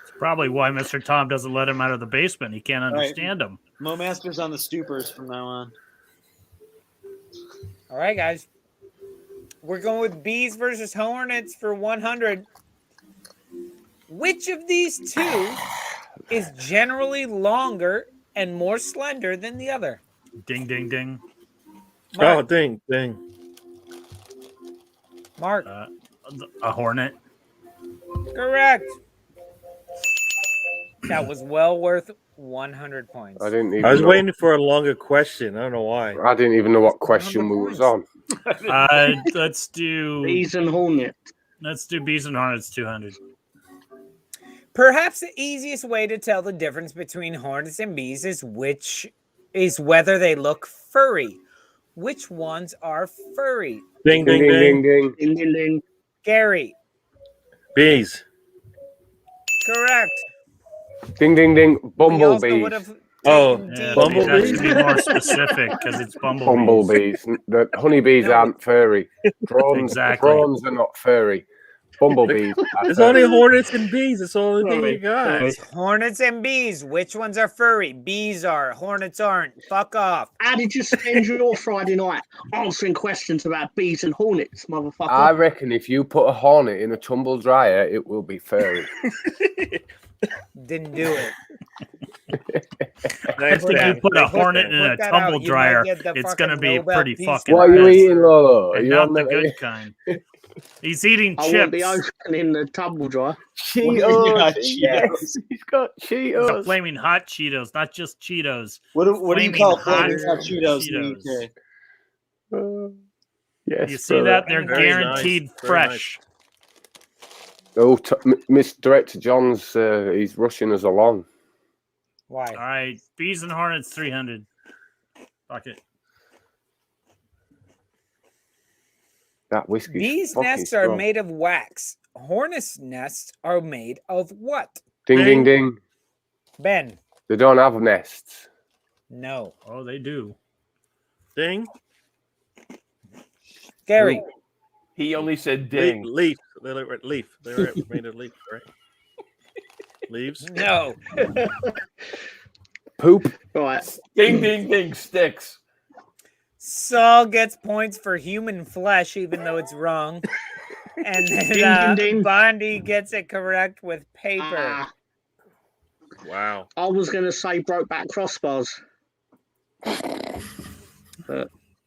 It's probably why Mr. Tom doesn't let him out of the basement. He can't understand him. Mo Master's on the stoopers from now on. All right, guys. We're going with Bees versus Hornets for 100. Which of these two is generally longer and more slender than the other? Ding, ding, ding. Oh, Mark. ding, ding. Mark. A hornet. Correct. That was well worth 100 points. I didn't even. I was know. waiting for a longer question. I don't know why. I didn't even know what question we was on. Let's do Bees and Hornet. Bees and Hornets 200. Perhaps the easiest way to tell the difference between hornets and bees is whether they look furry. Which ones are furry? Ding, Ding, ding, ding, ding. ding, ding. Ding, ding, ding. Gary. Bees. Correct. Ding, ding, ding. We also Bumblebees. would have Oh, taken Yeah, D. you'd have Bumblebees? to be more specific because it's bumblebees. Bumblebees. The honeybees No. aren't furry. Drones, Exactly. drones are not furry. Bumblebees are It's furry. only hornets and bees. That's the only thing Sorry. you got. It's hornets and bees. Which ones are furry? Bees are. Hornets aren't. Fuck off. How did you spend your Friday night answering questions about bees and hornets, motherfucker? I reckon if you put a hornet in a tumble dryer, it will be furry. Didn't do it. I Nice, think you Dan. put a Nice, hornet Dan. in a Put that tumble out. You might dryer, get the it's going to fucking be Nobel pretty Peace fucking What are you Prize. pissed. eating, Lolo? Are And you not on the the good kind. He's eating I won't be chips. opening the tumble dryer. Cheetos? Cheetos. Yes, he's got The Cheetos. flaming hot Cheetos, not just Cheetos. What do you Flaming call hot flaming hot Cheetos in the Cheetos. UK? Yes, You see that? They're Very guaranteed nice. Very nice. fresh. Oh, Miss Director John's, he's rushing us along. Why? All right, bees and hornets, 300. Fuck it. That whiskey. Bees' nests are made of wax. Hornets' nests are made of what? Ding, ding, ding. Ben. They don't have nests. No. Oh, they do. Ding. Gary. He only said ding. Leaf. They were leaf. They were made of leaf, right? Leaves. No. Poop. Right. Ding, ding, ding. Sticks. Saul gets points for human flesh, even though it's wrong. And then Ding, ding, ding. Bondi gets it correct with paper. Wow. I was going to say Brokeback Crossbars.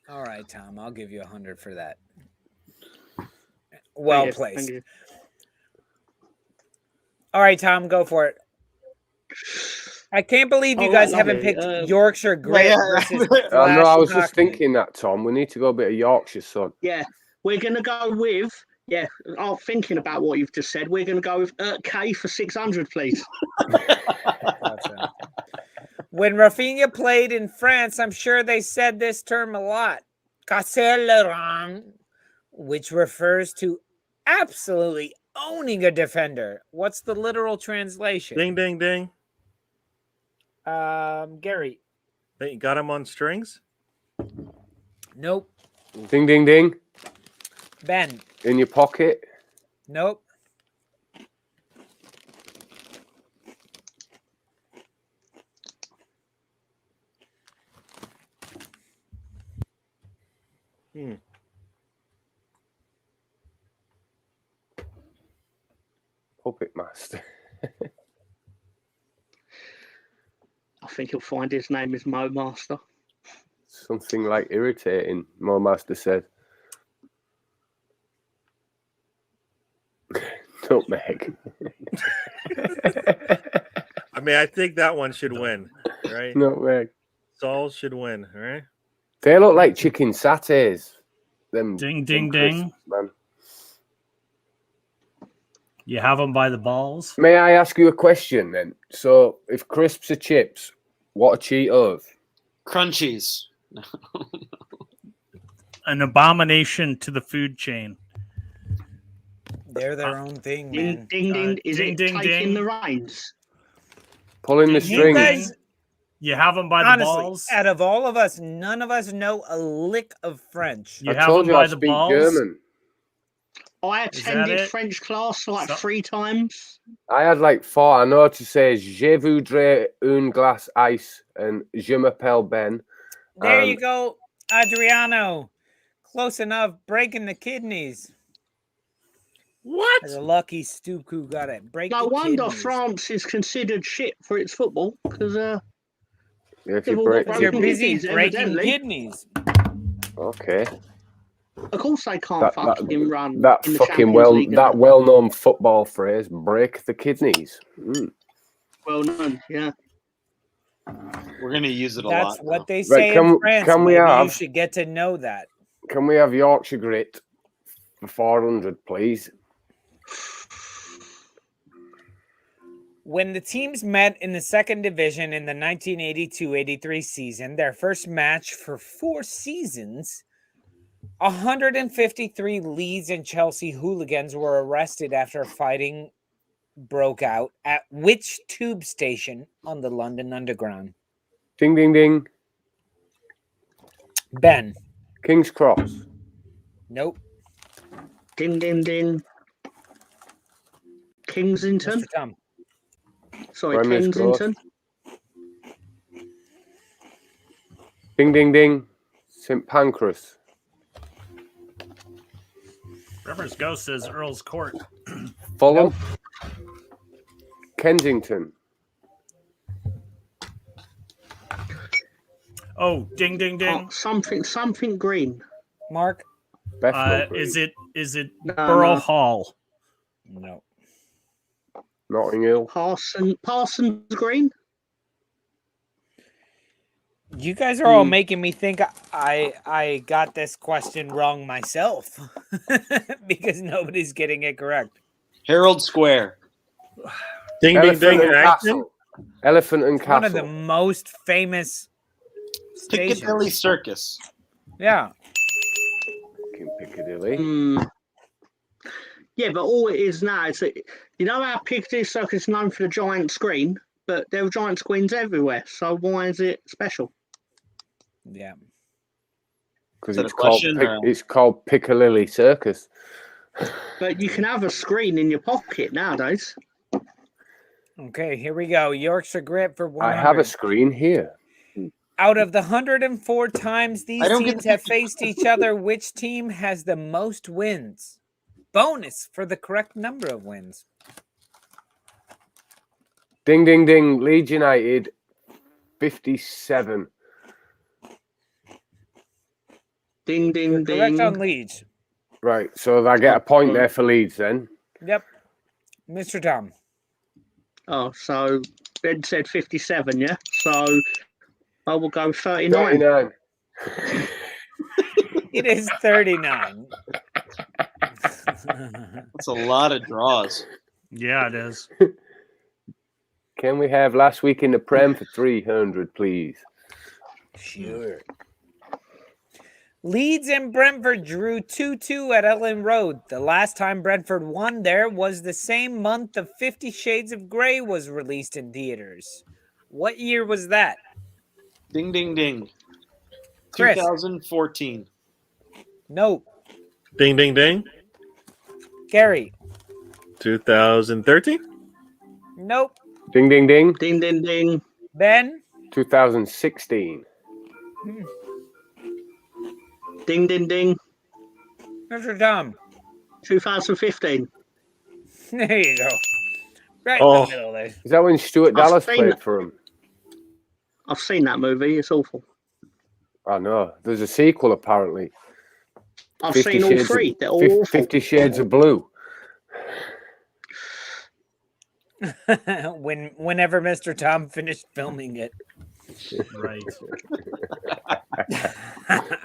All right, Tom, I'll give you 100 for that. Well Thank you, placed. thank you. All right, Tom, go for it. I can't believe you guys haven't picked Yorkshire Grit versus I know, I was Flash just thinking that, Tom. We need to go a bit of Yorkshire, son. Yeah, we're going to go with, I'm thinking about what you've just said. We're going to go with K for 600, please. Gotcha. When Rafinha played in France, I'm sure they said this term a lot. Casser le rang, which refers to absolutely owning a defender. What's the literal translation? Ding, ding, ding. Gary. Hey, got him on strings? Nope. Ding, ding, ding. Ben. In your pocket. Nope. Puppet master. I think you'll find his name is Mo Master. Something like irritating, Mo Master said. Nutmeg. I mean, I think that one should win, right? Nutmeg. Saul should win, right? They look like chicken satays. Them, Ding, them ding, crisps, ding. man. You have them by the balls. May I ask you a question then? So, if crisps are chips, what are Cheetos? Crunchies. An abomination to the food chain. They're their own thing, Ding, man. ding, ding. Is ding, it ding, taking ding. the reins? Pulling the Ding, You strings. guys, You have them by the honestly, balls. out of all of us, none of us know a lick of French. You I have told them you I by the speak balls. German. I Is that attended it? French class like So- 3 times. I had like 4. I know to say Je voudrais un glace ice and Je m'appelle Ben. There you go, Adriano. Close enough. Breaking the kidneys. What? There's a lucky Stoop who got it. Break No the wonder kidneys. France is considered shit for its football because If They've you all break, got You're broken busy kidneys, breaking evidently. kidneys. okay. of course they can't fucking run. That in the fucking Champions League, that well-known football phrase, break the kidneys. well known, yeah. We're gonna use it a That's lot. what now. they say in France. can we Maybe you have- should get to know that. Can we have Yorkshire Grit for 400, please? When the teams met in the second division in the 1982-83 season, their first match for 4 seasons, 153 Leeds and Chelsea hooligans were arrested after fighting broke out at which tube station on the London Underground? Ding, ding, ding. Ben. King's Cross. Nope. Ding, ding, ding. Kensington. Mr. Tom. Sorry, Premier Kensington. Ding, ding, ding. St. Pancras. Bremer's Ghost says Earl's Court. Fulham. Kensington. Oh, ding, ding, ding. Something green. Mark. Is it Borough Hall? No. Notting Hill. Parsons Green. You guys are all making me think I got this question wrong myself because nobody's getting it correct. Herald Square. Ding, Elephant ding, ding. and Castle. Elephant and Castle. One of the most famous stations. Piccadilly Circus. Yeah. Fucking Piccadilly. Yeah, but all it is now is that, you know how Piccadilly Circus is known for the giant screen, but there are giant screens everywhere. So why is it special? Yeah. Because Is that a question, or- it's called Piccadilly Circus. But you can have a screen in your pocket nowadays. Okay, here we go. Yorkshire Grit for 100. I have a screen here. Out of the 104 times these I don't get teams the- have faced each other, which team has the most wins? Bonus for the correct number of wins. Ding, ding, ding. Leeds United, 57. Ding, ding, You're ding. correct on Leeds. Right, so I get a point there for Leeds then. Yep. Mr. Tom. Oh, so Ben said 57, yeah? So I will go 39. 39. It is 39. That's a lot of draws. Yeah, it is. Can we have last week in the Prem for 300, please? Sure. Leeds and Brentford drew 2-2 at Ellen Road. The last time Brentford won there was the same month the 50 Shades of Grey was released in theaters. What year was that? Ding, ding, ding. Chris. 2014. Nope. Ding, ding, ding. Gary. 2013. Nope. Ding, ding, ding. Ding, ding, ding. Ben. 2016. Ding, ding, ding. Mr. Tom. 2015. There you go. Right Oh. in the middle there. Is that when Stuart I've Dallas seen played that. for him? I've seen that movie. It's awful. I know. There's a sequel apparently. I've 50 seen all Shades three. of- They're all awful. 50 Shades of Blue. Whenever Mr. Tom finished filming it. Right.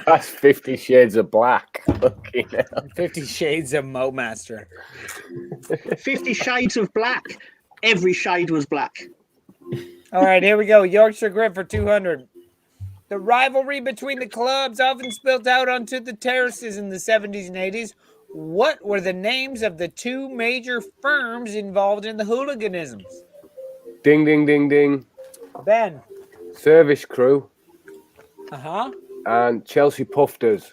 That's 50 Shades of Black. Fucking hell. 50 Shades of Mo Master. 50 Shades of Black. Every shade was black. All right, here we go. Yorkshire Grit for 200. The rivalry between the clubs often spilled out onto the terraces in the 70s and 80s. What were the names of the two major firms involved in the hooliganisms? Ding, ding, ding, ding. Ben. Service Crew Uh-huh. and Chelsea Pufters.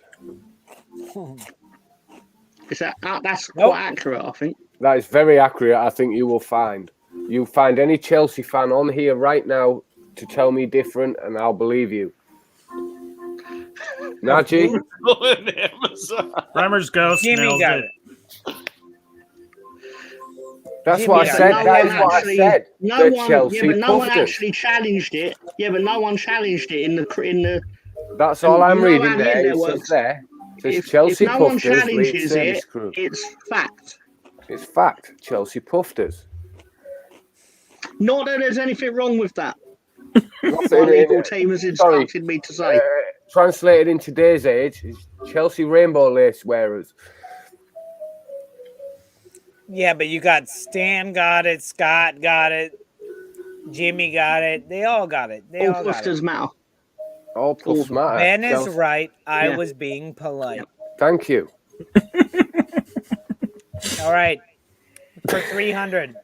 Is that that's Nope. quite accurate, I think. That is very accurate, I think you will find. You find any Chelsea fan on here right now to tell me different, and I'll believe you. Najee? Bremer's Ghost Jimmy nailed got it. it. That's Jimmy what I got it. said. No That one is what I actually- said. No The one, Chelsea yeah, but no one Pufters. actually challenged it. Yeah, but no one challenged it in the. That's all I'm you know reading how the there. It internet says works. there. It says If Chelsea no one Pufters, Leeds challenges Service it, Crew. it's fact. It's fact. Chelsea Pufters. Not that there's anything wrong with that. What's My in it? legal team has instructed me to say. Translated in today's age is Chelsea rainbow lace wearers. Yeah, but you got Stan got it, Scott got it, Jimmy got it. They all got it. They All all got it. pufters matter. All plus matter. Ben is right. I was being polite. Yep. Thank you. All right. For 300.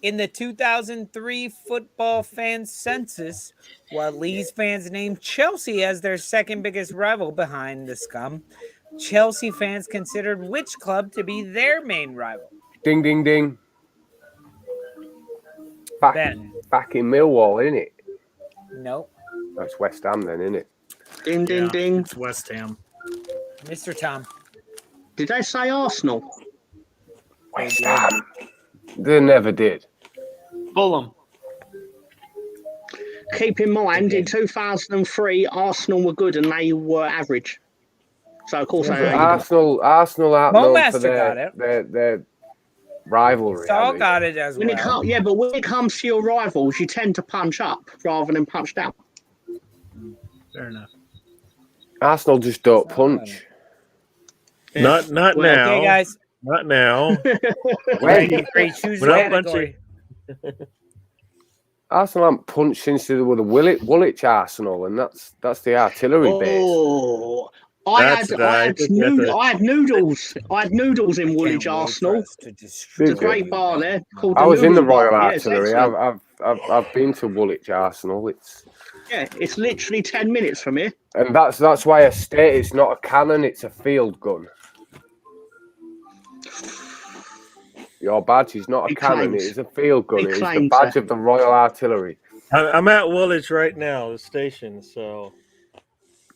In the 2003 football fan census, while Leeds fans named Chelsea as their second biggest rival behind the Scum, Chelsea fans considered which club to be their main rival? Ding, ding, ding. Back in Millwall, isn't it? Nope. That's West Ham then, isn't it? Ding, ding, ding. It's West Ham. Mr. Tom. Did they say Arsenal? West Ham. They never did. Fulham. Keep in mind, in 2003, Arsenal were good and they were average. So, of course, Arsenal aren't known for their rivalry. Saul got it as well. But when it comes to your rivals, you tend to punch up rather than punch down. Fair enough. Arsenal just don't punch. Not now. Okay, guys. Not now. Choose category. Arsenal haven't punched since they were the Woolwich Arsenal, and that's the artillery base. Oh, I had noodles. I had noodles in Woolwich Arsenal. It's a great bar there. I was in the Royal Artillery. I've been to Woolwich Arsenal. It's literally 10 minutes from here. And that's why I state it's not a cannon, it's a field gun. Your badge is not a cannon, it is a field gun. It is the badge of the Royal Artillery. I'm at Woolwich right now, the station, so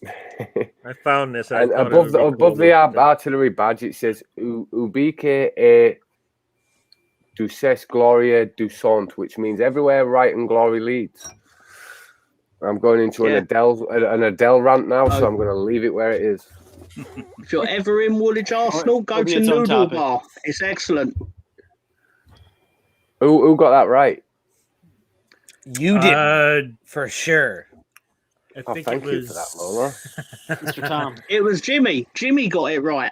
I found this. And above the artillery badge, it says Ubique e Duces Gloria Dusont, which means everywhere right and glory leads. I'm going into an Adele rant now, so I'm going to leave it where it is. If you're ever in Woolwich Arsenal, go to Noodle Bar. It's excellent. Who got that right? You did, for sure. Thank you for that, Lolo. Mr. Tom. It was Jimmy. Jimmy got it right.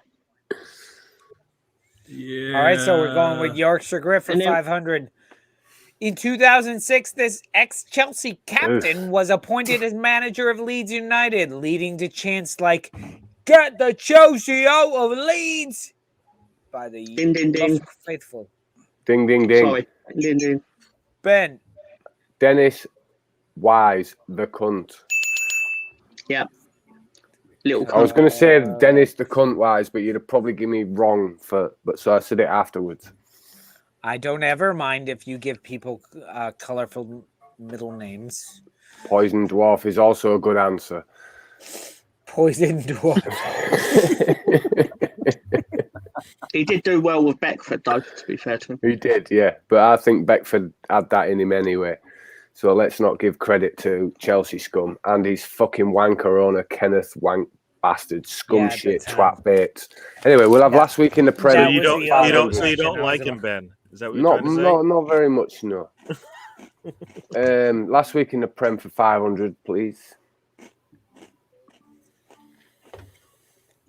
Yeah. All right, so we're going with Yorkshire Griff for 500. In 2006, this ex-Chelsea captain was appointed as manager of Leeds United, leading to chants like, "Get the Chelsea out of Leeds!" by the ding, ding, ding. faithful. Ding, ding, ding. Sorry. Ding, ding. Ben. Dennis Wise, the cunt. Yep. Little cunt. I was going to say Dennis the cunt Wise, but you'd have probably given me wrong so I said it afterwards. I don't ever mind if you give people colorful middle names. Poison Dwarf is also a good answer. Poison Dwarf. He did do well with Beckford, though, to be fair to him. He did, yeah. But I think Beckford had that in him anyway. So let's not give credit to Chelsea scum and his fucking wanker owner, Kenneth Wank bastard, scum shit, twat baits. Anyway, we'll have last week in the Premier. So you don't like him, Ben? Is that what you're trying to say? Not very much, no. Last week in the Prem for 500, please.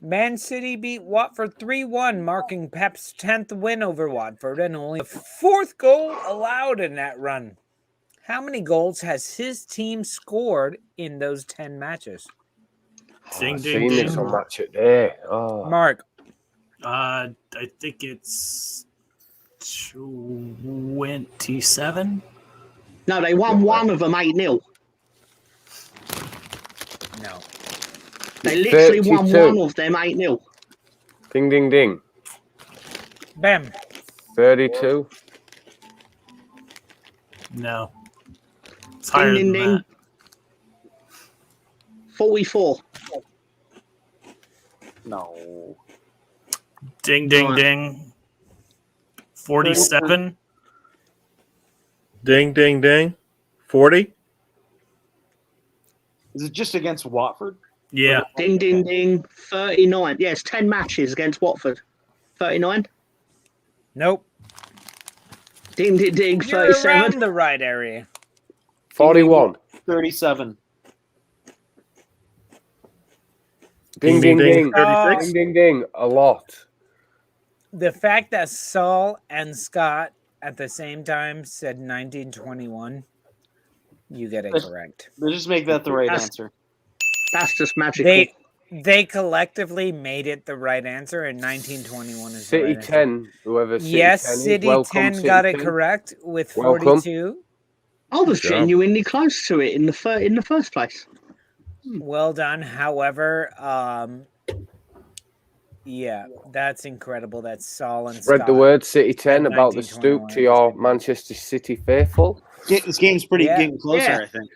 Man City beat Watford 3-1, marking Pep's 10th win over Watford and only the 4th goal allowed in that run. How many goals has his team scored in those 10 matches? I've seen this on Match It Day. Oh. Mark. I think it's 27. No, they won one of them 8-0. No. They literally won one of them 8-0. Ding, ding, ding. Bam. 32. No. It's higher than that. 44. No. Ding, ding, ding. 47. Ding, ding, ding. 40. Is it just against Watford? Yeah. Ding, ding, ding. 39. Yes, 10 matches against Watford. 39. Nope. Ding, ding, ding. You're 37. around the right area. 41. 37. Ding, ding, ding. 36. Ding, ding, ding. A lot. The fact that Saul and Scott at the same time said 1921 You get it correct. We'll just make that the right answer. That's just magical. They collectively made it the right answer, and 1921 is City the right 10. answer. Whoever City Yes, 10 is. City Welcome, 10 City got it 10. correct with Welcome. 42. I was Good job. genuinely close to it in the first place. Well done. However, yeah, that's incredible. That's Saul and Spread the Scott word, City 10, at about the Stoop 1921 to your at the same time. Manchester City faithful. This game's pretty Yeah. getting closer, Yeah. I think.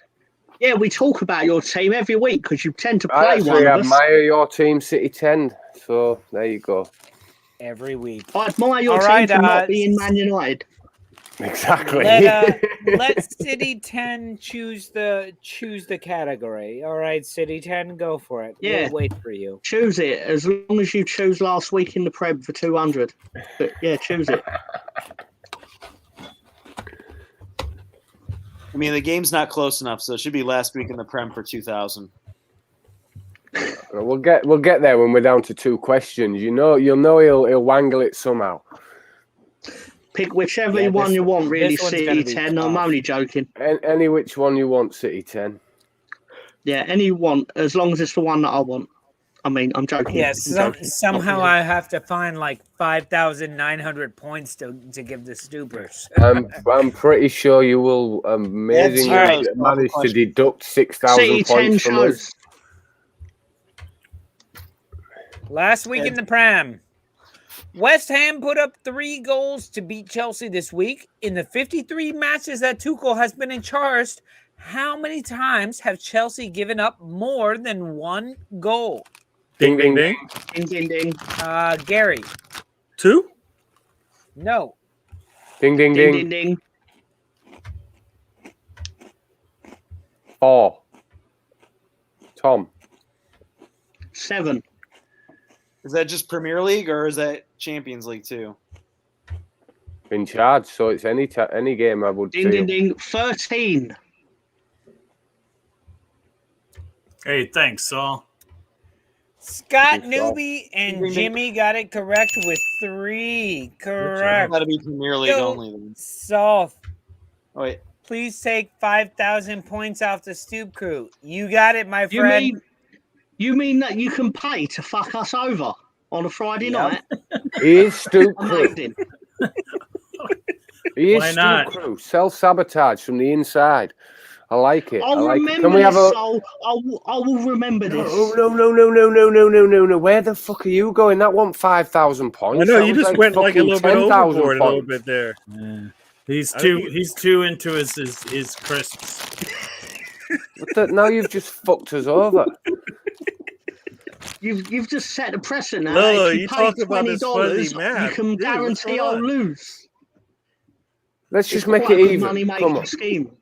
Yeah, we talk about your team every week because you tend to I play actually one of us. admire your team, City 10. So there you go. Every week. I admire your All team right, for not being Man United. Exactly. Let City 10 choose the category. All right, City 10, go for it. Yeah. We'll wait for you. Choose it as long as you choose last week in the Prem for 200. But yeah, choose it. I mean, the game's not close enough, so it should be last week in the Prem for 2,000. We'll get there when we're down to 2 questions. You'll know he'll wangle it somehow. Pick whichever Yeah, one this- you want, really, this one's City gonna be 10. I'm tough. only joking. Any which one you want, City 10. Yeah, any one, as long as it's the one that I want. I mean, I'm joking. Yes, I'm joking. somehow Not really. I have to find like 5,900 points to give the Stoopers. I'm pretty sure you will amazingly That's right. manage to Question. deduct 6,000 City 10 points from us. shows. Last week in the Prem, West Ham put up 3 goals to beat Chelsea this week. In the 53 matches that Tuchel has been in charge, how many times have Chelsea given up more than 1 goal? Ding, ding, ding. Ding, ding, ding. Gary, 2? no. Ding, ding, Ding, ding. ding, ding. 4. Tom. 7. Is that just Premier League or is that Champions League too? In charge, so it's any game I would Ding, feel. ding, ding. 13. Hey, thanks, Saul. Scott Good job. Newby and Jimmy got it correct with 3. Correct. Got to be Premier League Yo. only. Then. So, Oh, wait. please take 5,000 points off the Stoop crew. You got it, my friend. You mean that you can pay to fuck us over on a Friday night? He is Stoop Crew. Amazing. He is Why Stoop not? Crew. Self-sabotage from the inside. I like it. I'll I like it. remember Can we have this, a... Sol. I will remember this. No. Where the fuck are you going? That wasn't 5,000 points. I know, That you was just went like a fucking little bit 10,000 overboard a little points. bit there. Yeah. He's I too think- he's too into his crisps. Now you've just fucked us over. You've just set the precedent. Lolo, If you you pay talk about this $20, fuzzy math. you can Dude, what's guarantee going I'll on? lose. Let's just It's make quite it a good even. money-making Come on. scheme.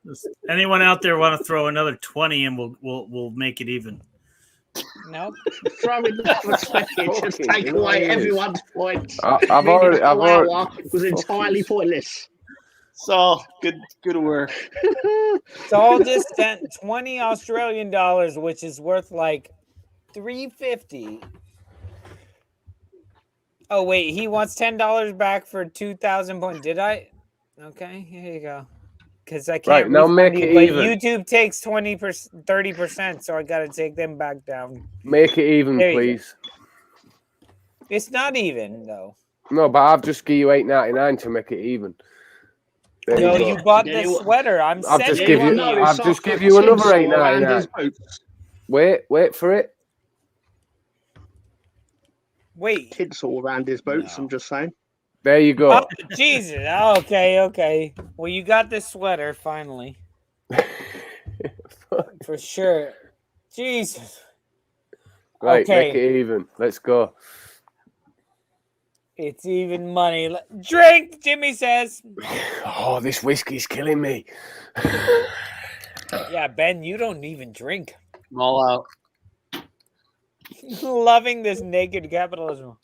Anyone out there want to throw another 20 and we'll make it even. Nope. Throw in another 20, just Fucking take away hilarious. everyone's points. I've Meaning already. the whole hour was entirely pointless. Saul, good work. Saul just sent 20 Australian dollars, which is worth like $3.50. Oh wait, he wants $10 back for 2,000 points. Did I? Okay, here you go. Because I can't. Right, now make refund it you, but even. YouTube takes 30%, so I got to take them back down. Make it even, There you go. please. It's not even though. No, but I've just give you $8.99 to make it even. There No, you you go. bought Yeah, the you- sweater. I'm I've sending just give you. you. No, I've it's just not- give you another Tim's all around his $8.99. boots. Wait for it. Wait. Kids all around his boots, No. I'm just saying. There you go. Oh, Jesus. Okay. Well, you got this sweater finally. For sure. Jesus. Right, okay. make it even. Let's go. It's even money. Drink, Jimmy says. Oh, this whiskey's killing me. Yeah, Ben, you don't even drink. I'm all out. Loving this naked capitalism.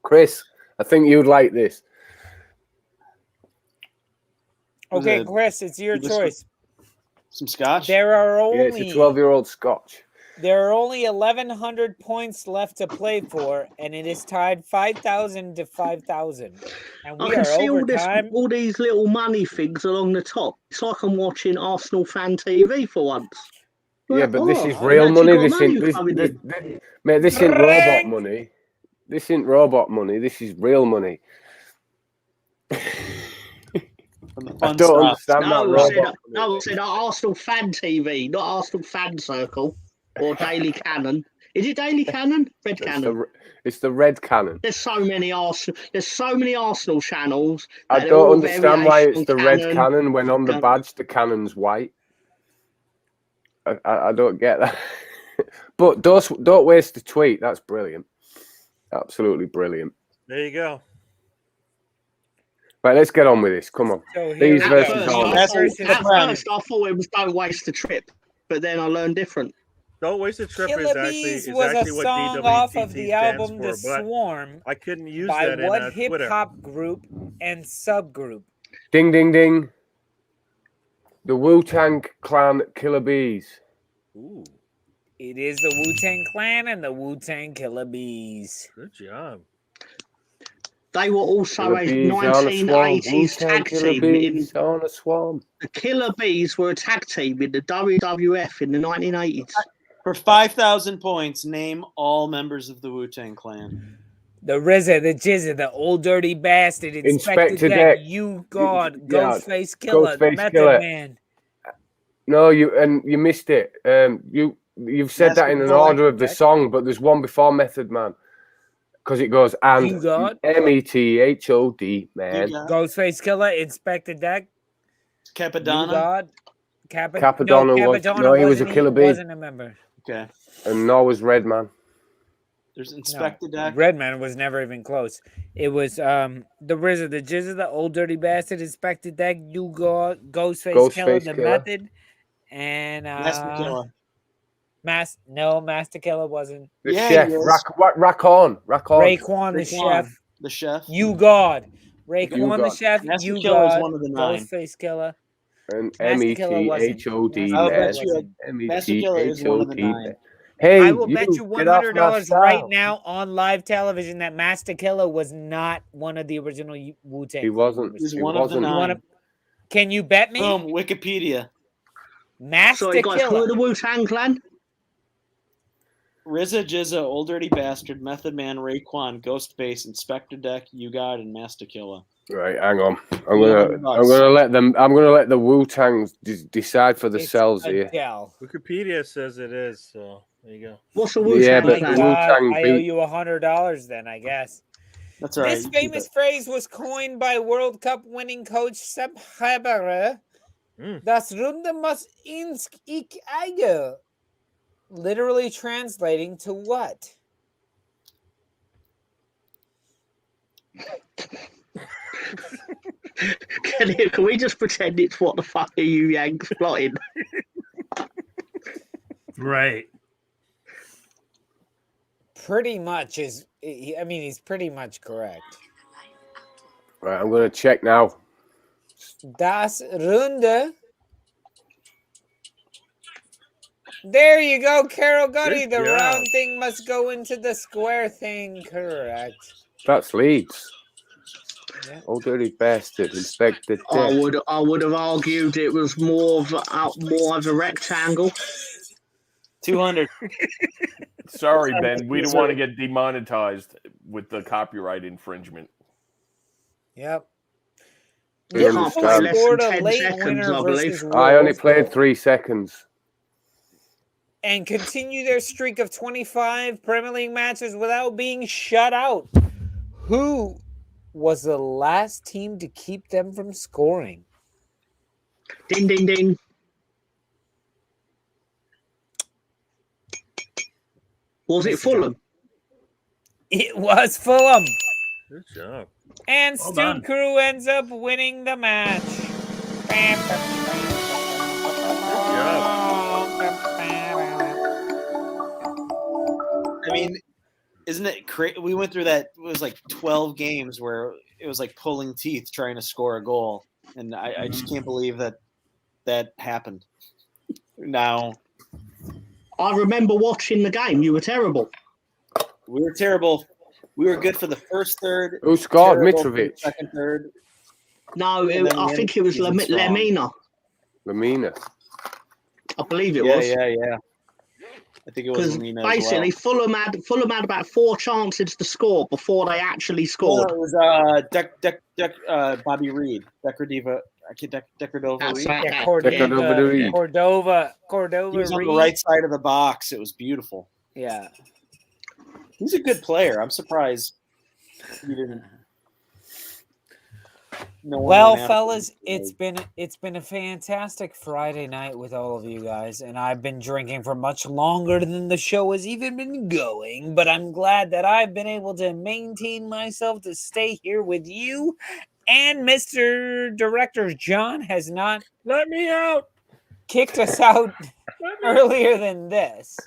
Chris, I think you'd like this. Okay, Chris, it's your This- choice. Some scotch. There are Yeah, it's only a 12-year-old Scotch. There are only 1,100 points left to play for, and it is tied 5,000 to 5,000. And we I can are see overtime. all these little money things along the top. It's like I'm watching Arsenal fan TV for once. Yeah, but this is I've real actually money. got This ain't coming in. mate. This ain't robot Frank! money. This ain't robot money. This is real money. I don't understand that robot. I said Arsenal fan TV, not Arsenal fan circle or Daily Cannon. Is it Daily Cannon? Red Cannon. It's the Red Cannon. There's so many Arsenal channels. I don't understand why it's the Red Cannon when on the badge the cannon's white. I don't get that. But don't waste the tweet. That's brilliant. Absolutely brilliant. There you go. Right, let's get on with this. Come on. So These here versus we go. all. At first, I thought it was don't waste the trip, but then I learned different. Don't waste a trip Killer Bees was a song off of the album The Swarm. I couldn't use by that what in hip Twitter. hop group and subgroup? Ding, ding, ding. The Wu-Tang Clan Killer Bees. Ooh, It is the Wu-Tang Clan and the Wu-Tang Killer Bees. good job. They were also a Killer Bees on a swarm. 1980s Wu-Tang tag Killer team. Bees on a swarm. The Killer Bees were a tag team in the WWF in the 1980s. For 5,000 points, name all members of the Wu-Tang Clan. The RZA, the Jizza, the Old Dirty Bastard, Inspector Deck, You God, Ghostface Killer, Ghostface Method Killer. Man. No, you missed it. You've said that in an order of the song, but there's one before Method Man. Because it goes and You God, METHOD, man. Ghostface Killer, Inspector Deck, Capadonna. You God, Capadonna he was a Killer Bee. Wasn't a member. Okay. And nor was Redman. There's Inspector Deck. Redman was never even close. It was the RZA, the Jizza, the Old Dirty Bastard, Inspector Deck, You God, Ghostface Killer, the Method, and Master Killer. Master Killer wasn't. The chef, Raekwon, Raekwon, the chef. The chef. You God. Raekwon, the chef. Master You Killer is God. one of the 9. Ghostface Killer. And Master Killer wasn't. METHOD, Master Killer is one of the 9. Hey, I will bet you $100 right now on live television that Master Killer was not one of the original Wu-Tang. He wasn't. He's one of the 9. Can you bet me? Boom, Wikipedia. Master Sorry, guys, who Killer. are the Wu-Tang Clan? RZA, Jizza, Old Dirty Bastard, Method Man, Raekwon, Ghostface, Inspector Deck, You God, and Master Killer. Right, hang on. I'm gonna let the Wu-Tangs decide for themselves here. Wikipedia says it is, so there you go. What's the Wu-Tang but Clan? Wu-Tang I owe you $100 then, I guess. That's right. This famous phrase was coined by World Cup winning coach Sepp Haber. Das Runde muss ins Ich Eige. Literally translating to what? Can we just pretend it's what the fuck are you Yanks plotting? Right. Pretty much is. I mean, he's pretty much correct. Right, I'm gonna check now. Das Runde. There you go, Carol Gutty. The round thing must go into the square thing. Correct. That's Leeds. Yeah. Old Dirty Bastard, Inspector Deck. I would have argued it was more of a rectangle. 200. Sorry, Ben. We don't want to get demonetized with the copyright infringement. Yep. You can't play less than 10 seconds, I believe. I only played 3 seconds. And continue their streak of 25 Premier League matches without being shut out. Who was the last team to keep them from scoring? Ding, ding, ding. Was it Fulham? It was Fulham. Good job. And Stoop Crew ends up winning the match. Good job. I mean, isn't it crazy? We went through that. It was like 12 games where it was like pulling teeth trying to score a goal. And I just can't believe that happened. Now, I remember watching the game. You were terrible. We were terrible. We were good for the first third. Who scored? terrible for the Mitrovic. Second third. No, And then I we think it was ended the season strong. Lemina. Lamina. I believe it was. Yeah. I think it was Because Lemina basically, as well. Fulham had about 4 chances to score before they actually scored. No, it was Bobby Reed, Decordova That's Reed. right. Yeah, Cordova Reed. Cordova He was on Reed. the right side of the box. It was beautiful. Yeah. He's a good player. I'm surprised he didn't. No one Well, went after fellas, him. it's been a fantastic Friday night with all of you guys, and I've been drinking for much longer than the show has even been going, but I'm glad that I've been able to maintain myself to stay here with you, and Mr. Director John has not Let me out. kicked us out earlier than this.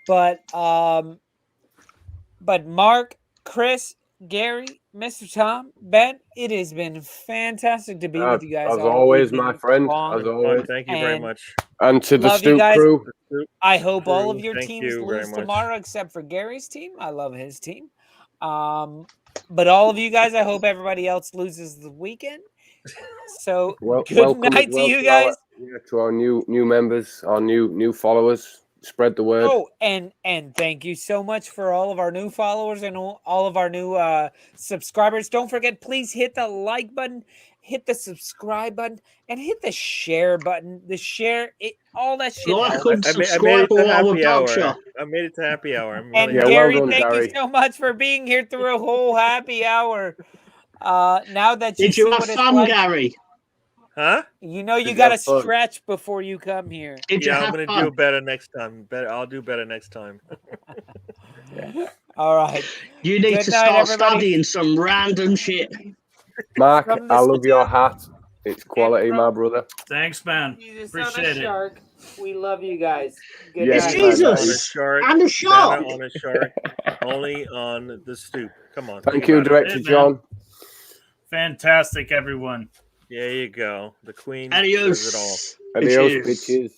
But Mark, Chris, Gary, Mr. Tom, Ben, it has been fantastic to be with you guys. As all always, evening my friend. long. As always. Thank you very And much. And to the love you Stoop guys. crew. I hope all of your Thank teams you very lose much. tomorrow, except for Gary's team. I love his team. But all of you guys, I hope everybody else loses the weekend. So good welcome night as to well you guys. to our new members, our new followers. Spread the word. Oh, and thank you so much for all of our new followers and all of our new subscribers. Don't forget, please hit the like button, hit the subscribe button, and hit the share button. The share, all that shit. Like helps. and I made subscribe it to or I will happy dog hour. you. I made it to happy hour. I'm And really Yeah, well Gary, done, thank Gary. you so much for being here through a whole happy hour. Now that you Did see you have what it's fun, like, Gary? Huh? you know you Did you got to have fun? stretch before you come here. Did you Yeah, I'm have gonna fun? do better next time. I'll do better next time. All right. You need Good to night, start everybody. studying some random shit. Mark, From the I love your Stoop. hat. It's quality, from- my brother. Thanks, man. Jesus on a Appreciate it. shark. We love you guys. Good Yes, It's night. man. Santa on a Jesus shark. and a shark. Santa on a shark. Only on the stoop. Come on. Thank think you, about it. Director Hey, man. John. Fantastic, everyone. There you go. The Queen says it all. Adios. Adios, bitches.